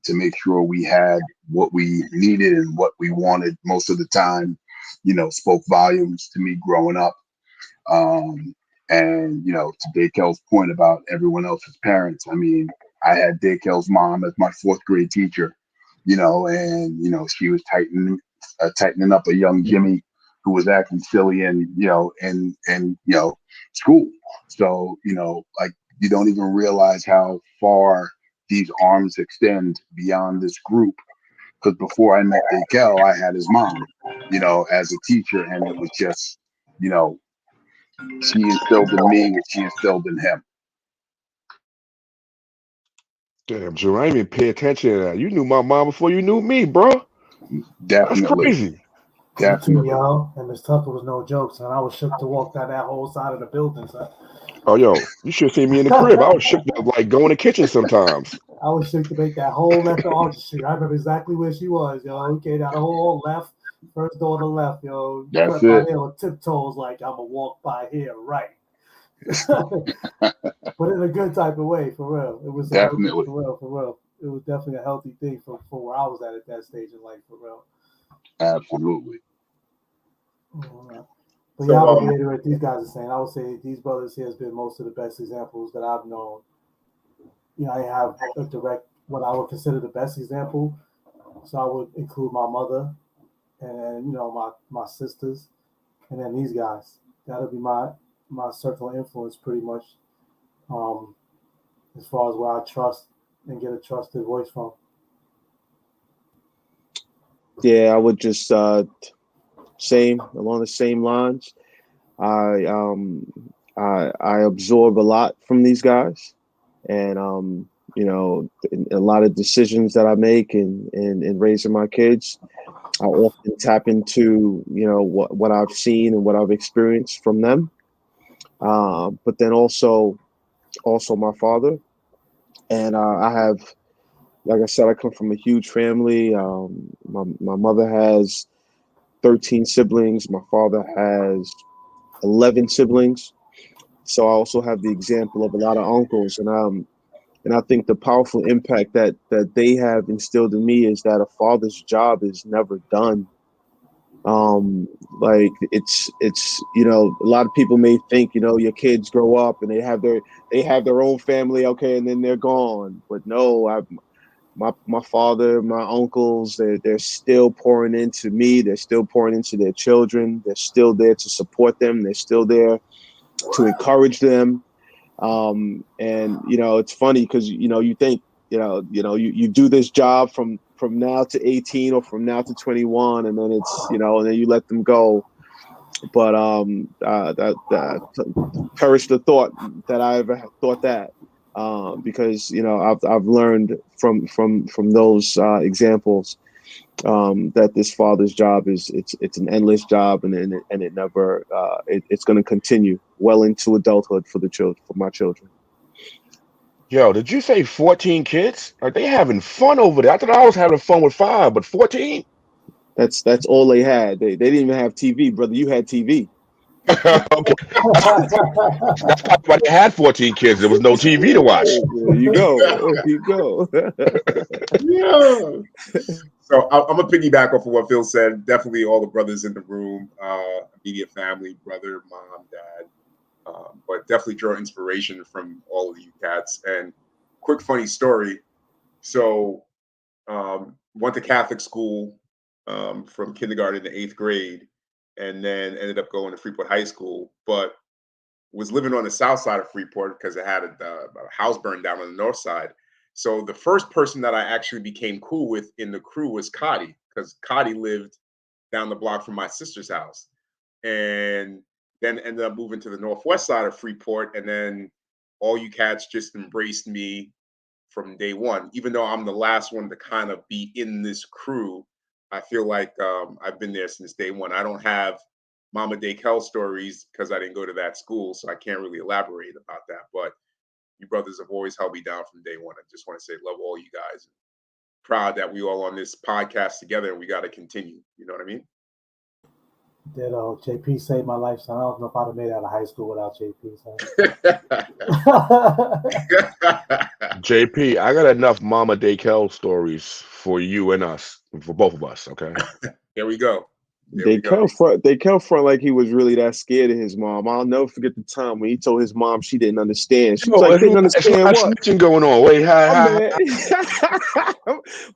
to make sure we had what we needed and what we wanted most of the time, spoke volumes to me growing up. Um, and to Daykel's point about everyone else's parents, I mean, I had Daykel's mom as my 4th grade teacher, and she was tightening up a young Jimmy who was acting silly in school. So like you don't even realize how far these arms extend beyond this group. Because before I met Daykel, I had his mom, as a teacher, and it was just you know she instilled in me what she instilled in him. Damn, Drew, I didn't even pay attention to that. You knew my mom before you knew me, bro. That's Definitely. crazy. Me too, Definitely. yo. And Miss Tucker was no joke, son. I was shook to walk down that whole side of the building, son. Oh, yo, you should have seen me in the crib. I was shook to like go in the kitchen sometimes. I was shook to make that whole left to Archer Street. I remember exactly where she was, yo. We came down the whole left, first door on the left, yo. That's Crept by it. there on tiptoes, like I'm gonna walk by here, right? But in a good type of way, for real. It was a healthy, Definitely. for real. It was definitely a healthy thing for where I was at that stage in life, for real. Absolutely. But So, yeah, I would reiterate these guys are saying. I would say these brothers here has been most of the best examples that I've known. You know, I have a direct what I would consider the best example. So I would include my mother and then, you know, my sisters and then these guys. That'll be my circle of influence pretty much. As far as where I trust and get a trusted voice from. Yeah, I would just same along the same lines. I um I absorb a lot from these guys, and you know, a lot of decisions that I make in raising my kids, I often tap into, you know, what I've seen and what I've experienced from them. But then also my father, and I have, like I said, I come from a huge family. My mother has 13 siblings. My father has 11 siblings. So I also have the example of a lot of uncles, and I think the powerful impact that they have instilled in me is that a father's job is never done. Like it's you know, a lot of people may think, you know, your kids grow up and they have their own family, okay, and then they're gone. But no, my father, my uncles, they're still pouring into me. They're still pouring into their children. They're still there to support them. They're still there to encourage them. And you know, it's funny because you know you think you do this job from now to 18 or from now to 21, and then it's you know, and then you let them go. But that perish the thought that I ever thought that. Because you know I've learned from those examples that this father's job is it's an endless job, and it never it's going to continue well into adulthood for the children, for my children. Yo, did you say 14 kids? Are they having fun over there? I thought I was having fun with 5, but 14? That's all they had. They didn't even have TV, brother. You had TV. Okay. That's probably why they had 14 kids. There was no TV to watch. There you go. There you go. Yeah. So I'm gonna piggyback off of what Phil said. Definitely all the brothers in the room, immediate family, brother, mom, dad. But definitely draw inspiration from all of you cats. And quick funny story. So went to Catholic school from kindergarten to 8th grade, and then ended up going to Freeport High School. But was living on the south side of Freeport because it had a house burned down on the north side. So the first person that I actually became cool with in the crew was Cotty, because Cotty lived down the block from my sister's house. And then ended up moving to the northwest side of Freeport. And then all you cats just embraced me from day one. Even though I'm the last one to kind of be in this crew, I feel like I've been there since day one. I don't have Mama Daykel stories because I didn't go to that school, so I can't really elaborate about that. But you brothers have always held me down from day one. I just want to say, love all you guys. Proud that we all on this podcast together, and we got to continue. You know what I mean? Ditto. JP saved my life, son. I don't know if I'd have made it out of high school without JP, son. JP, I got enough Mama Daykel stories for you and us, for both of us, okay? There we go. There They we go. come front like he was really that scared of his mom. I'll never forget the time when he told his mom she didn't understand. She was No, like, it's couldn't a understand lot of what? snitching going on. Wait, My hi. man,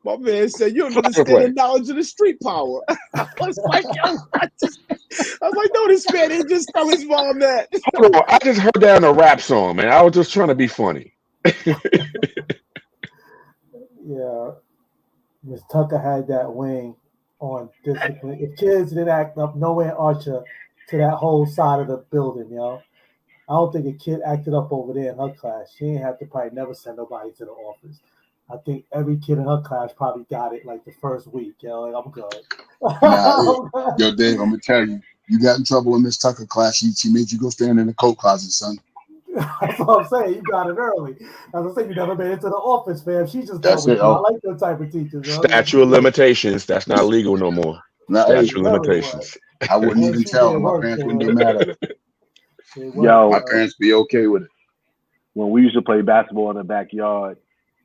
my man said, you don't Fire understand the play. knowledge of the street power. I was like, yo, I was like, no, this man didn't just tell his mom that. Hold on, I just heard that in a rap song, man. I was just trying to be funny. Yeah. Miss Tucker had that wing on discipline. If kids didn't act up, nowhere Archer to that whole side of the building, yo. I don't think a kid acted up over there in her class. She ain't have to probably never send nobody to the office. I think every kid in her class probably got it like the first week. Like, I'm good. Nah, yo, Dave, I'm gonna tell you, you got in trouble in Miss Tucker class. She made you go stand in the coat closet, son. That's what I'm saying. You got it early. As I say, you never made it to the office, fam. She just That's coming it. through. I Oh, like that type of teachers. Statute of limitations. That's not legal no more. nah, hey, Statute of limitations. I wouldn't And even she tell. did My work parents for wouldn't be her. mad at it. Yo, My parents be okay with it. When we used to play basketball in the backyard,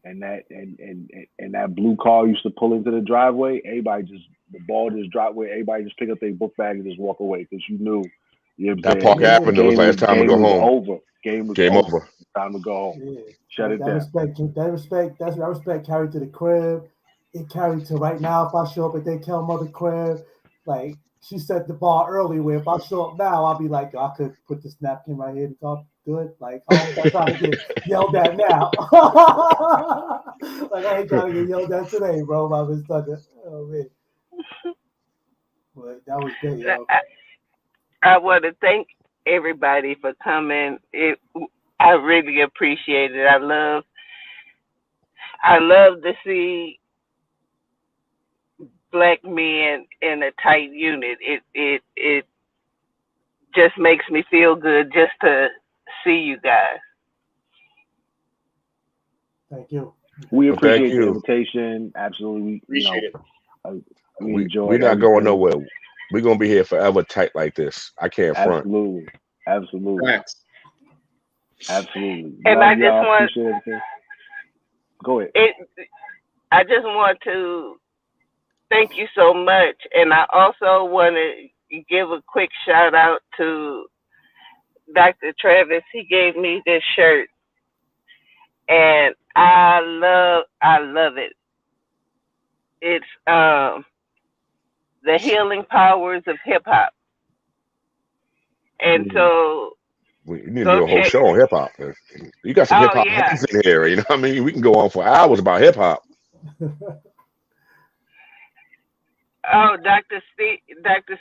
and that blue car used to pull into the driveway, the ball just dropped where everybody just pick up their book bag and just walk away because you knew, you know what I'm That saying? Park Avenue was like, it's time to go Game was home. over. Game was Game over. over. Time to go home. Yeah. Shut it down. That respect carried to the crib. It carried to right now. If I show up at their Kel mother crib, like she set the bar early. Where if I show up now, I'll be like, I could put this napkin right here. It's good. Like I'm not trying to get yelled at now. Like I ain't trying to get yelled at today, bro. By Miss Tucker. Oh man. But that was great, yo. I want to thank everybody for coming. I really appreciate it. I love to see Black men in a tight unit. It just makes me feel good just to see you guys. Thank you. We appreciate Thank the you. invitation. Absolutely. Appreciate it. We enjoy We're not going everything. nowhere. We're gonna be here forever tight like this. I can't front. Absolutely. Thanks. Absolutely. And Love I just y'all. want Appreciate everything. Go ahead. I just want to thank you so much, and I also want to give a quick shout out to Dr. Travis. He gave me this shirt, and I love it. It's the healing powers of hip hop, and so We need to go do a whole check. show on hip hop. You got some hip Oh hop yeah. heads in here. You know what I mean? We can go on for hours about hip hop. Oh, Dr.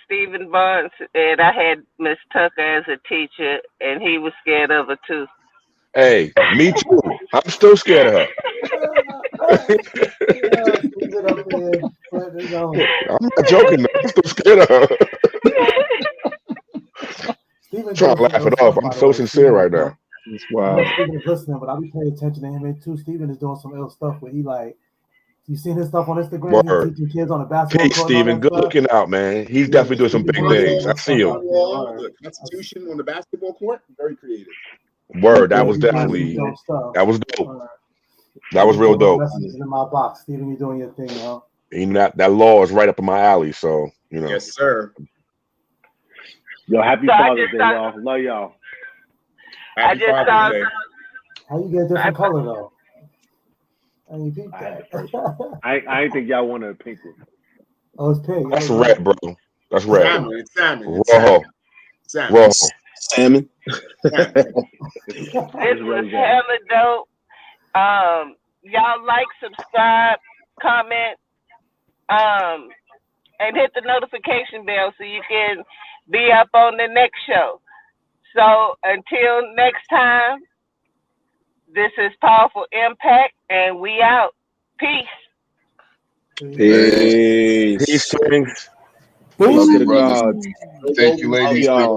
Stephen Barnes, and I had Miss Tucker as a teacher, and he was scared of her too. Hey, me too. I'm still scared of her. Stephen up there, but, I'm not joking. Though. I'm still scared of her. Stephen Trying to laugh it off. I'm so sincere right now. Wow. Stephen is listening, but I'll be paying attention to him too. Stephen is doing some ill stuff where he like, you seen his stuff on Instagram? Word. He's teaching kids on the basketball Peace, court and all Steven. that Good stuff. looking out, man. He's definitely doing some big things. I see him. The Constitution on the basketball court, very creative. Word. That was definitely that was dope. That was real dope. Messages in my box, Stephen. You're doing your thing, yo. And that law is right up in my alley. So Yes, sir. Yo, happy Father's Day, y'all. Love y'all. Happy Father's Day. How you get a different color though? I ain't peep that. I ain't think y'all wanted a pink one. Oh, it's pink. That's red, bro. That's red. Salmon. Raw. Salmon. This was hella dope. Y'all like, subscribe, comment, and hit the notification bell so you can be up on the next show. So until next time, this is Powerful Impact, and we out. Peace. Peace. Peace, twins. Peace to the brothers. gods. Thank you, ladies. Love y'all.